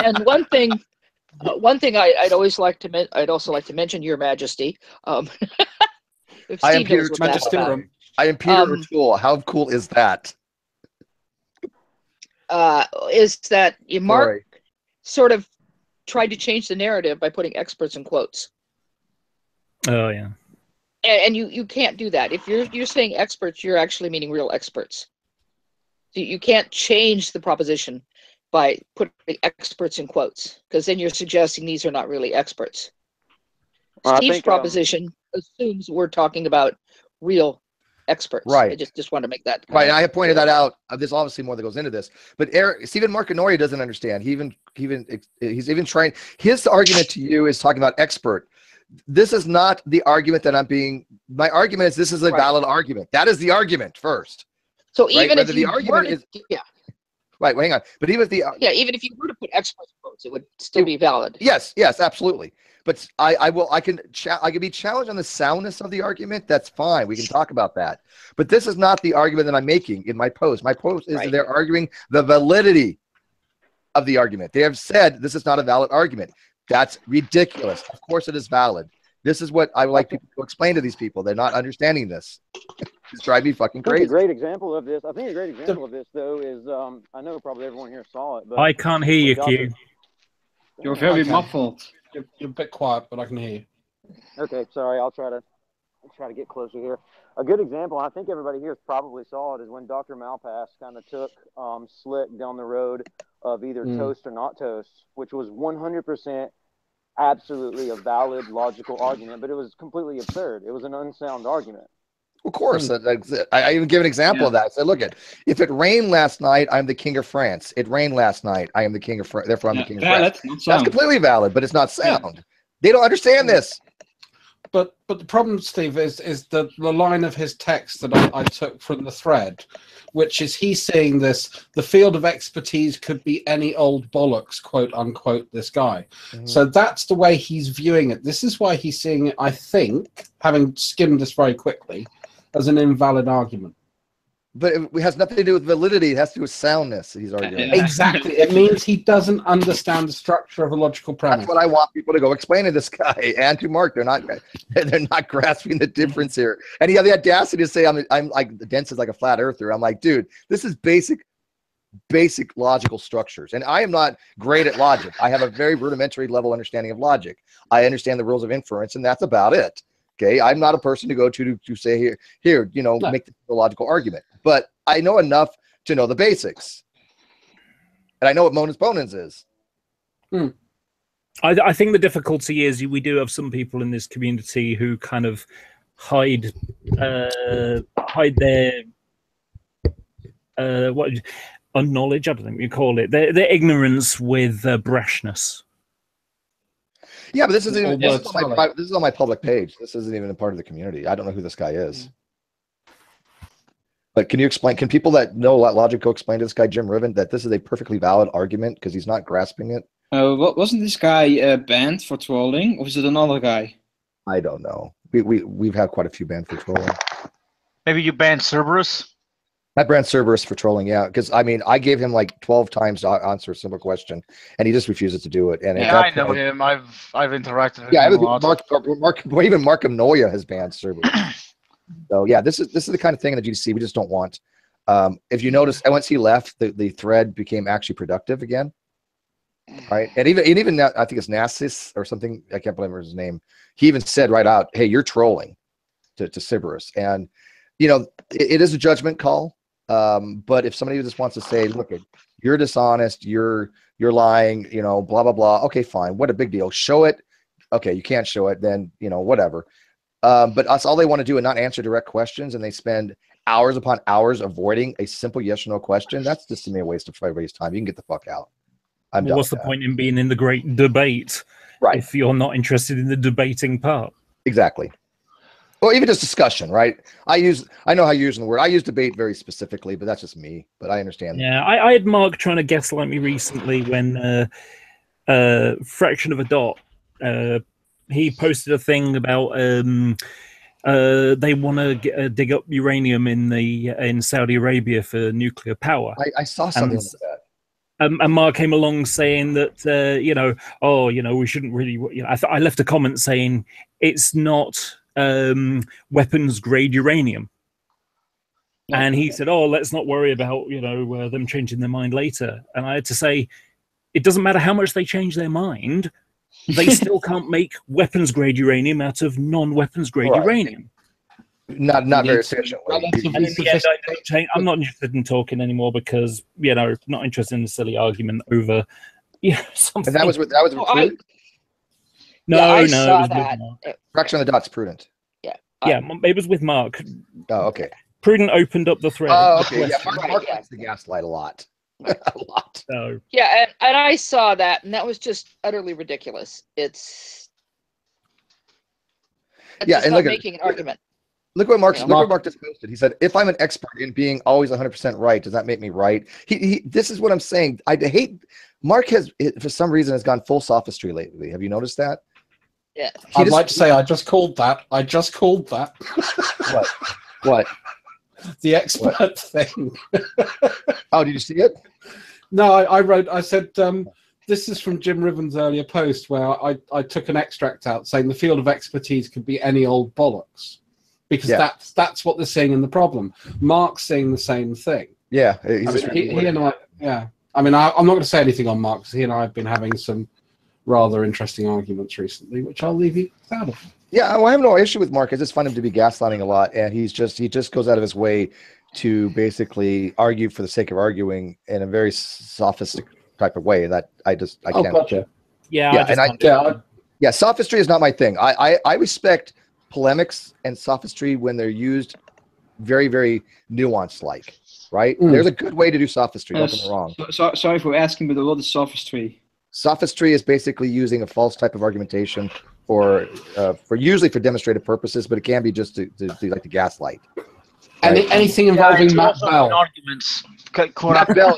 And one thing I'd also like to mention, Your Majesty. If I am Steve Peter knows what that's about. O'Toole. I am Peter O'Toole. How cool is that? Is that Mark Sorry. sort of tried to change the narrative by putting experts in quotes. Oh yeah. And you can't do that. If you're saying experts, you're actually meaning real experts. So you can't change the proposition by putting experts in quotes, because then you're suggesting these are not really experts. Well, I Steve's think, proposition assumes we're talking about real experts. Right. I just want to make that Right, I have pointed that out. There's obviously more that goes into this, but Stephen Marcanori doesn't understand. He's even trying. His argument to you is talking about expert. This is not the argument that I'm being. My argument is this is a valid argument. That is the argument first. So right? even Whether if you the argument is right, well, hang on. But even if the even if you were to put expert quotes, it would still be valid. yes, absolutely. But I can be challenged on the soundness of the argument. That's fine. We can talk about that. But this is not the argument that I'm making in my post. My post is that they're arguing the validity of the argument. They have said this is not a valid argument. That's ridiculous. Of course it is valid. This is what I would like people to explain to these people. They're not understanding this. It's driving me fucking I think crazy. a great example of this. I think a great example of this, though, is I know probably everyone here saw it, but I can't hear you, Q. You're very Okay. muffled. You're a bit quiet, but I can hear you. Okay, sorry. I'll try to get closer here. A good example, I think everybody here probably saw it, is when Dr. Malpass kind of took Slick down the road of either toast or not toast, which was 100% absolutely a valid, logical argument, but it was completely absurd. It was an unsound argument. Of course. I even give an example of that. I said, look, if it rained last night, I'm the king of France. It rained last night. I am the king of France. Therefore, I'm the king of France. That's completely valid, but it's not sound. They don't understand this. But the problem, Steve, is the line of his text that I took from the thread, which is he's saying this: the field of expertise could be any old bollocks, quote unquote. This guy. So that's the way he's viewing it. This is why he's seeing it, I think, having skimmed this very quickly, as an invalid argument. But it has nothing to do with validity. It has to do with soundness. He's arguing. Exactly. It means he doesn't understand the structure of a logical premise. That's what I want people to go explain to this guy and to Mark. They're not grasping the difference here. And he had the audacity to say I'm like dense as like a flat earther. I'm like, dude, this is basic logical structures. And I am not great at logic. I have a very rudimentary level understanding of logic. I understand the rules of inference, and that's about it. Okay, I'm not a person to go to say here, make the logical argument. But I know enough to know the basics, and I know what Monus Bonens is. I think the difficulty is we do have some people in this community who kind of hide their unknowledge. I don't think you call it their ignorance with brashness. Yeah, but this is on my public page. This isn't even a part of the community. I don't know who this guy is. But can you explain? Can people that know logic go explain to this guy Jim Riven that this is a perfectly valid argument because he's not grasping it? Wasn't this guy banned for trolling, or is it another guy? I don't know. We've had quite a few banned for trolling. Maybe you banned Cerberus? I banned Cerberus for trolling, yeah, because I gave him like 12 times to answer a simple question, and he just refuses to do it. And yeah, I know him. I've interacted with him a lot. Even Markham Noya has banned Cerberus. So yeah, this is the kind of thing in the GDC we just don't want. If you notice, once he left, the thread became actually productive again. Right, and even I think it's Nassus or something. I can't remember his name. He even said right out, "Hey, you're trolling," to Cerberus, and it is a judgment call. But if somebody just wants to say, "Look, you're dishonest, you're lying," blah blah blah. Okay, fine. What a big deal. Show it. Okay, you can't show it, then whatever. But all they want to do is not answer direct questions, and they spend hours upon hours avoiding a simple yes or no question. That's just to me a waste of everybody's time. You can get the fuck out. What's the point in being in the great debate, right? If you're not interested in the debating part, exactly. Or even just discussion, right? I know how you're using the word. I use debate very specifically, but that's just me. But I understand. Yeah, I had Mark trying to gaslight me recently when fraction of a dot. He posted a thing about they want to dig up uranium in Saudi Arabia for nuclear power. I saw something like that. And Mark came along saying that we shouldn't really. I left a comment saying it's not weapons grade uranium. And he said, "Oh, let's not worry about them changing their mind later." And I had to say, it doesn't matter how much they change their mind, they still can't make weapons grade uranium out of non-weapons grade uranium. Not very efficiently. And in the end, I'm not interested in talking anymore because not interested in a silly argument over something. And that was prudent? No, I no, saw it was that. with Mark. Fraction of the dot's prudent. Yeah. Yeah, it was with Mark. Oh, okay. Prudent opened up the thread. Oh, okay. Yeah, Mark likes the gaslight a lot. A lot. So. Yeah, and I saw that, and that was just utterly ridiculous. It's and not making an argument. Look what Mark just posted. He said, "If I'm an expert in being always 100% right, does that make me right?" This is what I'm saying. I hate Mark for some reason has gone full sophistry lately. Have you noticed that? Yeah. I'd like to say I just called that. What? The expert thing. Oh, did you see it? No, I said, this is from Jim Riven's earlier post where I took an extract out saying the field of expertise could be any old bollocks. Because that's what they're seeing in the problem. Mark's saying the same thing. Yeah. He and I, yeah. I mean, I'm not going to say anything on Mark because he and I have been having some rather interesting arguments recently, which I'll leave you out of. Yeah, well, I have no issue with Mark. I just find him to be gaslighting a lot, and he just goes out of his way to basically argue for the sake of arguing in a very sophistic type of way that I can't. Gotcha. Yeah, sophistry is not my thing. I respect polemics and sophistry when they're used very, very nuanced, like, right? There's a good way to do sophistry. Don't get me wrong. Sorry for asking, but what is sophistry? Sophistry is basically using a false type of argumentation for usually for demonstrative purposes, but it can be just to like to gaslight. Right? Anything involving Matt Bell. Arguments. Matt Bell.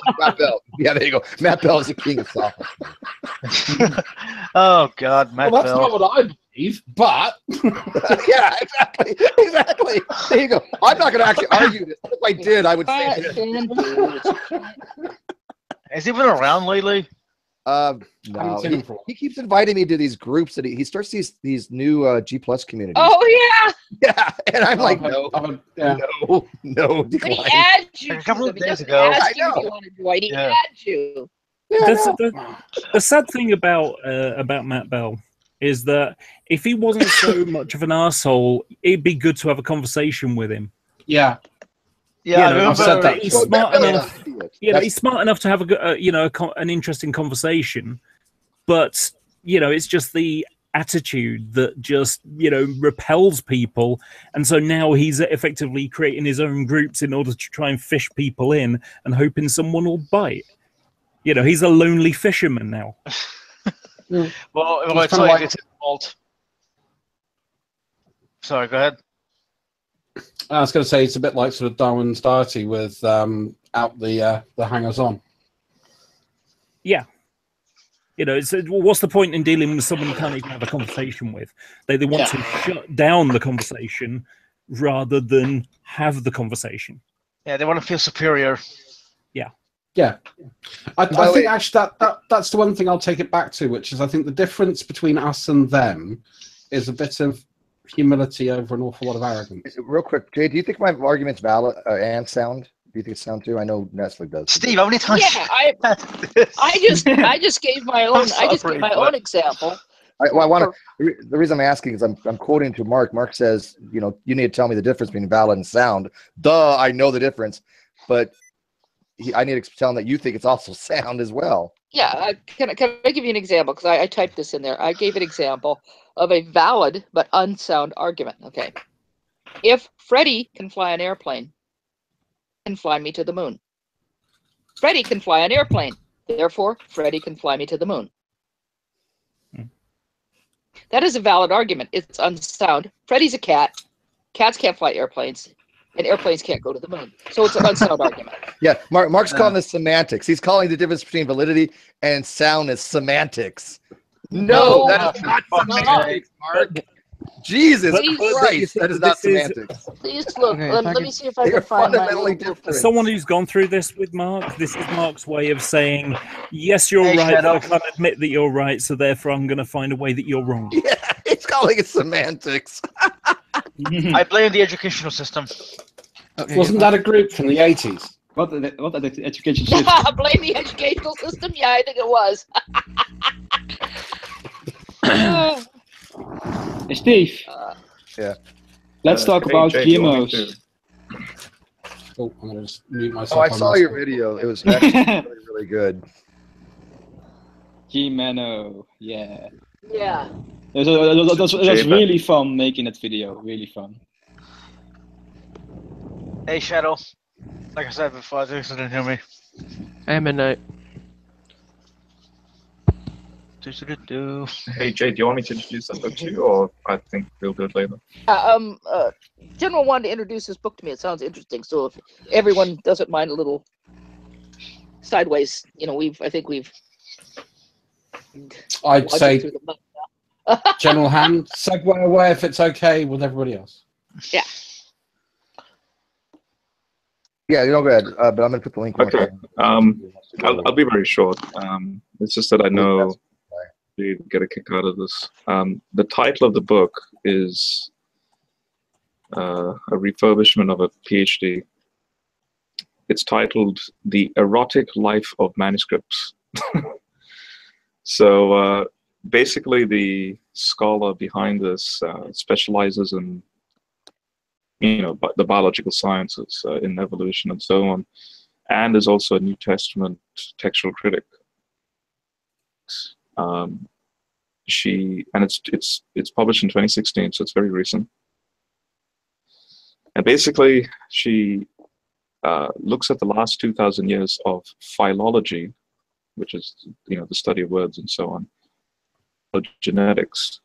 Yeah, there you go. Matt Bell is the king of sophistry. Oh God, Matt Well, that's Bell. not what I believe, but yeah, exactly. There you go. I'm not going to actually argue this. If I did, I would say this. Has he been around lately? No, he keeps inviting me to these groups that he starts these new G+ communities. Oh yeah, and I'm like, no, decline. He adds you a couple to of them. He days doesn't ago. ask you if you want to join. He adds you. The sad thing about Matt Bell is that if he wasn't so much of an asshole, it'd be good to have a conversation with him. Yeah. Yeah, I've said that. He's smart enough. He's smart enough to have an interesting conversation, but it's just the attitude that just repels people, and so now he's effectively creating his own groups in order to try and fish people in and hoping someone will bite. He's a lonely fisherman now. Well, it's like it's his fault. Sorry, go ahead. I was going to say it's a bit like sort of Darwin's deity with out the hangers-on. Yeah. What's the point in dealing with someone you can't even have a conversation with? They want to shut down the conversation rather than have the conversation. Yeah, they want to feel superior. Yeah. I think actually that's the one thing I'll take it back to, which is I think the difference between us and them is a bit of humility over an awful lot of arrogance. Real quick, Jay, do you think my argument's valid and sound? Do you think it's sound too? I know Nestle does. Steve, how many times? Yeah, I just gave my own. I just gave my own example. The reason I'm asking is I'm quoting to Mark. Mark says, you need to tell me the difference between valid and sound. Duh, I know the difference, but I need to tell him that you think it's also sound as well. Yeah, can I give you an example? Because I typed this in there. I gave an example of a valid but unsound argument. Okay, if Freddie can fly an airplane, can fly me to the moon. Freddie can fly an airplane, therefore Freddie can fly me to the moon. That is a valid argument. It's unsound. Freddie's a cat. cats can't fly airplanes, and airplanes can't go to the moon. So it's an unsound argument. Yeah, Mark's calling this semantics. He's calling the difference between validity and soundness semantics. No, that is not semantics, Mark. Jesus Christ, that is not semantics. Please look. Okay, Let me see if I can find my little As someone who's gone through this with Mark, this is Mark's way of saying, yes, you're Hey, right, Shadow. but I can't admit that you're right, so therefore I'm going to find a way that you're wrong. Yeah, he's calling it semantics. I blame the educational system. Okay, Wasn't that a group from the 80s? What the education system? Blame the educational system? Yeah, I think it was. Hey, Steve. Yeah. Let's talk hey, about Jay, do you want me GMOs. Oh, I'm going to just mute myself. Oh, I on saw my your screen. video. It was actually really, really good. GMO, yeah. Yeah. It was really fun making that video. Really fun. Hey, Shadow. Like I said before, I think you didn't hear me. Hey, Midnight. Hey Jay, do you want me to introduce that book to you, or I think we'll do it later? General wanted to introduce this book to me. It sounds interesting. So if everyone doesn't mind a little sideways, I think we've. I'd say through the mud now. General Hand, segue away if it's okay with everybody else. Yeah. Yeah, go ahead. But I'm going to put the link. Okay. I'll be very short. It's just that I know you get a kick out of this. The title of the book is a refurbishment of a PhD. It's titled "The Erotic Life of Manuscripts." So basically, the scholar behind this specializes in the biological sciences, in evolution and so on, and is also a New Testament textual critic. It's published in 2016, so it's very recent. And basically, she looks at the last 2,000 years of philology, which is the study of words and so on, genetics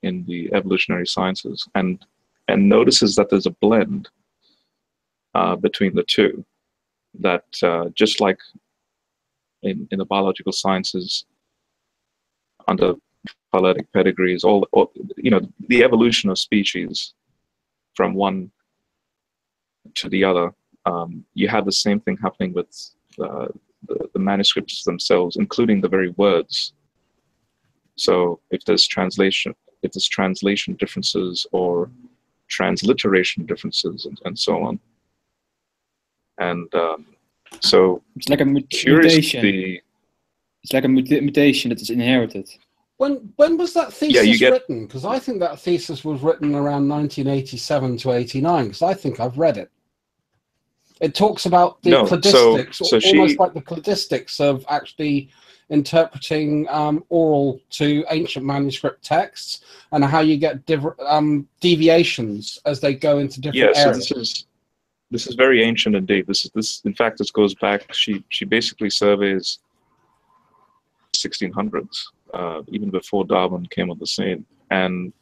in the evolutionary sciences, and notices that there's a blend between the two. That just like in the biological sciences, under phyletic pedigrees, the evolution of species from one to the other, you have the same thing happening with the manuscripts themselves, including the very words. So if there's translation differences or transliteration differences and so on. And so it's like a mutation. It's like a mutation that is inherited. When was that thesis written? Because I think that thesis was written around 1987 to 89, because I think I've read it. It talks about the cladistics, almost like the cladistics of actually interpreting oral to ancient manuscript texts, and how you get deviations as they go into different areas. So this is very ancient indeed. This in fact, this goes back. She basically surveys 1600s, even before Darwin came on the scene, and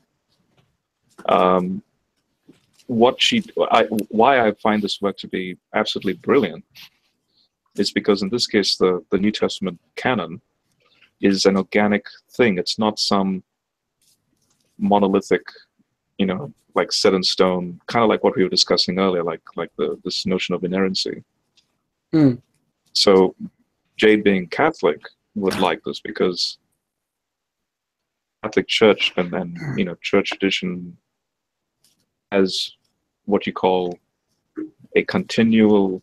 why I find this work to be absolutely brilliant is because in this case the New Testament canon is an organic thing. It's not some monolithic, like set in stone, kind of like what we were discussing earlier, like this notion of inerrancy. So Jade, being Catholic, would like this because Catholic Church and church tradition has what you call a continual,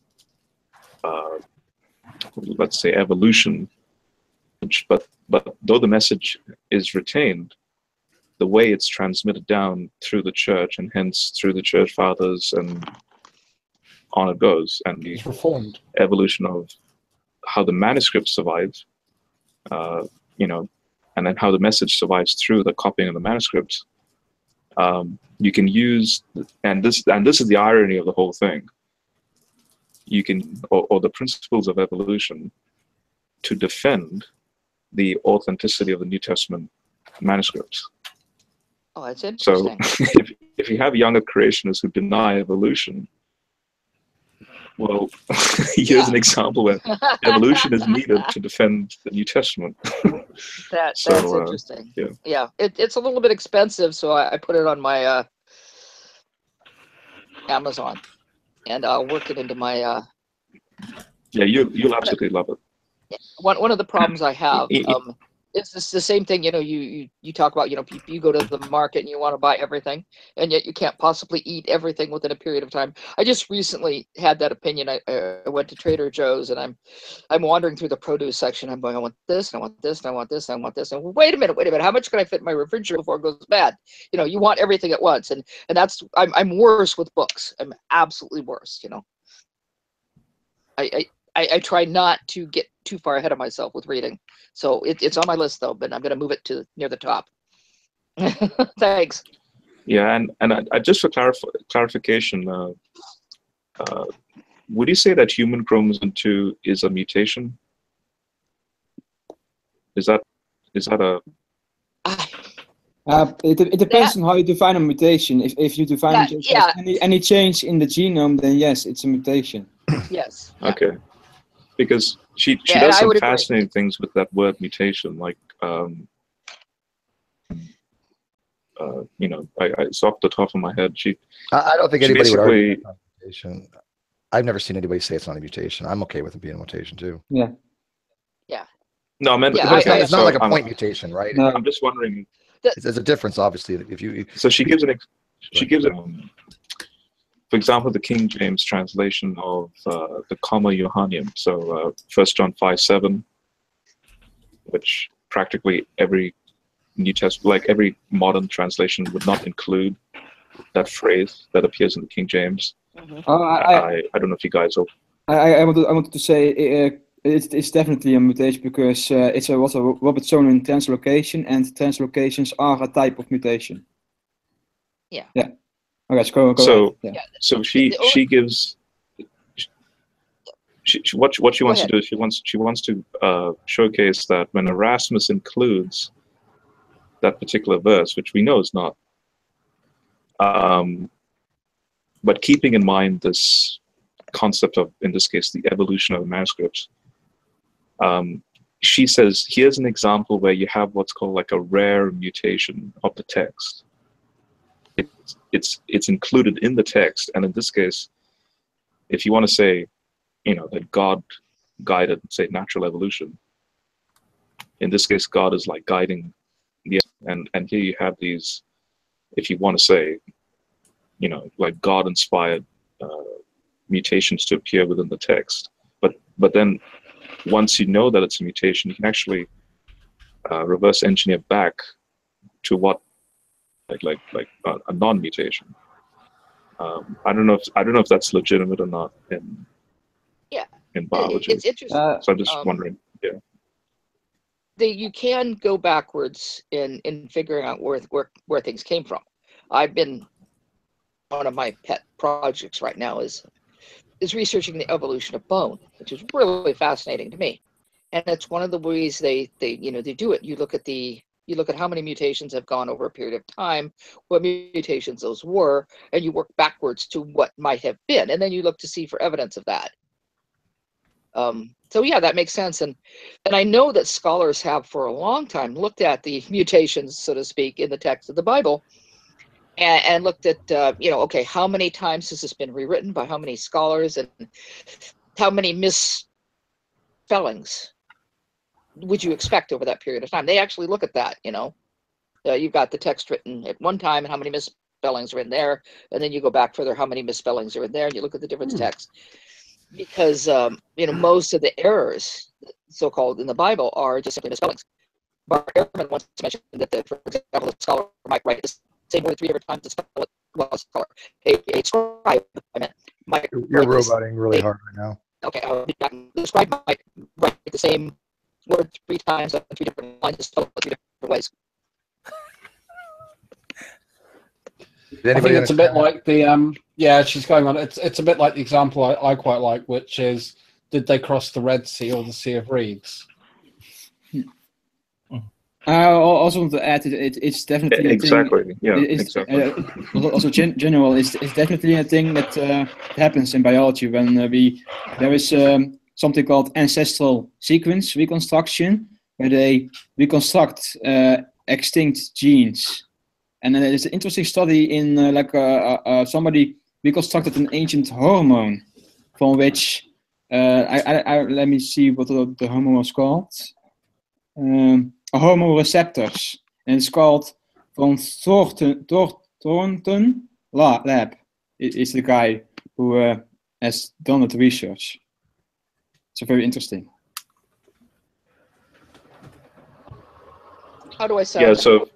let's say, evolution. But though the message is retained, the way it's transmitted down through the church and hence through the church fathers and on it goes, and the evolution of how the manuscripts survive, and then how the message survives through the copying of the manuscripts. You can use, and this is the irony of the whole thing. You can, or the principles of evolution, to defend the authenticity of the New Testament manuscripts. Oh, that's interesting. So, if if you have younger creationists who deny evolution, well, here's an example where evolution is needed to defend the New Testament. That's interesting. Yeah, it's a little bit expensive, so I put it on my Amazon, and I'll work it into my. Yeah, you'll absolutely love it. One of the problems I have it's the same thing. You talk about, you go to the market and you want to buy everything, and yet you can't possibly eat everything within a period of time. I just recently had that opinion. I went to Trader Joe's, and I'm wandering through the produce section. I'm going, I want this, and I want this, and I want this, and I want this. And wait a minute, how much can I fit in my refrigerator before it goes bad? You want everything at once, and that's I'm worse with books. I'm absolutely worse. I try not to get too far ahead of myself with reading. So it's on my list, though, but I'm going to move it to near the top. Thanks. Yeah, and I just for clarification, would you say that human chromosome 2 is a mutation? Is that a... It depends on how you define a mutation. If you define mutation as any change in the genome, then yes, it's a mutation. Yes. Okay. Because she does some fascinating things with that word mutation, like it's off the top of my head. I don't think anybody would argue it's not a mutation. I've never seen anybody say it's not a mutation. I'm okay with it being a mutation too. Yeah. Yeah. No, I meant it's not like a point mutation, right? No. I'm just wondering. There's a difference, obviously. If you so she gives for example, the King James translation of the Comma Johannium, so 1 John 5:7, which practically every New Testament, like every modern translation, would not include that phrase that appears in the King James. I don't know if you guys will. I wanted to say it's definitely a mutation because it's a Robertsonian translocation, and translocations are a type of mutation. Yeah. Yeah. Okay, go so she gives what she wants to do is she wants to showcase that when Erasmus includes that particular verse, which we know is not, but keeping in mind this concept of, in this case, the evolution of the manuscripts, she says, here's an example where you have what's called like a rare mutation of the text. It's included in the text, and in this case, if you want to say, that God guided, say, natural evolution, in this case, God is like guiding the, and here you have these, if you want to say, like God inspired mutations to appear within the text, but then once you know that it's a mutation, you can actually reverse engineer back to what. Like a non-mutation. I don't know if that's legitimate or not in biology. It's interesting. So I'm just wondering. Yeah. You can go backwards in figuring out where things came from. I've been, one of my pet projects right now is researching the evolution of bone, which is really fascinating to me, and it's one of the ways they do it. You look at how many mutations have gone over a period of time, what mutations those were, and you work backwards to what might have been, and then you look to see for evidence of that. So yeah, that makes sense, and I know that scholars have for a long time looked at the mutations, so to speak, in the text of the Bible, and looked at okay, how many times has this been rewritten by how many scholars, and how many misspellings would you expect over that period of time? They actually look at that. You've got the text written at one time and how many misspellings are in there, and then you go back further, how many misspellings are in there, and you look at the different texts, because most of the errors, so-called, in the Bible are just simply misspellings. Mark Ehrman once mentioned that, for example, a scholar might write the same word 3 different times to spell it. Well, a scholar, a scribe, I meant, might. You're roboting really hard right now. Okay, the scribe might write the same word 3 times on 3 different lines, just 3 different ways. I think it's a bit like the she's going on. It's a bit like the example I quite like, which is, did they cross the Red Sea or the Sea of Reeds? I also want to add it's definitely exactly. a thing. Yeah, Exactly. Also, general is definitely a thing that happens in biology when there is something called ancestral sequence reconstruction, where they reconstruct extinct genes. And then there's an interesting study in somebody reconstructed an ancient hormone from which let me see what the hormone was called. Hormone receptors, and it's called from Thornton Lab. Is the guy who has done the research. It's very interesting. How do I sound? Yeah, so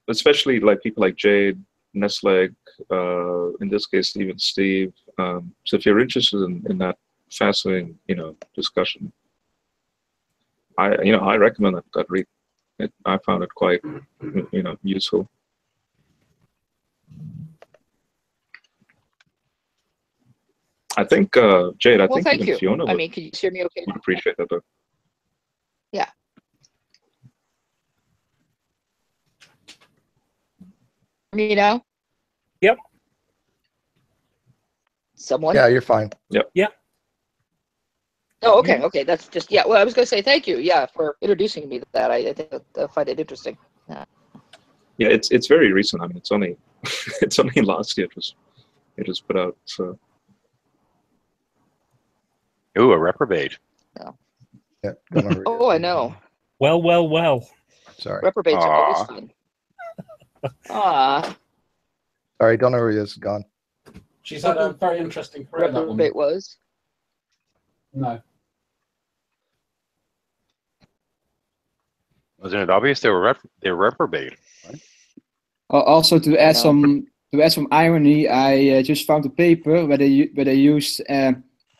especially like people like Jade, Nesleg, in this case even Steve. So if you're interested in that fascinating, discussion, I recommend that read. I found it quite, useful. I think Jade, I think thank even you. Fiona I mean, can you hear me okay? would appreciate that book. Yeah. Me now? Yep. Someone? Yeah, you're fine. Yep. Yeah. Oh, okay, okay. That's just, yeah. Well, I was going to say thank you, yeah, for introducing me to that. I think I find it interesting. Yeah. Yeah, it's very recent. I mean, it's only it's only last year it was put out. So. Ooh, a reprobate. No. Yeah. Don't Oh, I know. Well. Sorry. Reprobates are always fun. Sorry, don't know who he is. Gone. She's had a very interesting career. That woman. Reprobate was. No. Wasn't it obvious they were reprobate? Right? Also, to add some irony, I just found a paper where they used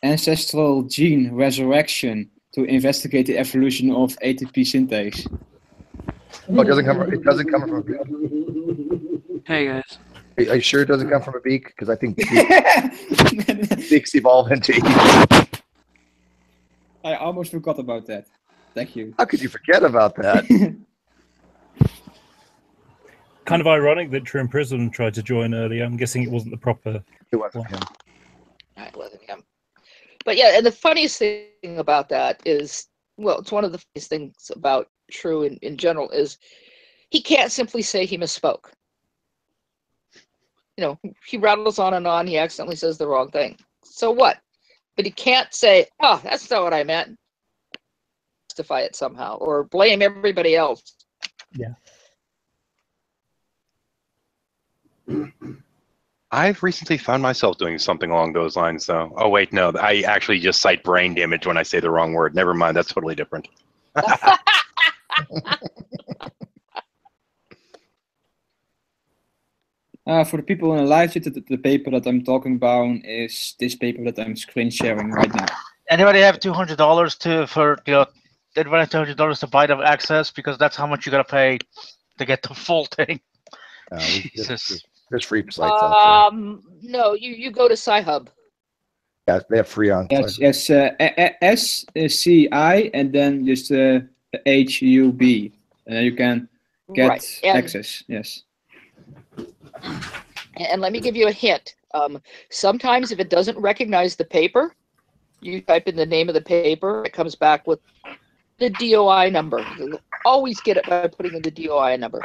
ancestral gene resurrection to investigate the evolution of ATP synthase. Oh, it doesn't come from a beak. Hey guys. Are you sure it doesn't come from a beak? Because I think beaks evolve into eagles. I almost forgot about that. Thank you. How could you forget about that? Kind of ironic that Trim Prism tried to join earlier. I'm guessing it wasn't the proper. It wasn't him. It wasn't him. But yeah, and the funniest thing about that is, well, it's one of the funniest things about True in general is he can't simply say he misspoke. He rattles on and on. He accidentally says the wrong thing. So what? But he can't say, "Oh, that's not what I meant." Justify it somehow or blame everybody else. Yeah. I've recently found myself doing something along those lines, though. Oh, wait, no. I actually just cite brain damage when I say the wrong word. Never mind. That's totally different. For the people in the live chat, the paper that I'm talking about is this paper that I'm screen sharing right now. Anybody have $200 anybody have $200 to buy the access, because that's how much you gotta pay to get the full thing. There's free sites out there. No, you go to Sci-Hub. Yeah, they have free on. Yes, SCI and then just HUB, and then you can get access. Yes. And let me give you a hint. Sometimes if it doesn't recognize the paper, you type in the name of the paper, it comes back with the DOI number. You'll always get it by putting in the DOI number.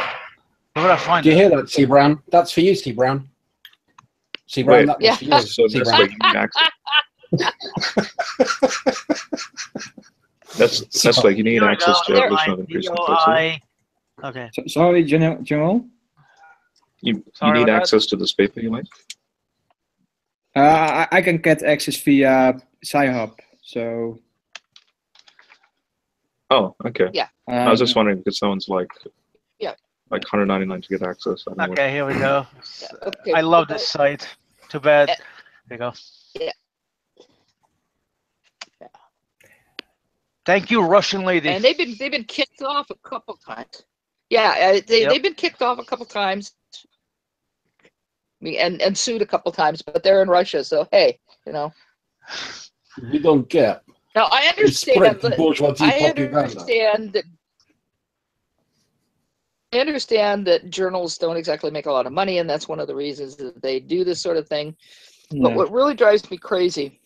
Where would I find Do you hear that, C. Brown? That's for you, C. Brown. C. Brown, that was for you. So C. that's Brown. like you need access. That's like you need access to evolution of increasing complexity. Okay. Sorry, General. You need access to this paper, you like? I can get access via Sci-Hub, so. Oh, okay. Yeah. I was just wondering because someone's like, yeah, like $199 to get access. I don't know Okay, here we go. Okay. I love this site. Too bad. There you go. Yeah. Thank you, Russian lady. And they've been kicked off a couple times. Yeah, they've been kicked off a couple times. And sued a couple times, but they're in Russia, so hey, You don't get. Now I understand spread the that. bourgeoisie I propaganda. understand that. I understand that journals don't exactly make a lot of money, and that's one of the reasons that they do this sort of thing. But Yeah. what really drives me crazy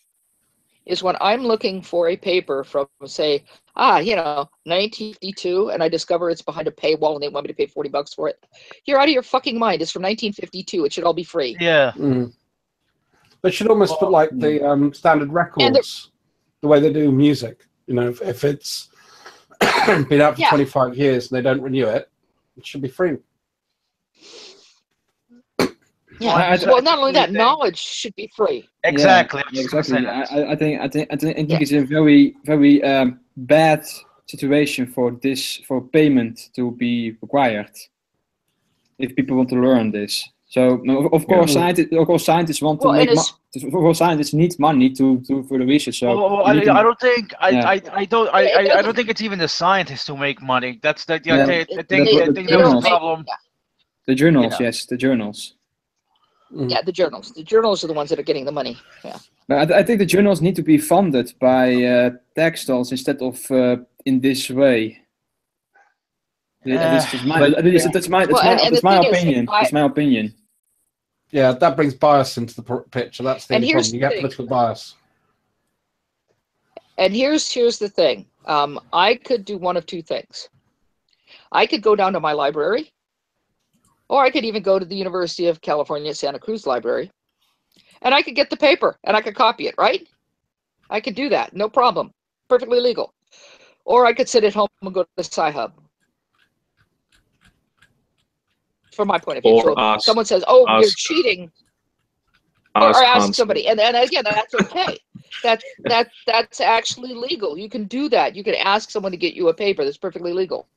is when I'm looking for a paper from, say, 1952, and I discover it's behind a paywall and they want me to pay $40 for it. You're out of your fucking mind. It's from 1952. It should all be free. Yeah. They should almost put like the standard records, the way they do music. You know, if it's been out for 25 years and they don't renew it, it should be free. Yeah. Well, not only that, knowledge should be free. Exactly. Yeah, exactly. I think it's a very bad situation for payment to be required if people want to learn this. So of course, scientists want to make scientists need money to for the research. So I don't think I don't think it's even the scientists who make money. That's the problem. The journals, yes, the journals. Yeah, the journals. The journals are the ones that are getting the money. Yeah. But I think the journals need to be funded by textiles instead of in this way. That's my opinion. That's my opinion. Yeah, that brings bias into the picture. That's the only problem. You get political bias. And here's the thing. I could do one of two things. I could go down to my library, or I could even go to the University of California, Santa Cruz Library, and I could get the paper and I could copy it, right? I could do that, no problem. Perfectly legal. Or I could sit at home and go to the Sci-Hub. From my point of view. So someone says, "Oh, you're cheating," or ask somebody, and again, that's okay. That's actually legal. You can do that. You can ask someone to get you a paper. That's perfectly legal.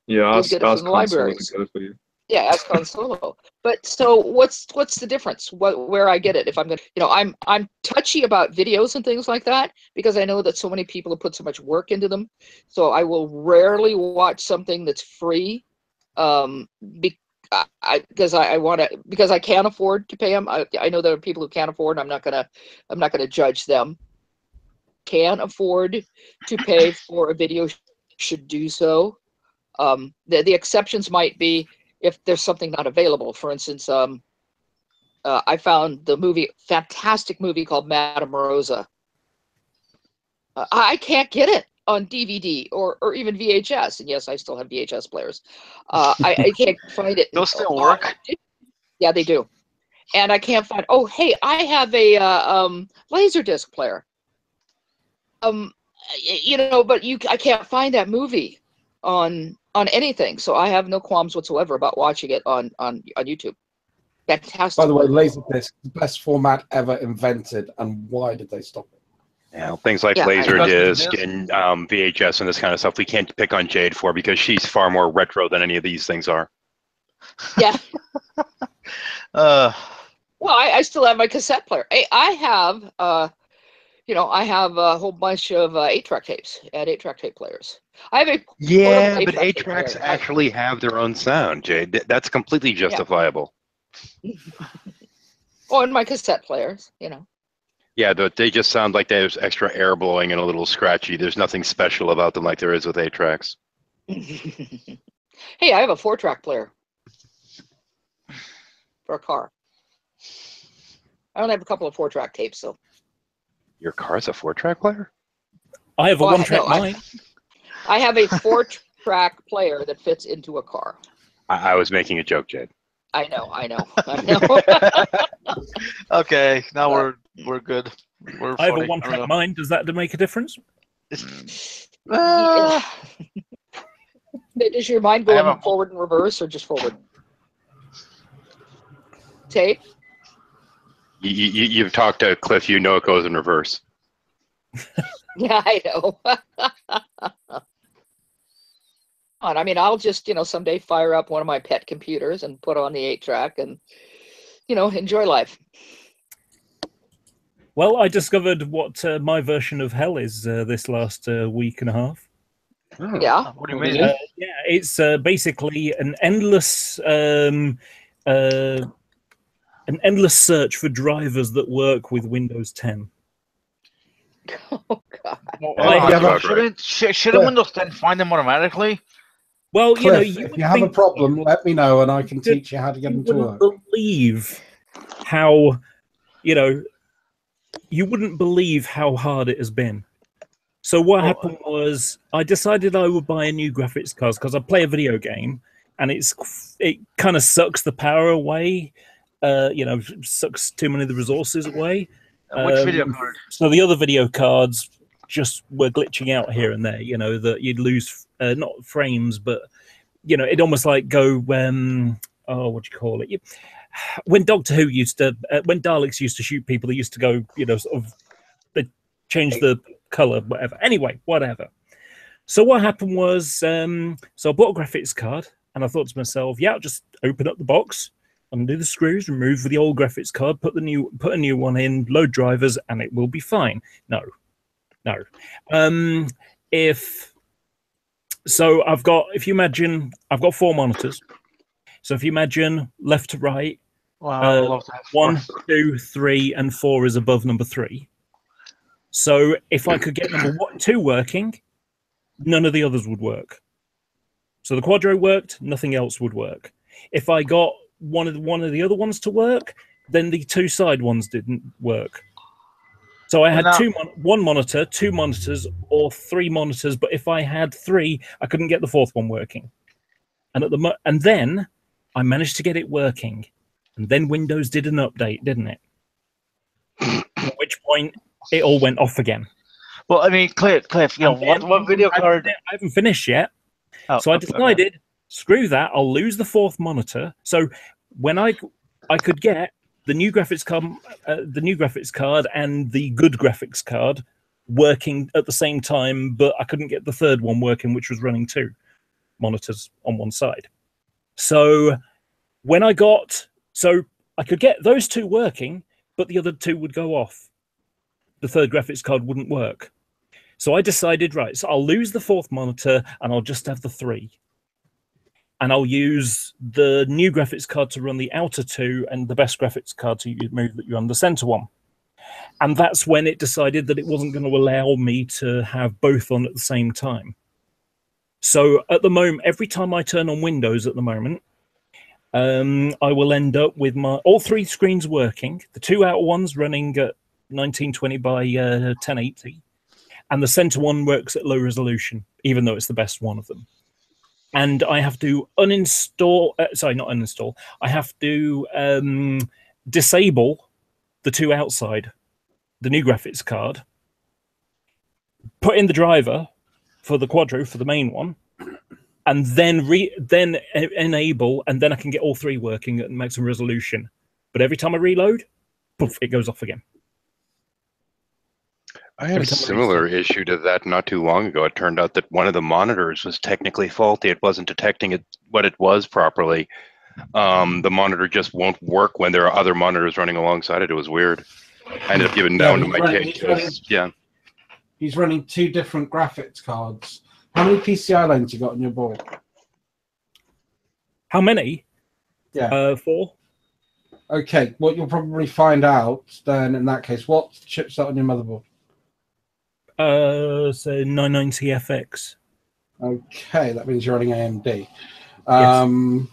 Yeah, ask get it from the libraries. to get it for you. Yeah, ask Consolo. But so what's the difference? Where I get it? If I'm gonna, I'm touchy about videos and things like that because I know that so many people have put so much work into them. So I will rarely watch something that's free. Because I can't afford to pay them. I know there are people who can't afford, and I'm not gonna judge them. Can afford to pay for a video should do so. The exceptions might be if there's something not available. For instance, I found the fantastic movie called Madame Rosa. I can't get it on DVD or even VHS, and yes, I still have VHS players. I can't find it. Those still work? Yeah, they do. And I can't find. Oh, hey, I have a Laserdisc player. But I can't find that movie on anything, so I have no qualms whatsoever about watching it on YouTube. Fantastic. By the way, Laserdisc, the best format ever invented, and why did they stop it? Yeah, things like Laserdisc and VHS and this kind of stuff we can't pick on Jade for because she's far more retro than any of these things are. Yeah. Well, I still have my cassette player. I have, I have a whole bunch of 8-track tapes and 8-track tape players. I have a but 8-tracks actually have their own sound, Jade. That's completely justifiable. Oh, and my cassette players, Yeah, they just sound like there's extra air blowing and a little scratchy. There's nothing special about them like there is with 8-tracks. Hey, I have a 4-track player for a car. I only have a couple of 4-track tapes, so. Your car's a 4-track player? I have a 1-track mine. I have a 4-track player that fits into a car. I was making a joke, Jade. I know. Okay, now we're good. I have a 1-track mine. Does that make a difference? Does your mind go forward and reverse, or just forward? Tape? You've talked to Cliff. You know it goes in reverse. Yeah, I know. I mean, I'll just, someday fire up one of my pet computers and put on the 8-track and, enjoy life. Well, I discovered what my version of hell is this last week and a half. Yeah. What do you mean? Yeah, it's basically an endless search for drivers that work with Windows 10. Shouldn't Windows 10 find them automatically? Well, Cliff, you if you have a problem, let me know and I can teach you how to get them to work. Believe how, you wouldn't believe how hard it has been. So what happened was I decided I would buy a new graphics card because I play a video game and it kind of sucks the power away, sucks too many of the resources away. Which video card? So the other video cards just were glitching out here and there, that you'd lose not frames, but it'd almost like go what do you call it? When Doctor Who used to, when Daleks used to shoot people, they used to go, they change the color, whatever. Anyway, whatever. So what happened was, so I bought a graphics card, and I thought to myself, yeah, I'll just open up the box, undo the screws, remove the old graphics card, put a new one in, load drivers, and it will be fine. No. If you imagine, I've got 4 monitors. So if you imagine left to right, wow, 1, 2, 3, and 4 is above number 3. So if I could get number 2 working, none of the others would work. So the Quadro worked, nothing else would work. If I got one of the other ones to work, then the 2 side ones didn't work. So I had one monitor, 2 monitors, or 3 monitors. But if I had 3, I couldn't get the 4th one working. And then I managed to get it working. And then Windows did an update, didn't it? At which point it all went off again. Well, I mean, Cliff, what video card? I haven't finished yet. So I decided, screw that. I'll lose the 4th monitor. So when I could get the new graphics card and the good graphics card working at the same time, but I couldn't get the 3rd one working, which was running 2 monitors on one side. So I could get those 2 working, but the other 2 would go off. The 3rd graphics card wouldn't work. So I decided, right, so I'll lose the 4th monitor and I'll just have the 3. And I'll use the new graphics card to run the outer 2 and the best graphics card to run the center one. And that's when it decided that it wasn't going to allow me to have both on at the same time. So at the moment, every time I turn on Windows at the moment, I will end up with all 3 screens working, the 2 outer ones running at 1920 by 1080, and the center one works at low resolution, even though it's the best one of them. And I have to uninstall, not uninstall, I have to disable the 2 outside, the new graphics card, put in the driver for the Quadro, for the main one, and then enable, and then I can get all 3 working at maximum resolution. But every time I reload, poof, it goes off again. I had a similar issue to that not too long ago. It turned out that one of the monitors was technically faulty. It wasn't detecting what it was properly. The monitor just won't work when there are other monitors running alongside it. It was weird. I ended up giving down to my kid. He's running 2 different graphics cards. How many PCI lanes you got on your board? How many? Yeah. 4. Okay, what you'll probably find out then in that case, what chip's that on your motherboard? So 990 FX. Okay, that means you're running AMD. Yes.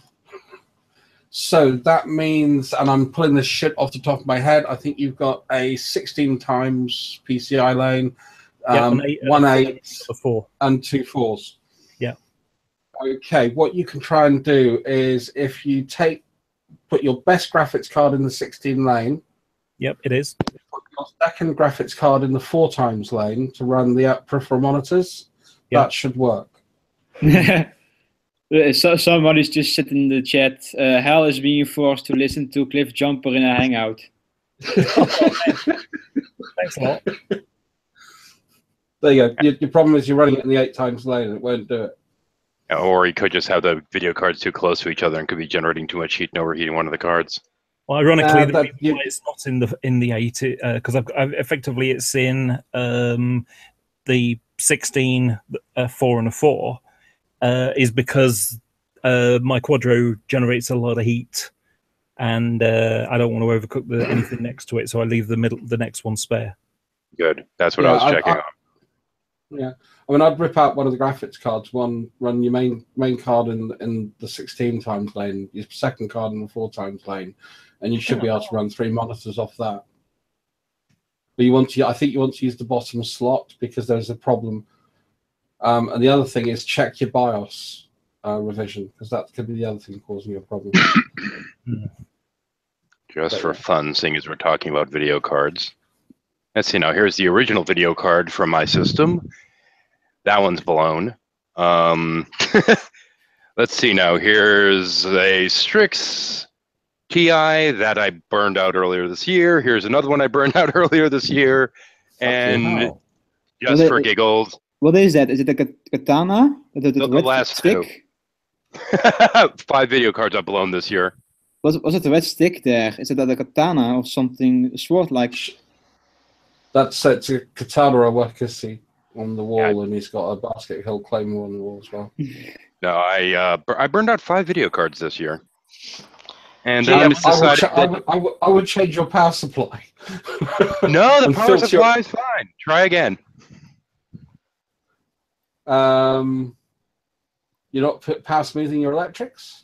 So that means, and I'm pulling this shit off the top of my head, I think you've got a 16 times PCI lane, 1 8, 4, and 2 4s. Yeah. Okay, what you can try and do is if you put your best graphics card in the 16 lane. Yep, it is. Put your second graphics card in the 4 times lane to run the peripheral monitors. Yep. That should work. So somebody's just said in the chat, hell is being forced to listen to Cliff Jumper in a hangout. Thanks a lot. There you go. Your problem is you're running it in the 8 times lane and it won't do it. Or you could just have the video cards too close to each other and could be generating too much heat and overheating one of the cards. Well, ironically, the reason why it's not in the 8 because I've effectively it's in the 16, 4, and a 4 is because my Quadro generates a lot of heat, and I don't want to overcook anything next to it, so I leave the next one spare. Good. That's what I was checking on. Yeah, I mean, I'd rip out one of the graphics cards, run your main card in the 16 times lane, your second card in the 4 times lane, and you should be able to run 3 monitors off that. But I think you want to use the bottom slot because there's a problem. And the other thing is check your BIOS revision, because that could be the other thing causing you a problem. Just for fun, seeing as we're talking about video cards. Let's see now, here's the original video card from my system. That one's blown. Let's see now, here's a Strix TI that I burned out earlier this year. Here's another one I burned out earlier this year. And just for giggles. What is that? Is it a katana? The last stick? 5 video cards I've blown this year. Was it the red stick there? Is it a katana or something, a sword like? It's a katana or wakasi on the wall, and he's got a basket hill claymore on the wall as well. No, I burned out 5 video cards this year. And then I decided I would change your power supply. No, the power supply is fine. Try again. You're not power smoothing your electrics?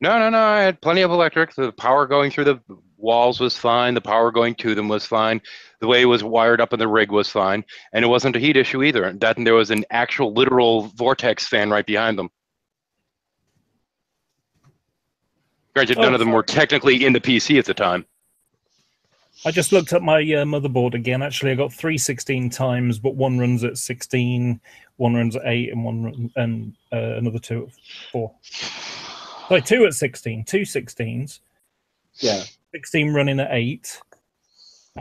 No. I had plenty of electric. The power going through the walls was fine. The power going to them was fine. The way it was wired up in the rig was fine. And it wasn't a heat issue either. And there was an actual literal vortex fan right behind them. Granted, none of them were technically in the PC at the time. I just looked at my motherboard again. Actually, I got 3 16 times, but one runs at 16, one runs at 8, and another 2 at 4. Sorry, 2 at 16, 2 16s. Yeah. 16 running at 8.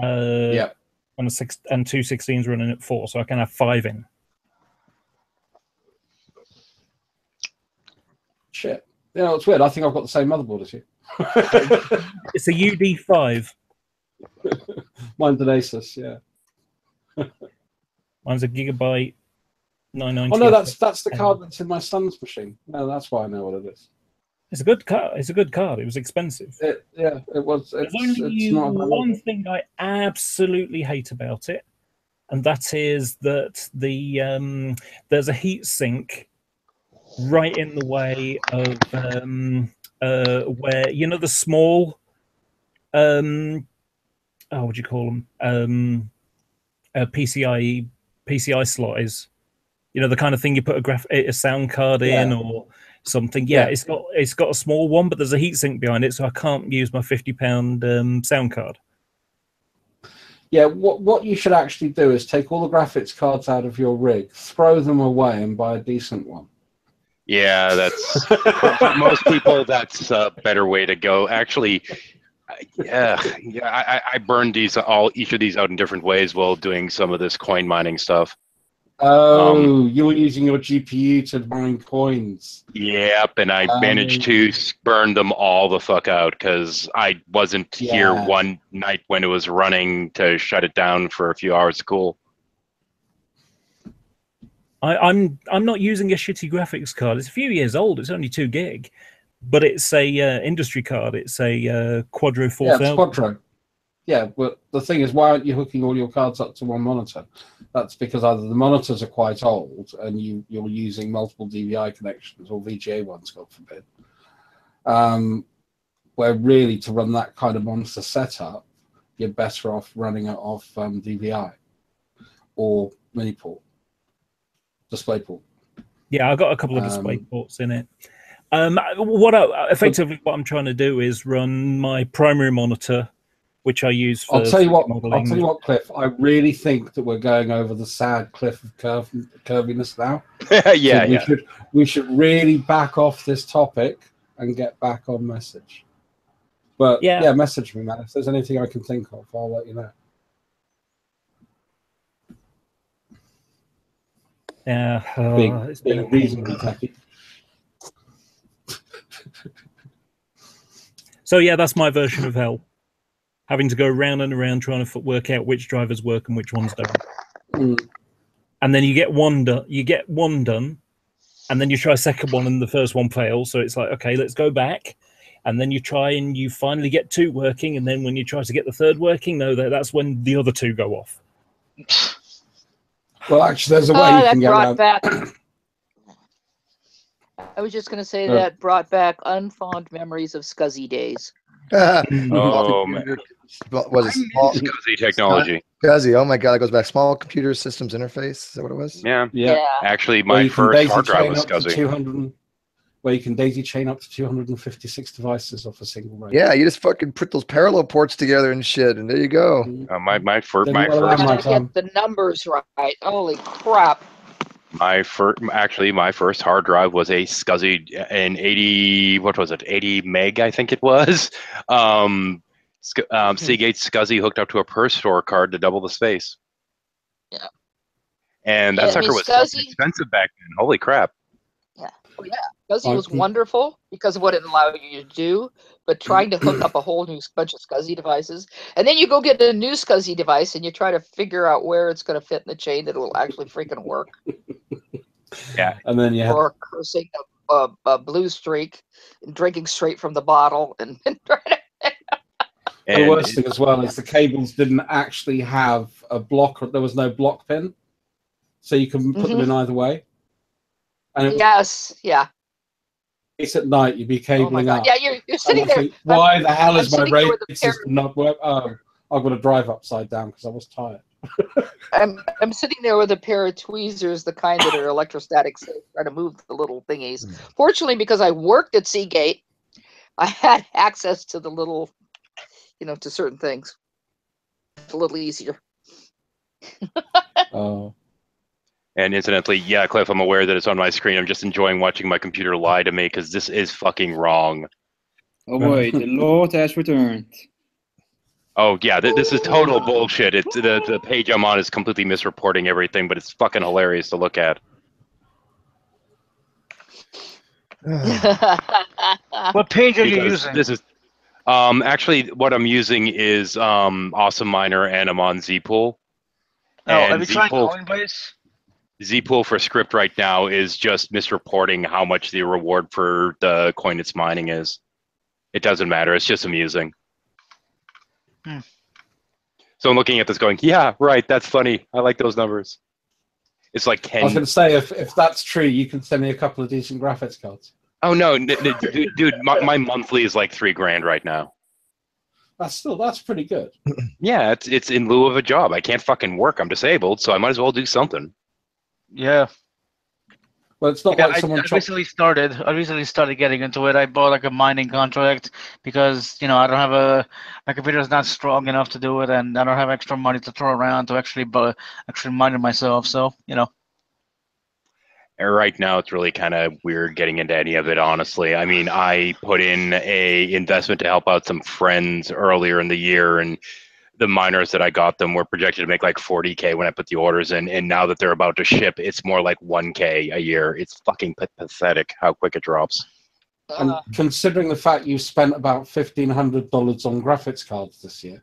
Yeah. And 2 16s running at 4, so I can have 5 in. Shit. Yeah, it's weird. I think I've got the same motherboard as you. It's a UD5. Mine's an Asus, yeah. Mine's a Gigabyte 990. Oh no, that's the card that's in my son's machine. No, that's why I know what it is. It's a good card. It's a good card. It was expensive. It was. There's only one thing I absolutely hate about it, and that is that there's a heat sink right in the way of where the small what do you call them? PCI slot is, the kind of thing you put a sound card in or something. Yeah, it's got a small one, but there's a heatsink behind it, so I can't use my £50 sound card. Yeah, what you should actually do is take all the graphics cards out of your rig, throw them away, and buy a decent one. Yeah, that's for most people. That's a better way to go. Actually, I burned each of these out in different ways while doing some of this coin mining stuff. Oh, you were using your GPU to mine coins. Yep, and I managed to burn them all the fuck out because I wasn't here one night when it was running to shut it down for a few hours to cool. I'm not using a shitty graphics card. It's a few years old. It's only 2 gig, but it's a industry card. It's a Quadro 4000. Yeah, it's Quadro. Yeah, but the thing is, why aren't you hooking all your cards up to one monitor? That's because either the monitors are quite old and you're using multiple DVI connections or VGA ones, God forbid. Where really to run that kind of monitor setup, you're better off running it off DVI or mini port. DisplayPort. Yeah, I've got a couple of display ports in it. What I'm trying to do is run my primary monitor, which I use for I'll tell you what, Cliff. I really think that we're going over the sad cliff of curviness now. We should really back off this topic and get back on message. But yeah, message me, man. If there's anything I can think of, I'll let you know. Yeah, it's been reasonably tacky. So yeah, that's my version of hell. Having to go round and around trying to work out which drivers work and which ones don't. And then you get one done, and then you try a second one and the first one fails. So it's like, okay, let's go back. And then you try and you finally get 2 working, and then when you try to get the third working, that's when the other 2 go off. Well, actually, there's a way you that can get brought around. back. I was just going to say that brought back unfond memories of SCSI days. Oh man, Was it small? SCSI technology. SCSI, oh my god, it goes back. Small computer systems interface. Is that what it was? Yeah. Yeah. Actually, Where my you can first daisy hard drive chain was up to SCSI. 200, where you can daisy chain up to 256 devices off a single RAID. Yeah, you just fucking put those parallel ports together and shit, and there you go. My first Gotta get the numbers right. Holy crap! my first hard drive was a SCSI, an 80. What was it? 80 meg, I think it was. Seagate SCSI hooked up to a per store card to double the space. Yeah. And that sucker was fucking expensive back then. Holy crap. Yeah. Oh yeah. SCSI was wonderful because of what it allowed you to do, but trying to hook up a whole new bunch of SCSI devices, and then you go get a new SCSI device and you try to figure out where it's going to fit in the chain that it will actually freaking work. Yeah. And then you have Or cursing a blue streak and drinking straight from the bottle and trying to. The worst thing as well is the cables didn't actually have a block. There was no block pin, so you can put them in either way. And Yes, yeah. It's at night. You'd be cabling up. Yeah, you're sitting and you there. think, why the hell is my sitting there radio with a pair- system not work? Oh, I've got to drive upside down because I was tired. I'm sitting there with a pair of tweezers, the kind that are electrostatic, so trying to move the little thingies. Fortunately, because I worked at Seagate, I had access to the little, to certain things. It's a little easier. Oh. And incidentally, yeah, Cliff, I'm aware that it's on my screen. I'm just enjoying watching my computer lie to me because this is fucking wrong. Oh boy, the Lord has returned. Oh yeah, this is total bullshit. The page I'm on is completely misreporting everything, but it's fucking hilarious to look at. What page are you using? This is actually what I'm using is Awesome Miner, and I'm on Zpool. Have you tried Coinbase? Zpool for script right now is just misreporting how much the reward for the coin it's mining is. It doesn't matter. It's just amusing. So I'm looking at this going, yeah, right, that's funny. I like those numbers. It's like 10. I was going to say, if that's true, you can send me a couple of decent graphics cards. Oh, no, dude, my monthly is like $3,000 right now. That's pretty good. Yeah, it's in lieu of a job. I can't fucking work. I'm disabled, so I might as well do something. Yeah. Well, it's not like someone. I recently started getting into it. I bought like a mining contract because I don't have my computer's not strong enough to do it, and I don't have extra money to throw around to actually mine it myself. So And right now, it's really kind of weird getting into any of it, honestly. I mean, I put in a investment to help out some friends earlier in the year, and the miners that I got them were projected to make like 40K when I put the orders in, and now that they're about to ship, it's more like 1K a year. It's fucking pathetic how quick it drops. And considering the fact you spent about $1,500 on graphics cards this year.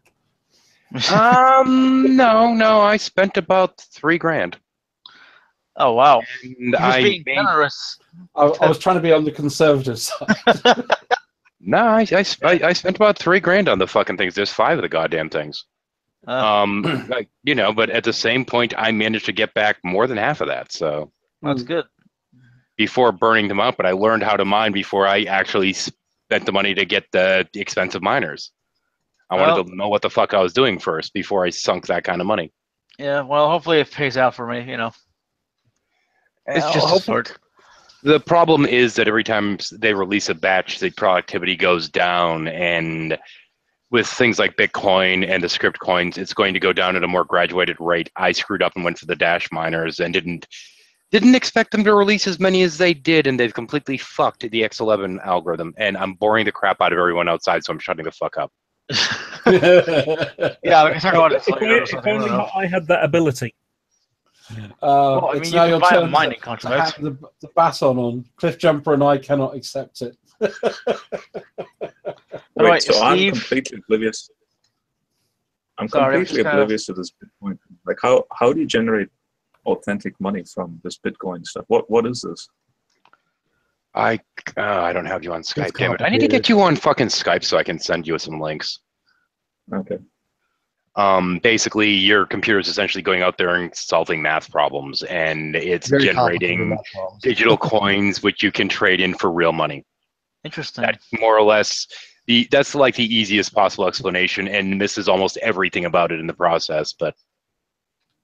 No, I spent about $3,000. Oh wow! And You're being generous. I was trying to be on the conservative side. No, I spent about $3,000 on the fucking things. There's 5 of the goddamn things. But at the same point, I managed to get back more than half of that. So that's good. Before burning them up, but I learned how to mine before I actually spent the money to get the expensive miners. I wanted to know what the fuck I was doing first before I sunk that kind of money. Yeah, well, hopefully it pays out for me. It's just a start. The problem is that every time they release a batch, the productivity goes down, and with things like Bitcoin and the script coins, it's going to go down at a more graduated rate. I screwed up and went for the Dash miners and didn't expect them to release as many as they did, and they've completely fucked the X11 algorithm, and I'm boring the crap out of everyone outside, so I'm shutting the fuck up. Yeah, I talk about it later. If only I had that ability. Well, I mean, you can buy a mining contract. The baton on. Cliff Jumper and I cannot accept it. Wait, so I'm completely oblivious. I'm completely oblivious to this Bitcoin. Like, how do you generate authentic money from this Bitcoin stuff? What is this? I don't have you on Skype, damn it. I need to get you on fucking Skype so I can send you some links. Okay. Basically, your computer is essentially going out there and solving math problems, and it's Very generating complicated math problems. digital coins, which you can trade in for real money. Interesting. That more or less, that's like the easiest possible explanation, and misses almost everything about it in the process. But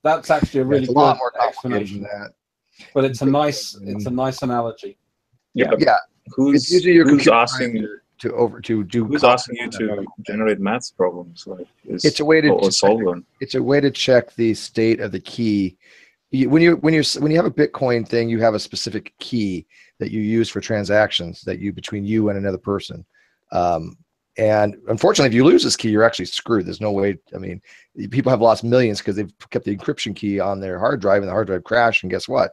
that's actually a really it's a good lot more complicated explanation. than that. But it's a nice analogy. Yeah. It's using your Who's computer asking you to do? Who's asking you to generate maths problems? Like, It's a way to or solve them. It's a way to check the state of the key. When you have a Bitcoin thing, you have a specific key that you use for transactions between you and another person. And unfortunately, if you lose this key, you're actually screwed. There's no way. I mean, people have lost millions because they've kept the encryption key on their hard drive, and the hard drive crashed. And guess what?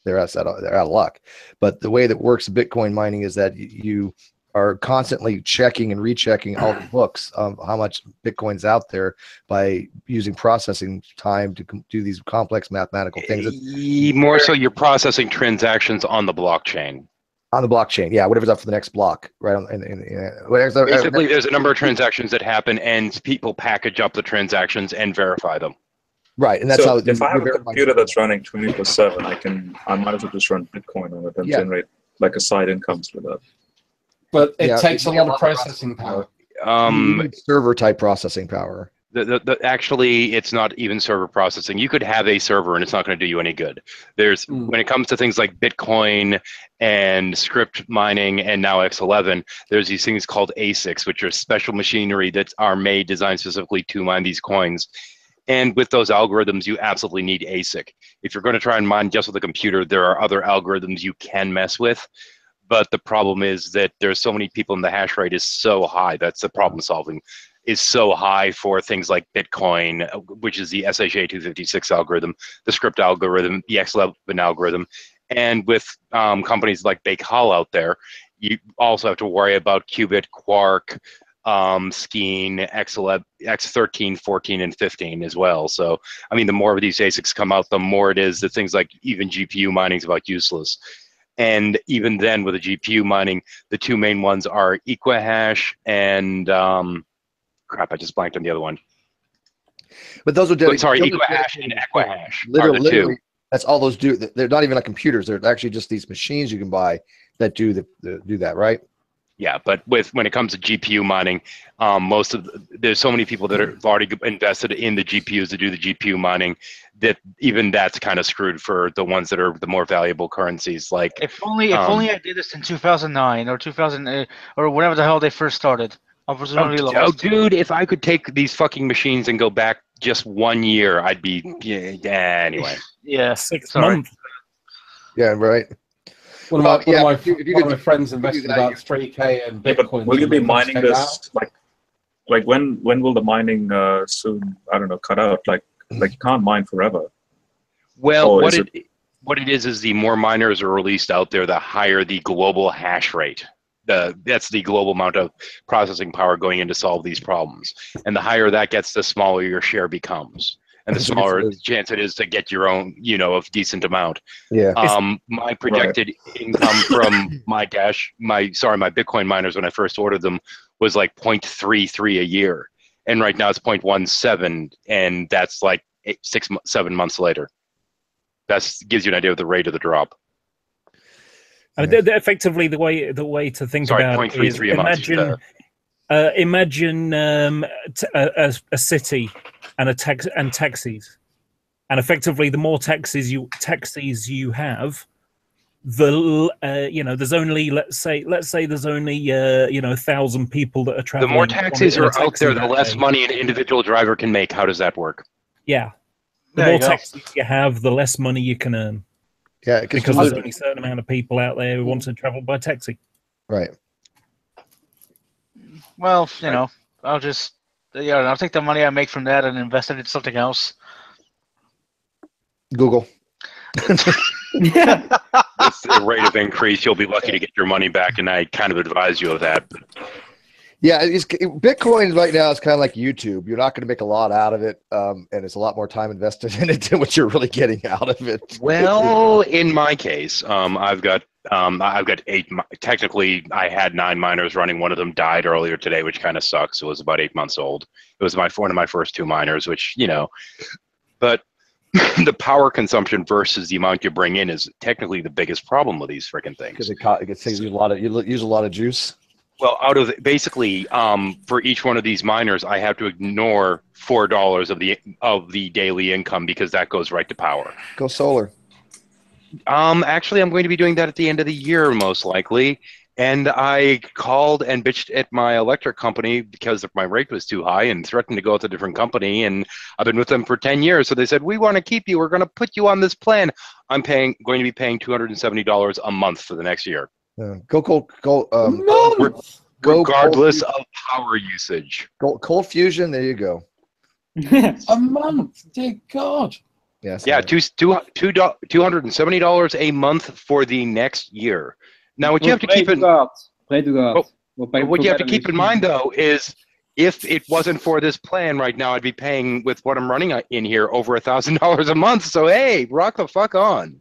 They're out of luck. But the way that works Bitcoin mining is that you are constantly checking and rechecking all the books of how much Bitcoin's out there by using processing time to do these complex mathematical things. More so, you're processing transactions on the blockchain. On the blockchain, yeah, whatever's up for the next block, right? Basically, there's a number of transactions that happen, and people package up the transactions and verify them. Right, and that's so how. If I have a computer that's running 24/7, I might as well just run Bitcoin on it and generate like a side income through that. But it takes a lot of processing power. Server type processing power. Actually, it's not even server processing. You could have a server and it's not going to do you any good. When it comes to things like Bitcoin and script mining and now X11, there's these things called ASICs, which are special machinery that are designed specifically to mine these coins. And with those algorithms, you absolutely need ASIC. If you're going to try and mine just with a computer, there are other algorithms you can mess with. But the problem is that there's so many people and the hash rate is so high. That's the problem solving is so high for things like Bitcoin, which is the SHA-256 algorithm, the script algorithm, the X11 algorithm. And with companies like Bakehall out there, you also have to worry about Qubit, Quark, Skeen, X11, X13, 14, and 15 as well. So, I mean, the more of these ASICs come out, the more it is that things like even GPU mining is about useless. And even then, with the GPU mining, the two main ones are Equihash and crap, I just blanked on the other one. But those are Equihash and Equihash. Literally, that's all those do. They're not even like computers. They're actually just these machines you can buy that do that, right? Yeah, but when it comes to GPU mining, there's so many people that have already invested in the GPUs to do the GPU mining that even that's kind of screwed for the ones that are the more valuable currencies. Like if only I did this in 2009 or 2000 or whenever the hell they first started. Oh, dude, if I could take these fucking machines and go back just 1 year, I'd be anyway. Yeah, 6 months. Yeah, right. One of my friends invested about 3K in Bitcoin. Will you be mining this like when will the mining soon? I don't know, cut out? Like you can't mine forever. Well, what it is the more miners are released out there, the higher the global hash rate. That's the global amount of processing power going in to solve these problems. And the higher that gets, the smaller your share becomes. And the smaller the chance it is to get your own, of decent amount. Yeah. My projected income from my Bitcoin miners when I first ordered them was like 0.33 a year. And right now it's 0.17, and that's like 7 months later. That gives you an idea of the rate of the drop. Effectively, the way to think about it is imagine a city and taxis, and effectively, the more taxis you have, there's only let's say there's only 1,000 people that are traveling. The more taxis are out there, the less money an individual driver can make. How does that work? Yeah, the more taxis you have, the less money you can earn. Yeah, because there's only a certain amount of people out there who want to travel by taxi. Right. Well, I'll just I'll take the money I make from that and invest it in something else. Google. With the rate of increase, you'll be lucky to get your money back, and I kind of advise you of that. Yeah, Bitcoin right now is kind of like YouTube. You're not going to make a lot out of it, and it's a lot more time invested in it than what you're really getting out of it. Well, in my case, I've got I've got 8. Technically, I had 9 miners running. One of them died earlier today, which kind of sucks. It was about 8 months old. It was one of my first 2 miners, which, you know, but the power consumption versus the amount you bring in is technically the biggest problem with these freaking things. Because it saves you use a lot of juice. Well, basically, for each one of these miners, I have to ignore $4 of the daily income because that goes right to power. Go solar. Actually, I'm going to be doing that at the end of the year, most likely. And I called and bitched at my electric company because my rate was too high and threatened to go with a different company. And I've been with them for 10 years. So they said, we want to keep you. We're going to put you on this plan. I'm going to be paying $270 a month for the next year. Regardless of power usage. Cold fusion, there you go. A month, dear God. Yes. Yeah, $270 a month for the next year. Now, what you have to keep in what you have to keep in mind, though, is if it wasn't for this plan right now, I'd be paying with what I'm running in here over $1,000 a month. So hey, rock the fuck on.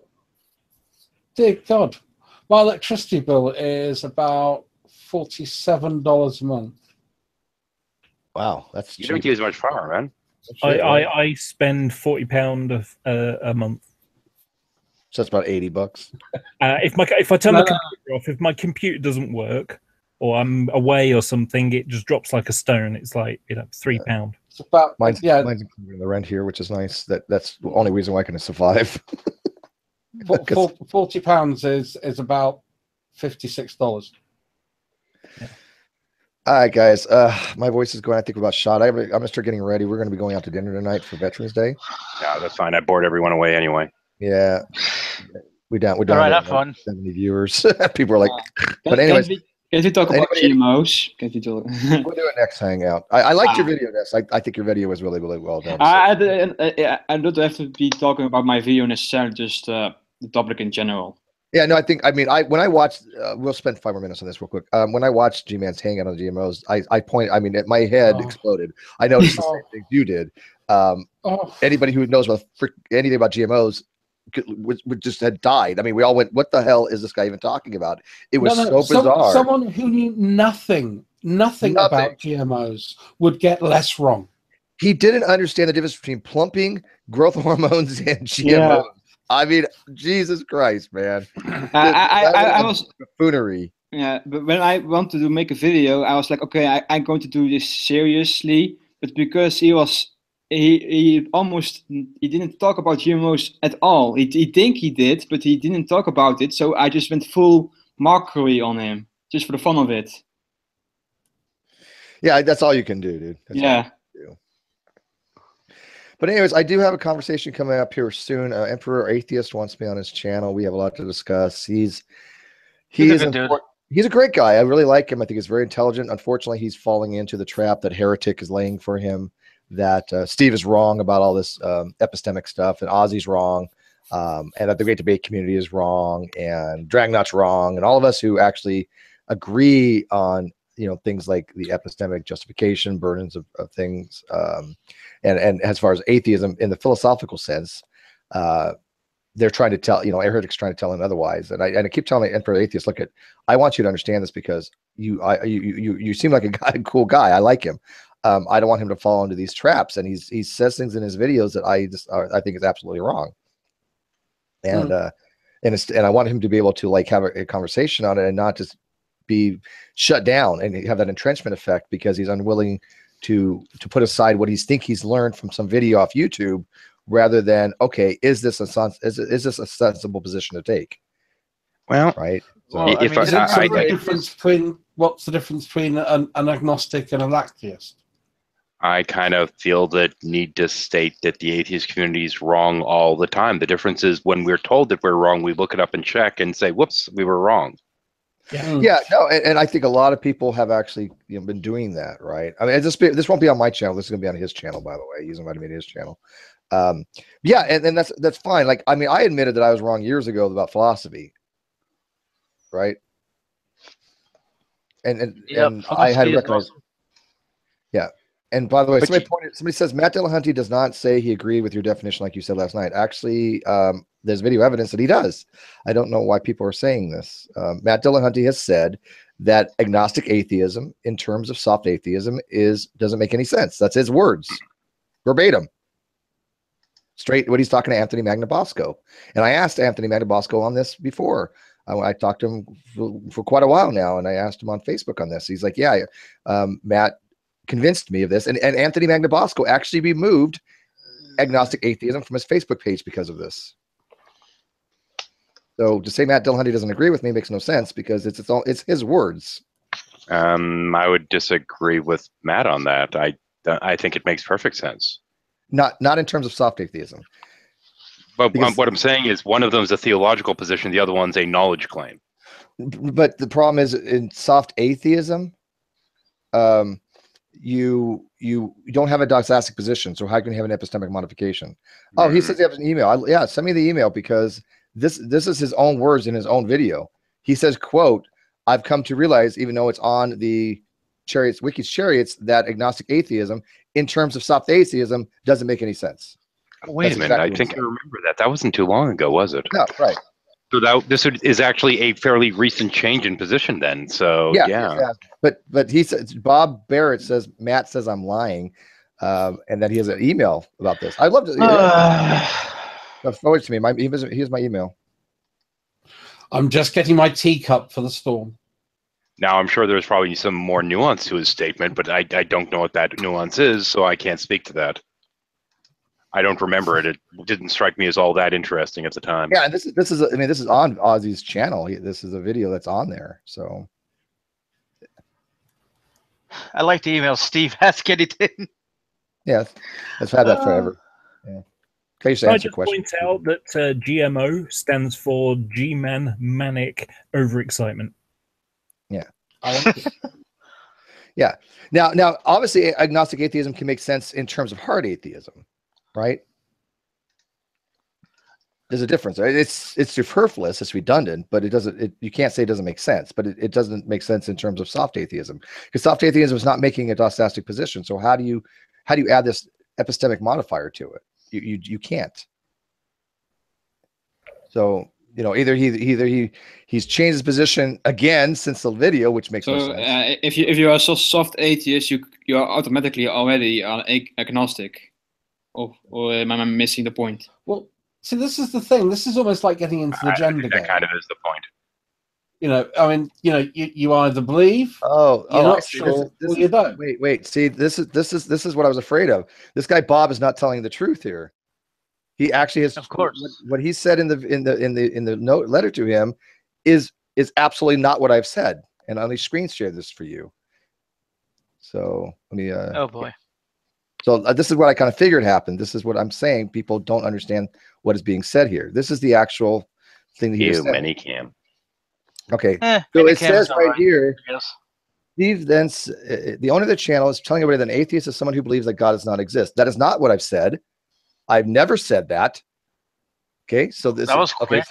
Dear God. My electricity bill is about $47 a month. Wow, that's you don't use much power, man. I spend £40 a month. So that's about $80. If I turn my computer off, if my computer doesn't work, or I'm away or something, it just drops like a stone. It's like £3. It's about mine's including the rent here, which is nice. That's the only reason why I can survive. £40 is about $56. Yeah. All right, guys. My voice is going. I think we're about shot. I'm gonna start getting ready. We're gonna be going out to dinner tonight for Veterans Day. Yeah, that's fine. I bored everyone away anyway. Yeah, we're down. All right, have fun. 70 viewers. People are like, but anyways. Can we talk about GMOs? Can we talk? We'll do it next hangout. I liked your video, Ness. I think your video was really, really well done. So. I don't have to be talking about my video necessarily, just the topic in general. Yeah, no, when I watched, we'll spend 5 more minutes on this real quick. When I watched G-Man's hangout on the GMOs, my head exploded. I noticed the same things you did. Anybody who knows anything about GMOs would just had died. I mean, we all went, what the hell is this guy even talking about? It was so bizarre. Someone who knew nothing about GMOs would get less wrong. He didn't understand the difference between plumping, growth hormones, and GMOs. Yeah. I mean, Jesus Christ, man. I was buffoonery. Yeah, but when I wanted to make a video, I was like, okay, I'm going to do this seriously. But because he didn't talk about GMOs at all. He think he did, but he didn't talk about it. So I just went full mockery on him, just for the fun of it. Yeah, that's all you can do, dude. Yeah. But anyways, I do have a conversation coming up here soon. Emperor Atheist wants me on his channel. We have a lot to discuss. He's a great guy. I really like him. I think he's very intelligent. Unfortunately, he's falling into the trap that Heretic is laying for him, that Steve is wrong about all this epistemic stuff, and Ozzy's wrong, and that the Great Debate community is wrong, and Dragnot's wrong, and all of us who actually agree on things like the epistemic justification, burdens of things, and as far as atheism in the philosophical sense, they're trying to tell, Heretic's trying to tell him otherwise. And I keep telling the Emperor Atheist, look, I want you to understand this because you seem like a cool guy. I like him. I don't want him to fall into these traps. And he says things in his videos that I think is absolutely wrong. And and I want him to be able to have a conversation on it and not just be shut down and have that entrenchment effect because he's unwilling to put aside what he's learned from some video off YouTube, rather than, okay, is this a sensible position to take? Well, right. So, what's the difference between an agnostic and an atheist? I kind of feel that need to state that the atheist community is wrong all the time. The difference is when we're told that we're wrong, we look it up and check and say, whoops, we were wrong. Yeah, no, and I think a lot of people have actually been doing that, right? I mean, this won't be on my channel. This is going to be on his channel, by the way. He's invited me to his channel. Yeah, and that's fine. I admitted that I was wrong years ago about philosophy, right? And I had recognized. Yeah, and by the way, somebody says Matt Dillahunty does not say he agreed with your definition, like you said last night. Actually, there's video evidence that he does. I don't know why people are saying this. Matt Dillahunty has said that agnostic atheism, in terms of soft atheism, doesn't make any sense. That's his words, verbatim. Straight what he's talking to Anthony Magnabosco. And I asked Anthony Magnabosco on this before. I talked to him for quite a while now, and I asked him on Facebook on this. He's like, yeah, Matt convinced me of this. And Anthony Magnabosco actually removed agnostic atheism from his Facebook page because of this. So to say Matt Dillahunty doesn't agree with me makes no sense, because it's his words. I would disagree with Matt on that. I think it makes perfect sense. Not in terms of soft atheism. But what I'm saying is one of them is a theological position, the other one's a knowledge claim. But the problem is in soft atheism, you don't have a doxastic position, so how can you have an epistemic modification? Oh, he says he has an email. Yeah, send me the email, because this is his own words in his own video. He says, quote, I've come to realize, even though it's on the Wiki's Chariots, that agnostic atheism in terms of soft atheism doesn't make any sense. Wait a minute, I think I remember that. That wasn't too long ago, was it? No, right. So this is actually a fairly recent change in position then. So yeah. But he says, Bob Barrett says, Matt says I'm lying, and that he has an email about this. I'd love to forward to me. Here's my email. I'm just getting my teacup for the storm. Now, I'm sure there's probably some more nuance to his statement, but I don't know what that nuance is, so I can't speak to that. I don't remember it. It didn't strike me as all that interesting at the time. Yeah, and this is on Ozzy's channel. This is a video that's on there. So I like the email. Steve, ask anything. Yeah, I've had that forever. Yeah. Can I just point out that GMO stands for G-Man Manic Overexcitement. Yeah. Yeah. Now, obviously, agnostic atheism can make sense in terms of hard atheism, right? There's a difference. Right? It's superfluous, it's redundant, but it doesn't. You can't say it doesn't make sense, but it doesn't make sense in terms of soft atheism, because soft atheism is not making a doxastic position. So how do you add this epistemic modifier to it? You can't. So either he's changed his position again since the video, which makes no sense. If you are so soft atheist, you are automatically already agnostic. Or am I missing the point? Well, see, this is the thing. This is almost like getting into the gender game. That kind of is the point. I mean, you either believe, you're not sure, or you don't. Wait. See, this is what I was afraid of. This guy Bob is not telling the truth here. He actually has, of course, what he said in the note letter to him is absolutely not what I've said. And I'll screen share this for you. So let me. Oh boy. So this is what I kind of figured happened. This is what I'm saying. People don't understand what is being said here. This is the actual thing that he was saying. Minicam. Okay. So it says right here, Steve then, the owner of the channel is telling everybody that an atheist is someone who believes that God does not exist. That is not what I've said. I've never said that. Okay. So this was okay.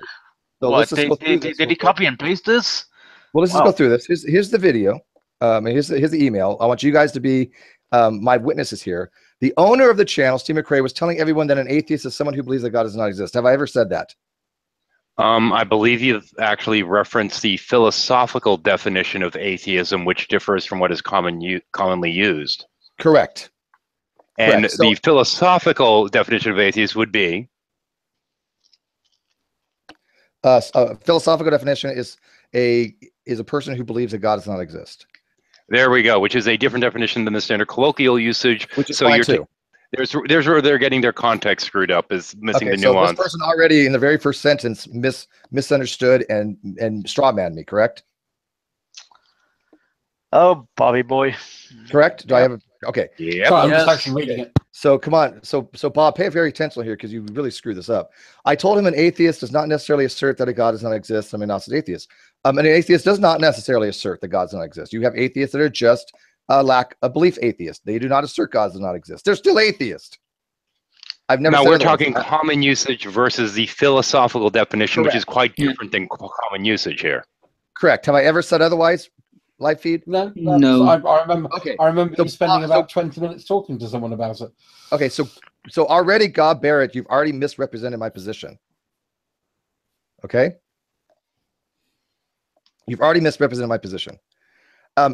So let's just go through this. Did he copy and paste this? Well, let's just go through this. Here's the video. And here's the email. I want you guys to be my witnesses here. The owner of the channel, Steve McRae, was telling everyone that an atheist is someone who believes that God does not exist. Have I ever said that? I believe you've actually referenced the philosophical definition of atheism, which differs from what is commonly used. Correct. And the philosophical definition of atheist would be? A philosophical definition is a person who believes that God does not exist. There we go, which is a different definition than the standard colloquial usage. Which is fine too. There's where they're getting their context screwed up, is missing the nuance. So this person already in the very first sentence misunderstood and strawmanned me, correct? Oh, Bobby boy. Correct? Do I have okay? Yeah. I'm just actually reading it. So come on. So Bob, pay very attention here, because you really screwed this up. I told him an atheist does not necessarily assert that a God does not exist. I'm an atheist. An atheist does not necessarily assert that God does not exist. You have atheists that are just lack a belief atheist. They do not assert God does not exist. They're still atheist. I've never. Now we're talking common usage versus the philosophical definition, which is quite different than common usage here. Correct. Have I ever said otherwise? Live feed? No. I remember. Okay. I remember you spending about 20 minutes talking to someone about it. Okay, so already, God Barrett, you've already misrepresented my position. Okay. You've already misrepresented my position.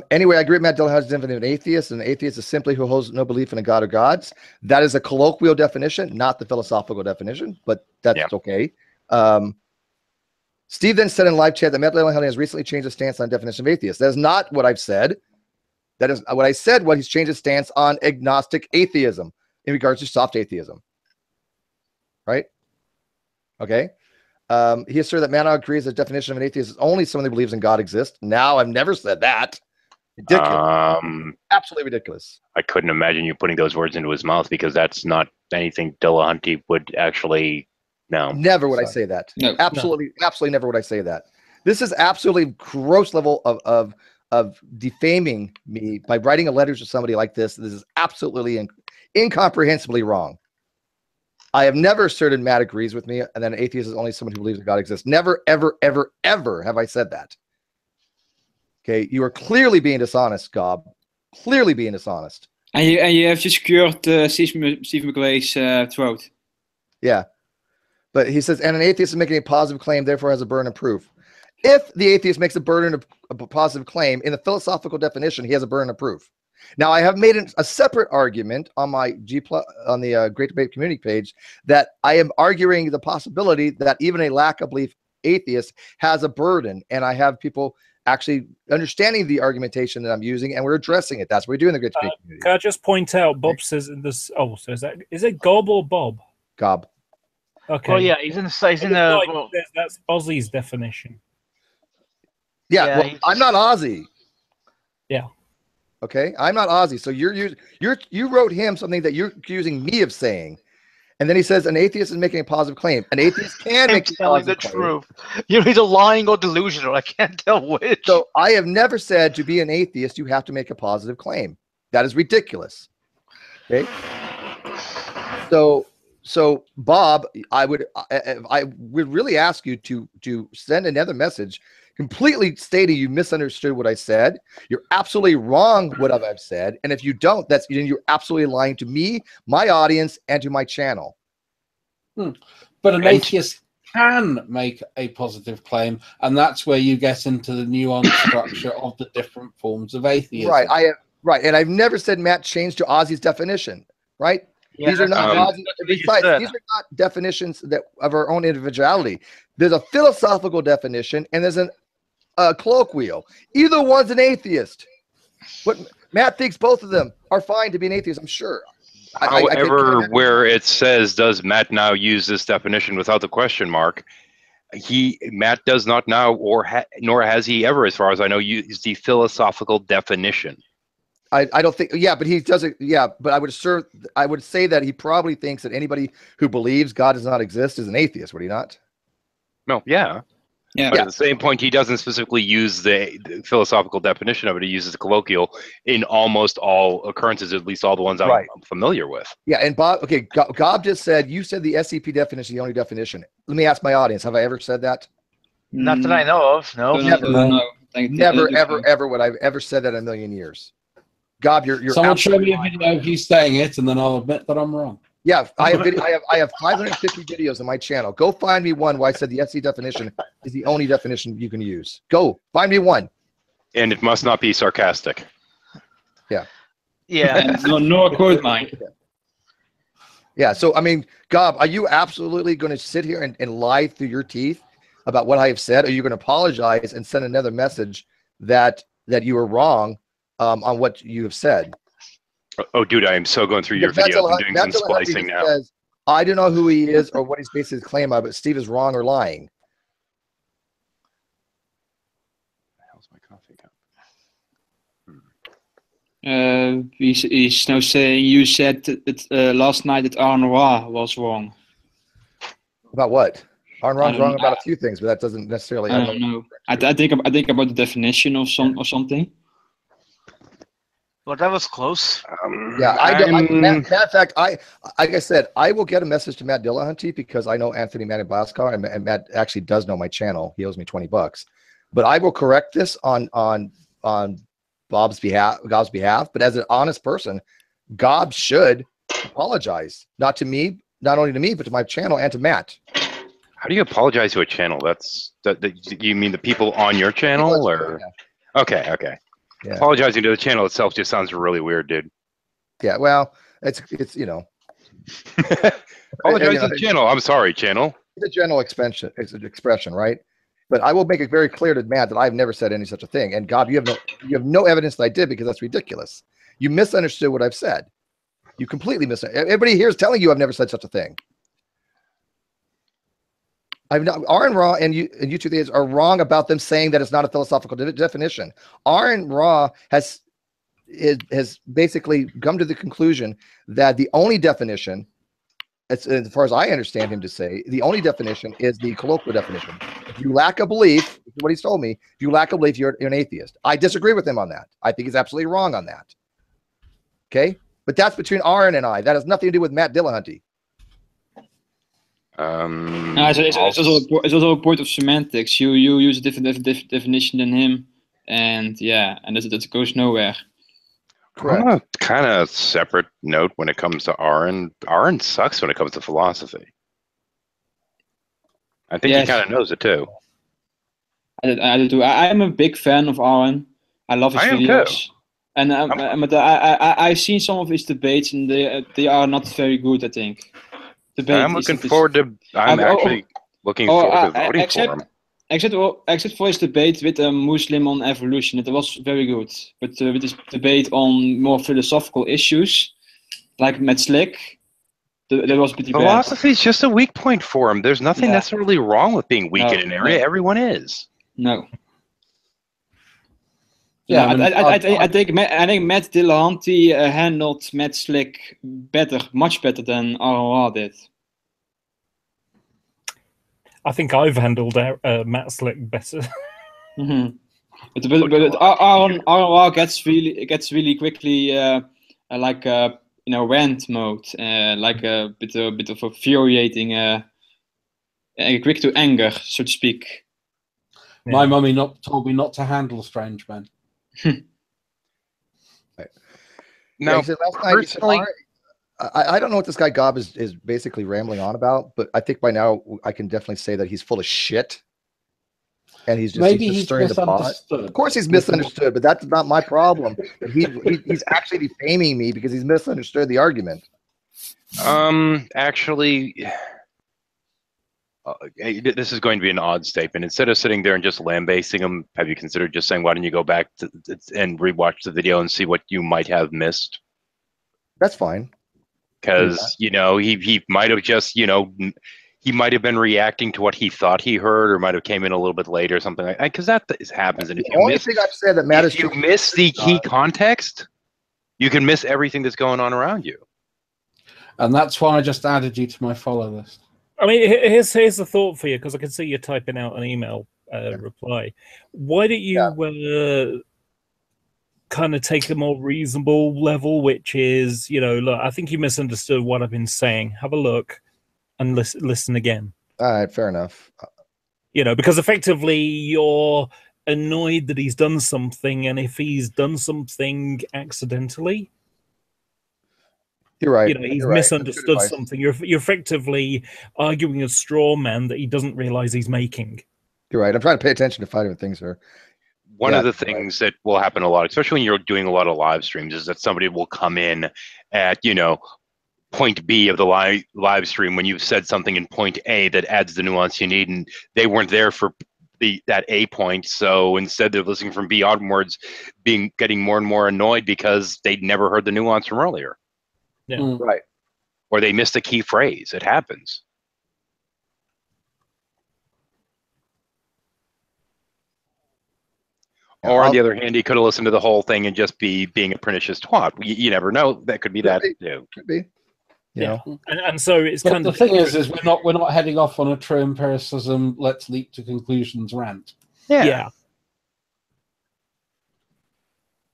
Anyway, I agree with Matt Dillahunty is an atheist, and an atheist is simply who holds no belief in a God or gods. That is a colloquial definition, not the philosophical definition, but that's okay. Steve then said in live chat that Matt Dillahunty has recently changed his stance on definition of atheist. That is not what I've said. That is what I said. What he's changed his stance on agnostic atheism in regards to soft atheism. Right? Okay. He asserted that Matt agrees that the definition of an atheist is only someone who believes in God exists. Now, I've never said that. Ridiculous. Absolutely ridiculous. I couldn't imagine you putting those words into his mouth, because that's not anything Dillahunty would actually. No. Never would I say that. No. Absolutely, absolutely never would I say that. This is absolutely gross level of defaming me by writing a letter to somebody like this. This is absolutely incomprehensibly wrong. I have never asserted Matt agrees with me and that an atheist is only someone who believes that God exists. Never, ever, ever, ever have I said that. Okay, you are clearly being dishonest, Gob. Clearly being dishonest. And you have just cured Steve McRae's throat. Yeah. But he says, and an atheist is making a positive claim, therefore has a burden of proof. If the atheist makes a burden of a positive claim, in the philosophical definition, he has a burden of proof. Now, I have made a separate argument on my on the Great Debate community page that I am arguing the possibility that even a lack of belief atheist has a burden, and I have people actually understanding the argumentation that I'm using, and we're addressing it. That's what we do in the Great Debate community. Can I just point out, Bob says in this. Oh, so is it Gob or Bob? Gob. Okay. Well, yeah, he's in the. That's Ozzy's definition. Yeah, well, I'm not Ozzy. Yeah. Okay, I'm not Ozzy. So you wrote him something that you're accusing me of saying, and then he says an atheist is making a positive claim. An atheist can make a telling the positive truth. You're either lying or delusional. I can't tell which. So I have never said to be an atheist you have to make a positive claim. That is ridiculous. Okay. So Bob, I would really ask you to send another message completely stating you misunderstood what I said. You're absolutely wrong what I've said, and if you don't, then you're absolutely lying to me, my audience, and to my channel. But an atheist can make a positive claim, and that's where you get into the nuanced structure of the different forms of atheism. Right, and I've never said Matt changed to Ozzy's definition. Right. Yeah, these are not besides, these are not definitions that of our own individuality. There's a philosophical definition and there's a colloquial. Either one's an atheist. What Matt thinks both of them are fine to be an atheist, I'm sure. However, where it says, does Matt now use this definition without the question mark? Matt does not now, nor has he ever, as far as I know, used the philosophical definition. I don't think, yeah, but he doesn't, yeah, but I would say that he probably thinks that anybody who believes God does not exist is an atheist, would he not? No, yeah. But at the same point, he doesn't specifically use the philosophical definition of it. He uses the colloquial in almost all occurrences, at least all the ones I'm familiar with. Yeah, and Bob, okay, Gob just said, you said the SCP definition is the only definition. Let me ask my audience, have I ever said that? Not that I know of, no. Never, ever would I've ever said that in a million years. Gob, you're someone show me a video of you saying it, and then I'll admit that I'm wrong. Yeah, I have 550 videos on my channel. Go find me one where I said the SC definition is the only definition you can use. Go find me one. And it must not be sarcastic. Yeah. Yeah. no quote mine. Yeah. So I mean, Gob, are you absolutely going to sit here and lie through your teeth about what I have said? Or are you going to apologize and send another message that you were wrong on what you have said? Oh, dude, I am so going through your videos and doing some splicing now. Says, I don't know who he is or what he's basing his claim on, but Steve is wrong or lying. How's my coffee cup? He's now saying you said that last night that Aaron Ra was wrong. About what? Aaron Ra's wrong about a few things, but that doesn't necessarily. I don't know. I think about the definition of something. Well, that was close. Yeah, I don't. Matter of fact, like I said, I will get a message to Matt Dillahunty because I know Anthony Manny-Blaskar, and Matt actually does know my channel. He owes me $20, but I will correct this on Gob's behalf. But as an honest person, Gob should apologize, not only to me, but to my channel and to Matt. How do you apologize to a channel? You mean the people on your channel, or? Okay, okay. Yeah. Apologizing to the channel itself just sounds really weird, dude. Yeah, well, it's you know. Apologize to the channel. I'm sorry, channel. It's a general expression. It's an expression, right? But I will make it very clear to Matt that I've never said any such a thing. And God, you have no evidence that I did, because that's ridiculous. You misunderstood what I've said. You completely misunderstood. Everybody here is telling you I've never said such a thing. I've not. R and Raw and you two theists are wrong about them saying that it's not a philosophical definition. R and Raw has basically come to the conclusion that the only definition, as far as I understand him to say, the only definition is the colloquial definition. If you lack a belief, this is what he's told me, if you lack a belief, you're an atheist. I disagree with him on that. I think he's absolutely wrong on that. Okay? But that's between Aaron and I. That has nothing to do with Matt Dillahunty. It's also a point of semantics. You use a different definition than him, and yeah, and that goes nowhere. Correct. On a kind of separate note, when it comes to Aaron sucks when it comes to philosophy. I think he kind of knows it too. I do too. I'm a big fan of Aaron. I love his videos. And I've seen some of his debates, and they are not very good, I think. I'm looking forward to. I'm actually looking forward to voting for him. Except for his debate with a Muslim on evolution, it was very good. But with his debate on more philosophical issues, like Matt Slick, that was pretty bad. Philosophy is just a weak point for him. There's nothing necessarily wrong with being weak in an area. Everyone is. No. Yeah, I think Matt Dillahunty handled Matt Slick much better than ROR did. I think I've handled Matt Slick better. But ROR gets really quickly like rant mode, like a bit of infuriating, quick to anger, so to speak. My mummy told me not to handle strange men. Now, personally, I don't know what this guy Gob is basically rambling on about, but I think by now I can definitely say that he's full of shit, and he's just stirring the pot. Of course, he's misunderstood, but that's not my problem. He's actually defaming me because he's misunderstood the argument. Actually. This is going to be an odd statement. Instead of sitting there and just lambasting him, have you considered just saying, why don't you go back and rewatch the video and see what you might have missed? That's fine. Because, he might have just, he might have been reacting to what he thought he heard, or might have came in a little bit late or something like that. Because that happens. And if you miss the key context, you can miss everything that's going on around you. And that's why I just added you to my follow list. I mean, here's the thought for you, because I can see you typing out an email reply. Why don't you kind of take a more reasonable level, which is, look, I think you misunderstood what I've been saying. Have a look and listen again. All right, fair enough. Because effectively you're annoyed that he's done something, and if he's done something accidentally, you're right. He's misunderstood something. You're effectively arguing a straw man that he doesn't realize he's making. You're right. I'm trying to pay attention to fighting things here. One of the things that will happen a lot, especially when you're doing a lot of live streams, is that somebody will come in at, point B of the live stream when you've said something in point A that adds the nuance you need, and they weren't there for that A point. So instead they're listening from B onwards, getting more and more annoyed because they'd never heard the nuance from earlier. Yeah. Right. Or they missed a key phrase. It happens. Or on the other hand, he could have listened to the whole thing and just be being a pernicious twat. You never know. That could be that too. Could be. Yeah. And so it's kind of the thing is we're not heading off on a true empiricism, let's leap to conclusions rant. Yeah.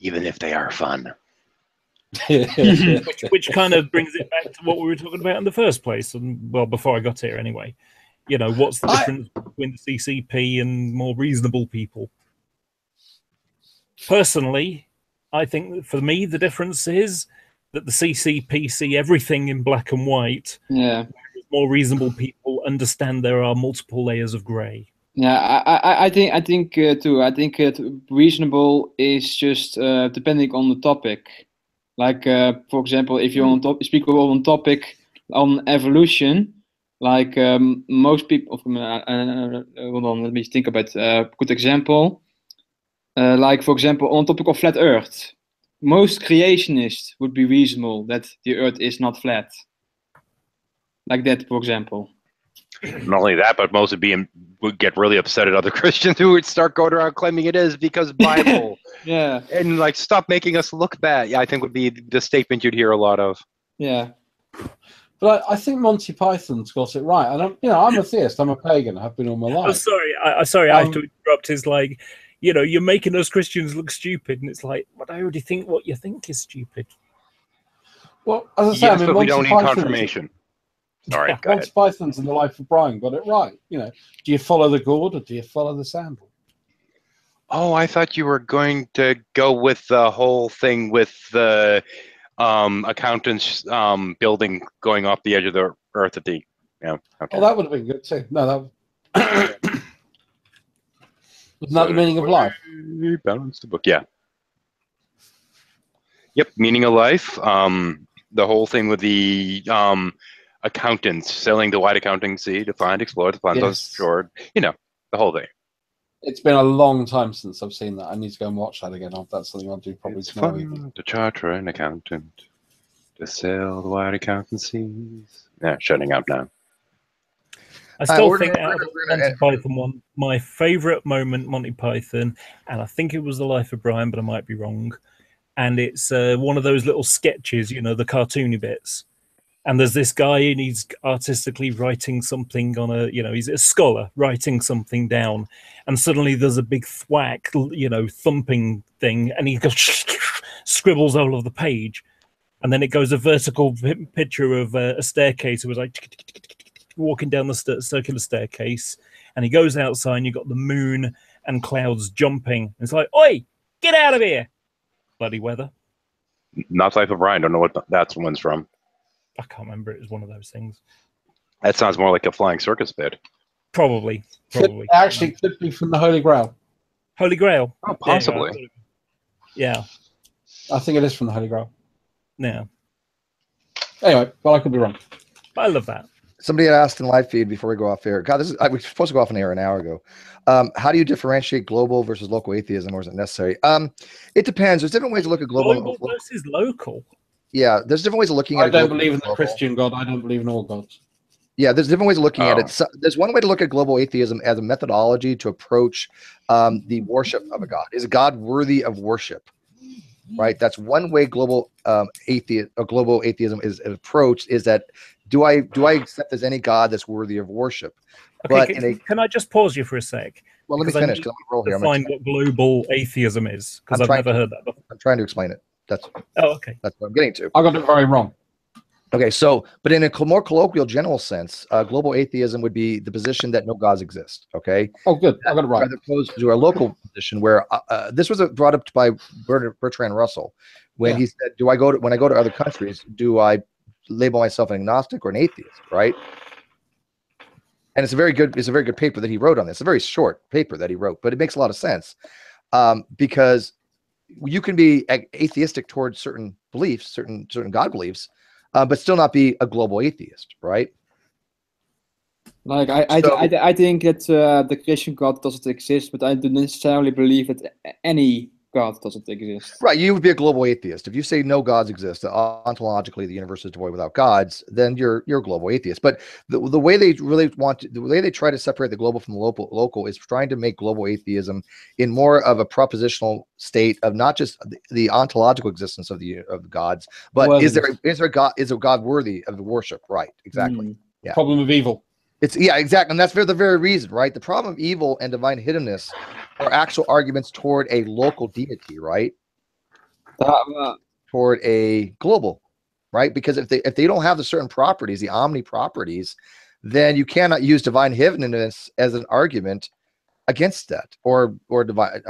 Even if they are fun. which kind of brings it back to what we were talking about in the first place, and well, before I got here anyway. What's the difference between the CCP and more reasonable people? Personally, I think that for me the difference is that the CCP see everything in black and white. Yeah. more reasonable people understand there are multiple layers of grey. Yeah, I think too. I think reasonable is just depending on the topic. Like for example, if you want to speak on topic on evolution, like most people. Hold on, let me think about a good example. Like for example, on topic of flat Earth, most creationists would be reasonable that the Earth is not flat. Like that, for example. Not only that, but most would get really upset at other Christians who would start going around claiming it is because Bible. Yeah. And like, stop making us look bad. Yeah, I think would be the statement you'd hear a lot of. Yeah. But I think Monty Python's got it right. And I'm a theist. I'm a pagan. I have been all my life. Oh, sorry. I have to interrupt. It's like, you're making us Christians look stupid, and it's like, but I already think what you think is stupid. Well, as I say, yes, but we Monty don't need Python's- confirmation. Sorry, go Monty ahead. Python's and the Life of Brian got it right. Do you follow the gourd or do you follow the sandal? Oh, I thought you were going to go with the whole thing with the accountants building going off the edge of the earth at the. Yeah. Okay. Oh, that would have been good too. No, that wasn't that the meaning of life? Balance the book. Yeah. Yep. Meaning of life. The whole thing with the accountants selling the white accountancy to find, explore, to find those short. The whole thing. It's been a long time since I've seen that. I need to go and watch that again. That's something I'll do probably It's tomorrow fun evening. to charter an accountant to sell the white accountancies. Yeah, shutting up now. I still think out of the Monty Python one, my favourite moment, Monty Python, and I think it was The Life of Brian, but I might be wrong. And it's one of those little sketches, the cartoony bits. And there's this guy, and he's artistically writing something on he's a scholar writing something down, and suddenly there's a big thwack, thumping thing, and he goes scribbles all over the page, and then it goes a vertical picture of a staircase. It was like walking down the circular staircase, and he goes outside, and you've got the moon and clouds jumping. It's like, oi, get out of here! Bloody weather. Not Life of Brian. Don't know what that one's from. I can't remember. It was one of those things. That sounds more like a flying circus bit. Probably. Actually, could be from the Holy Grail. Holy Grail. Oh, possibly. Yeah. I think it is from the Holy Grail. Yeah. Anyway, well, I could be wrong. I love that. Somebody had asked in live feed before we go off air. God, we were supposed to go off an air an hour ago. How do you differentiate global versus local atheism, or is it necessary? It depends. There's different ways to look at global versus local. Yeah, there's different ways of looking at it. I don't believe in the Christian God. I don't believe in all gods. Yeah, there's different ways of looking at it. So there's one way to look at global atheism as a methodology to approach the worship of a god. Is a god worthy of worship? Right. That's one way global atheism is approached. Is that do I accept there's any god that's worthy of worship? Okay, can I just pause you for a sec? Well, let me finish because I'm roll here. Define what global atheism is, because I've never heard that before. I'm trying to explain it. That's okay. That's what I'm getting to. I got it very wrong. Okay, so, but in a more colloquial, general sense, global atheism would be the position that no gods exist. Okay. Oh, good. I got it right. As opposed to a local position where this was brought up by Bertrand Russell when he said, when I go to other countries, do I label myself an agnostic or an atheist? Right. And it's a very good paper that he wrote on this. It's a very short paper that he wrote, but it makes a lot of sense because you can be atheistic towards certain beliefs, certain God beliefs, but still not be a global atheist, right? Like I think that the Christian God doesn't exist, but I don't necessarily believe that any God doesn't exist. Right, you would be a global atheist if you say no gods exist. Ontologically, the universe is devoid without gods. Then you're a global atheist. But the way they really the way they try to separate the global from the local is trying to make global atheism in more of a propositional state of not just the ontological existence of the gods, but is there a god worthy of the worship? Right, exactly. Yeah. Problem of evil. Exactly. And that's for the very reason, right? The problem of evil and divine hiddenness are actual arguments toward a local deity, right? Toward a global, right? Because if they don't have the certain properties, the omni properties, then you cannot use divine hiddenness as an argument against that or divine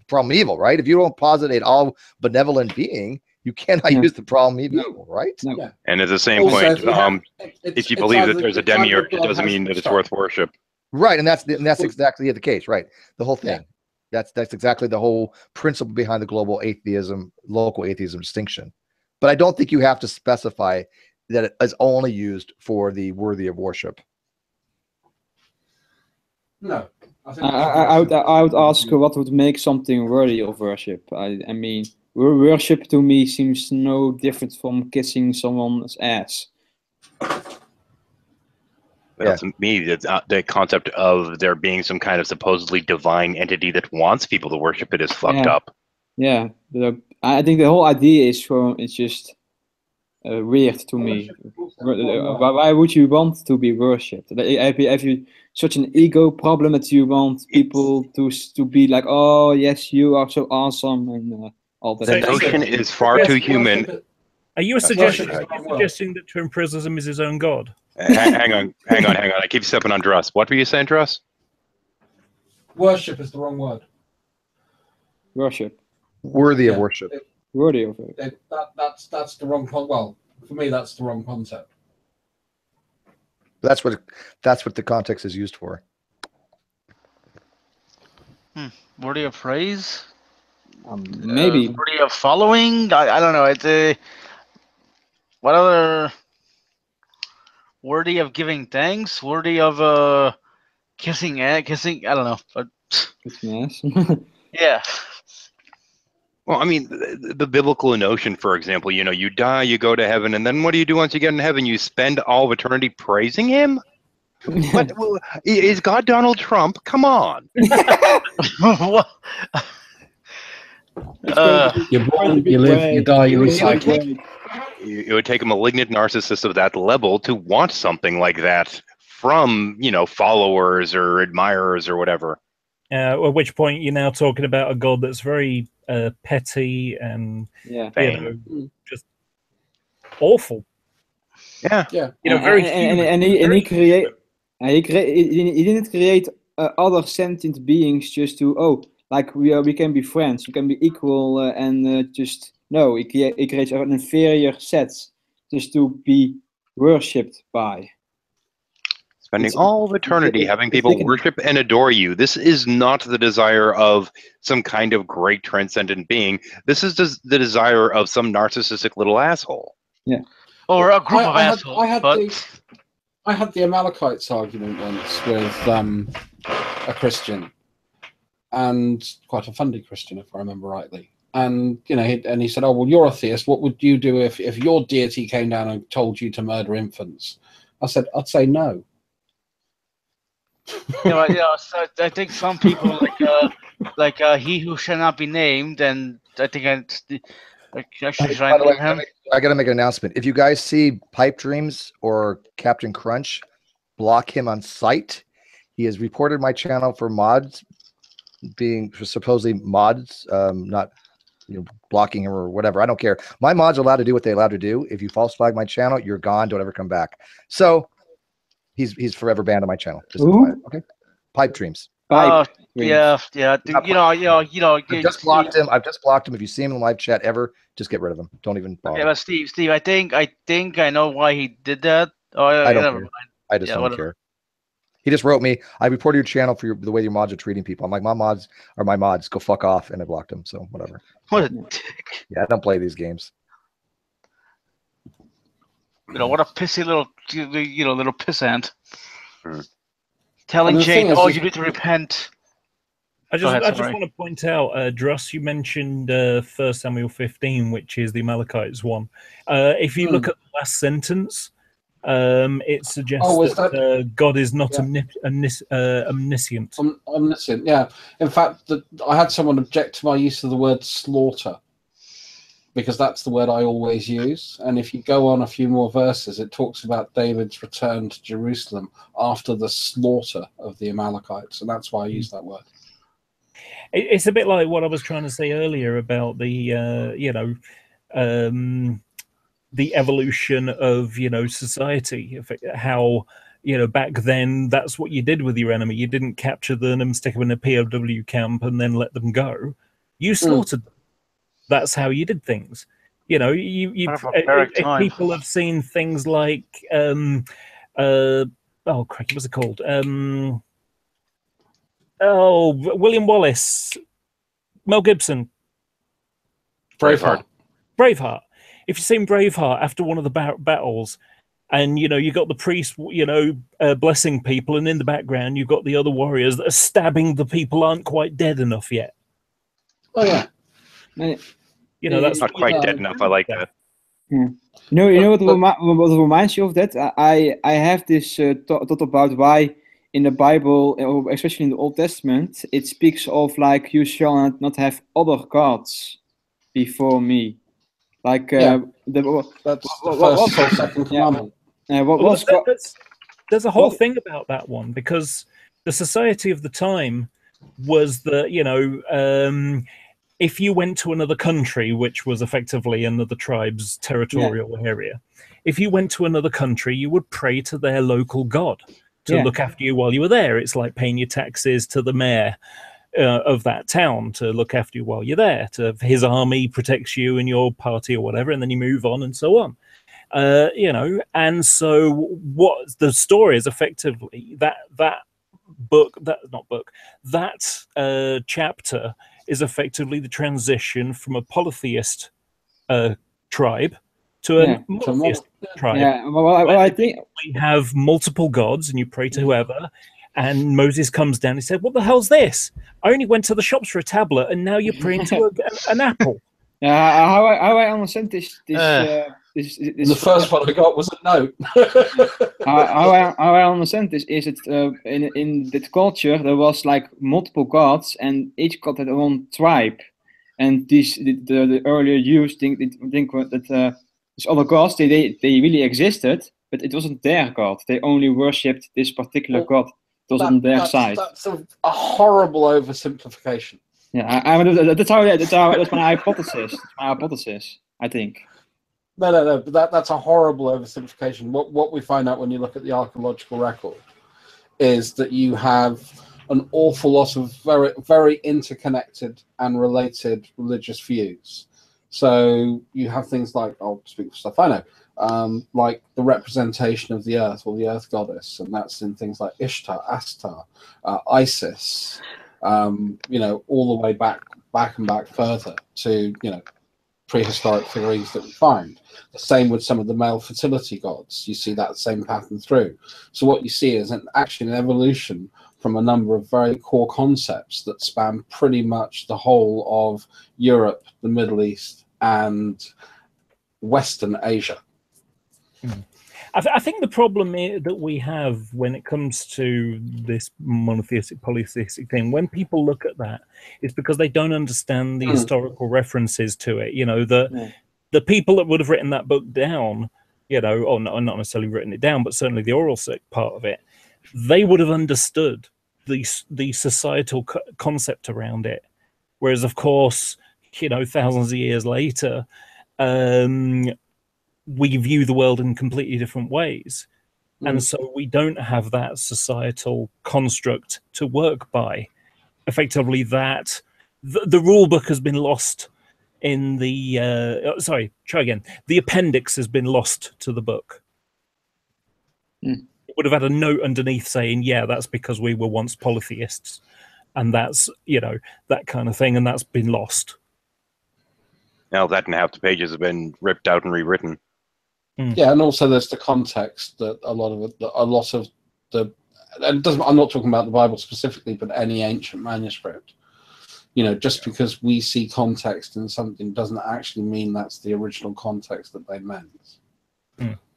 problem evil, right? If you don't posit an all benevolent being, You cannot use the problem evil, right? Yeah. And at the same Also, point, if you have- if you it's believe that either- there's a it's either demiurge, it God doesn't has- mean that it's sorry. worth worship. Right, and that's exactly the case, right? The whole thing. That's exactly the whole principle behind the global atheism, local atheism distinction. But I don't think you have to specify that it is only used for the worthy of worship. No. I would ask what would make something worthy of worship. I mean, worship to me seems no different from kissing someone's ass. Well, to me, the concept of there being some kind of supposedly divine entity that wants people to worship it is fucked up. Yeah, I think the whole idea is just weird to me. Why would you want to be worshipped? Have you such an ego problem that you want people to be like, oh yes, you are so awesome and all that? The notion is far too human. Are you suggesting that Twin Prism is his own god? Hang on. I keep stepping on Druss. What were you saying, Druss? Worship is the wrong word. Worship. Worthy of worship. Worthy of it. That's the wrong well, for me that's the wrong concept. That's what the context is used for. Worthy of praise? Maybe. Worthy of following? I don't know. It's what other worthy of giving thanks? Worthy of kissing? I don't know. But kissing ass. Yeah. Well, I mean, the biblical notion, for example, you die, you go to heaven, and then what do you do once you get in heaven? You spend all of eternity praising him? What, is God Donald Trump? Come on. You're born, you live, you die, you recycle. It would take a malignant narcissist of that level to want something like that from, followers or admirers or whatever. At which point you're now talking about a god that's very petty and just awful. Yeah. Very he didn't create other sentient beings just to we can be friends, we can be equal, and just no. He creates an inferior set just to be worshipped by. Spending all of eternity having people worship and adore you. This is not the desire of some kind of great transcendent being. This is the desire of some narcissistic little asshole. Yeah. Or a group of assholes. I had the Amalekites argument once with a Christian, and quite a funny Christian, if I remember rightly. And he said, "Oh well, you're a theist. What would you do if your deity came down and told you to murder infants?" I said, "I'd say no." So I think some people like he who shall not be named, and I think I should try and name him. I got to make an announcement. If you guys see Pipe Dreams or Captain Crunch, block him on sight. He has reported my channel for mods, being supposedly mods, not blocking him or whatever. I don't care. My mods are allowed to do what they're allowed to do. If you false flag my channel, you're gone. Don't ever come back. So he's forever banned on my channel. Just okay. Pipe Dreams. Yeah. I've just blocked him. I've just blocked him. If you see him in live chat ever, just get rid of him. Don't even bother. Okay, but Steve, I think I know why he did that. Oh, I don't never care. mind. I just don't care. He just wrote me, "I reported your channel for the way your mods are treating people." I'm like, "My mods are my mods. Go fuck off," and I blocked him. So whatever. What a dick. Yeah, I don't play these games. What a pissy little pissant. Telling And the thing Jane, is, "Oh, you need to repent." I Go ahead, just sorry. want to point out, Druss, you mentioned 1 Samuel 15, which is the Amalekites one. If you look at the last sentence, it suggests that God is not omniscient. Omniscient, yeah. In fact, I had someone object to my use of the word slaughter, because that's the word I always use. And if you go on a few more verses, it talks about David's return to Jerusalem after the slaughter of the Amalekites, and that's why I use that word. It's a bit like what I was trying to say earlier about the evolution of society. How back then that's what you did with your enemy. You didn't capture them and stick them in a POW camp and then let them go. You slaughtered them. That's how you did things. You know, if people have seen things like oh crikey, what's it called? William Wallace, Mel Gibson, Braveheart. Braveheart. If you've seen Braveheart after one of the battles, and you know you got the priest, you know, blessing people, and in the background you've got the other warriors that are stabbing the people aren't quite dead enough yet. Oh yeah. You know, that's not quite dead enough. I like that. Yeah. You know what reminds you of that? I have this thought about why in the Bible, especially in the Old Testament, it speaks of like you shall not have other gods before me. Like that's the first or second commandment. There's a whole thing about that one, because the society of the time was that, you know, if you went to another country, which was effectively another tribe's territorial area, if you went to another country, you would pray to their local god to look after you while you were there. It's like paying your taxes to the mayor of that town to look after you while you're there. To his army protects you and your party or whatever, and then you move on and so on. You know, and so what the story is effectively that chapter is effectively the transition from a polytheist tribe to a monotheist tribe. Yeah, well, I think we have multiple gods, and you pray to whoever. And Moses comes down. He said, "What the hell's this? I only went to the shops for a tablet, and now you're praying to an apple." How I understand this the first one I got was a note. how I understand this is in that culture there was like multiple gods, and each god had their own tribe, and the earlier Jews think that these other gods they really existed, but it wasn't their god. They only worshipped this particular god. It was on their side. That's a horrible oversimplification. Yeah, that's my hypothesis. That's my hypothesis, I think. No, but that's a horrible oversimplification. What we find out when you look at the archaeological record is that you have an awful lot of very, very interconnected and related religious views. So you have things like, I'll speak for stuff I know, like the representation of the earth or the earth goddess, and that's in things like Ishtar, Astar, Isis, you know, all the way back and back further to, you know, prehistoric figurines that we find. The same with some of the male fertility gods. You see that same pattern through. So what you see is actually an evolution from a number of very core concepts that span pretty much the whole of Europe, the Middle East, and Western Asia. I think the problem that we have when it comes to this monotheistic, polytheistic thing, when people look at that, is because they don't understand the historical references to it. You know, the people that would have written that book down, you know, or not necessarily written it down, but certainly the oral part of it, they would have understood the societal concept around it. Whereas, of course, you know, thousands of years later, we view the world in completely different ways. And so we don't have that societal construct to work by. Effectively, that the rule book has been lost in the the appendix has been lost to the book. It would have had a note underneath saying, yeah, that's because we were once polytheists, and that's, you know, that kind of thing, and that's been lost. Now that and half the pages have been ripped out and rewritten. Yeah, and also there's the context that a lot of the, and it doesn't, I'm not talking about the Bible specifically, but any ancient manuscript. You know, just because we see context in something doesn't actually mean that's the original context that they meant.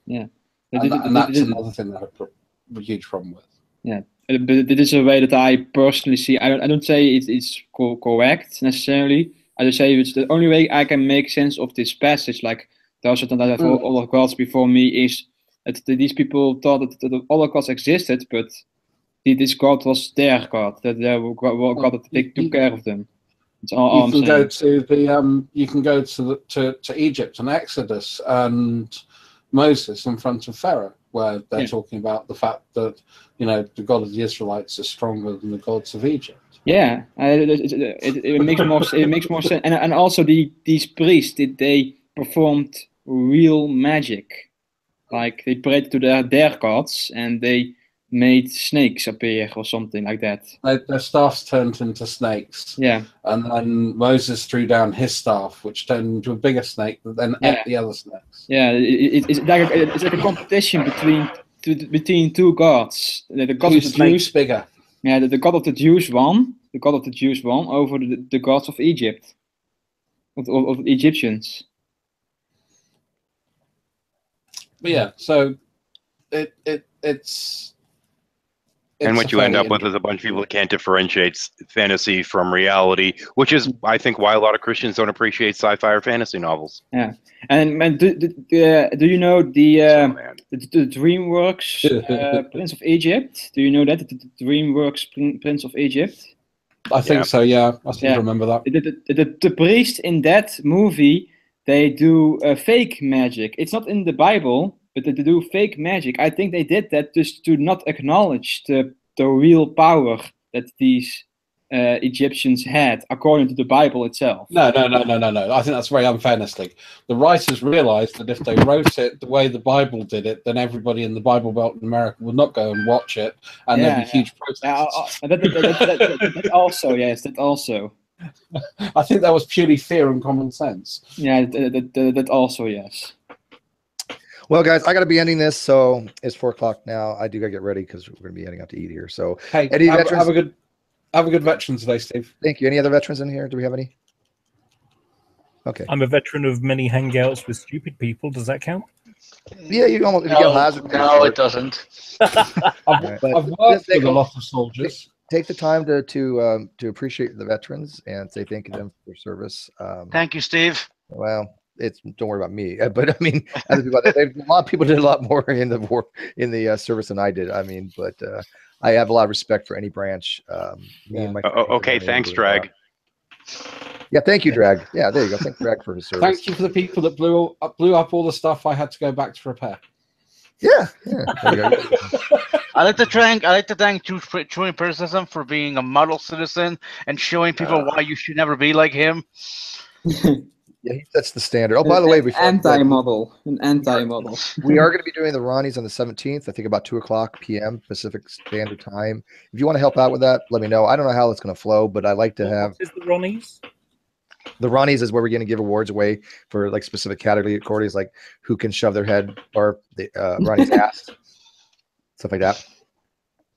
Yeah, and that's another thing that I have a huge problem with. Yeah, but it is a way that I personally see. I don't say it's correct necessarily. I just say it's the only way I can make sense of this passage. Like, thou shalt not have other gods before me, is that these people thought that the other gods existed, but this god was their god, that their god that they took care of them. That's all you can go to Egypt and Exodus and Moses in front of Pharaoh, where they're talking about the fact that, you know, the God of the Israelites is stronger than the gods of Egypt. Yeah, it makes more sense, and also these priests, they performed real magic. Like they prayed to their gods and they made snakes appear or something like that. Their staffs turned into snakes. Yeah. And then Moses threw down his staff, which turned into a bigger snake that then ate the other snakes. Yeah, it's like a competition between two gods. The god of the Jews bigger. Yeah, the god of the Jews won. The god of the Jews won over the gods of Egypt, of the Egyptians. But yeah, so it's and what you end up with is a bunch of people that can't differentiate fantasy from reality, which is, I think, why a lot of Christians don't appreciate sci-fi or fantasy novels. Yeah, and do you know the DreamWorks Prince of Egypt? Do you know that the DreamWorks Prince of Egypt? I think so. Yeah, I seem to remember that. The priest in that movie, they do fake magic. It's not in the Bible, but they do fake magic. I think they did that just to not acknowledge the real power that these Egyptians had, according to the Bible itself. No. I think that's very unfairness thing. The writers realized that if they wrote it the way the Bible did it, then everybody in the Bible Belt in America would not go and watch it, and there'd be huge protests. That also, yes, that also. I think that was purely fear and common sense. Yeah, that also, yes. Well, guys, I got to be ending this, so it's 4 o'clock now. I do got to get ready because we're going to be heading out to eat here. So, hey, any have veterans? Have a good Veterans Day, Steve. Thank you. Any other veterans in here? Do we have any? Okay. I'm a veteran of many hangouts with stupid people. Does that count? Yeah, you almost. No, it doesn't. I've worked with a lot of soldiers. Take the time to appreciate the veterans and say thank you to them for their service. Thank you, Steve. Well, don't worry about me, but I mean, other people, a lot of people did a lot more in the war, in the service than I did. I mean, but I have a lot of respect for any branch. Okay, thanks, Drag. Yeah, thank you, Drag. Yeah, there you go. Thank Drag for his service. Thank you for the people that blew up all the stuff I had to go back to repair. Yeah. There you go. I like to thank True Empiricism for being a model citizen and showing people why you should never be like him. Yeah, he sets the standard. Oh, by the way, an anti-model. We are going to be doing the Ronnies on the 17th. I think about 2:00 p.m. Pacific Standard Time. If you want to help out with that, let me know. I don't know how it's going to flow, but I like to have. What is the Ronnies? The Ronnies is where we're going to give awards away for like specific categories, like who can shove their head or the Ronnie's ass, stuff like that.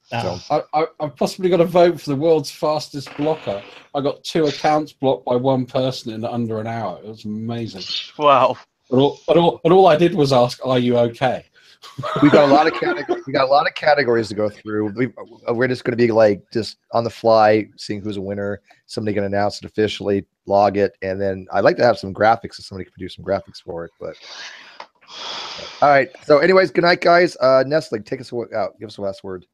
So I've possibly got a vote for the world's fastest blocker. I got 2 accounts blocked by one person in under an hour. It was amazing. Wow. But all I did was ask, "Are you okay?" We got a lot of categories to go through. We're just going to be like just on the fly, seeing who's a winner. Somebody can announce it officially, log it, and then I'd like to have some graphics so somebody can produce some graphics for it. But all right. So, anyways, good night, guys. Nestle, take us out. Give us a last word.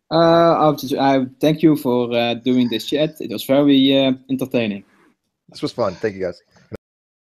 I thank you for doing this chat. It was very entertaining. This was fun. Thank you, guys.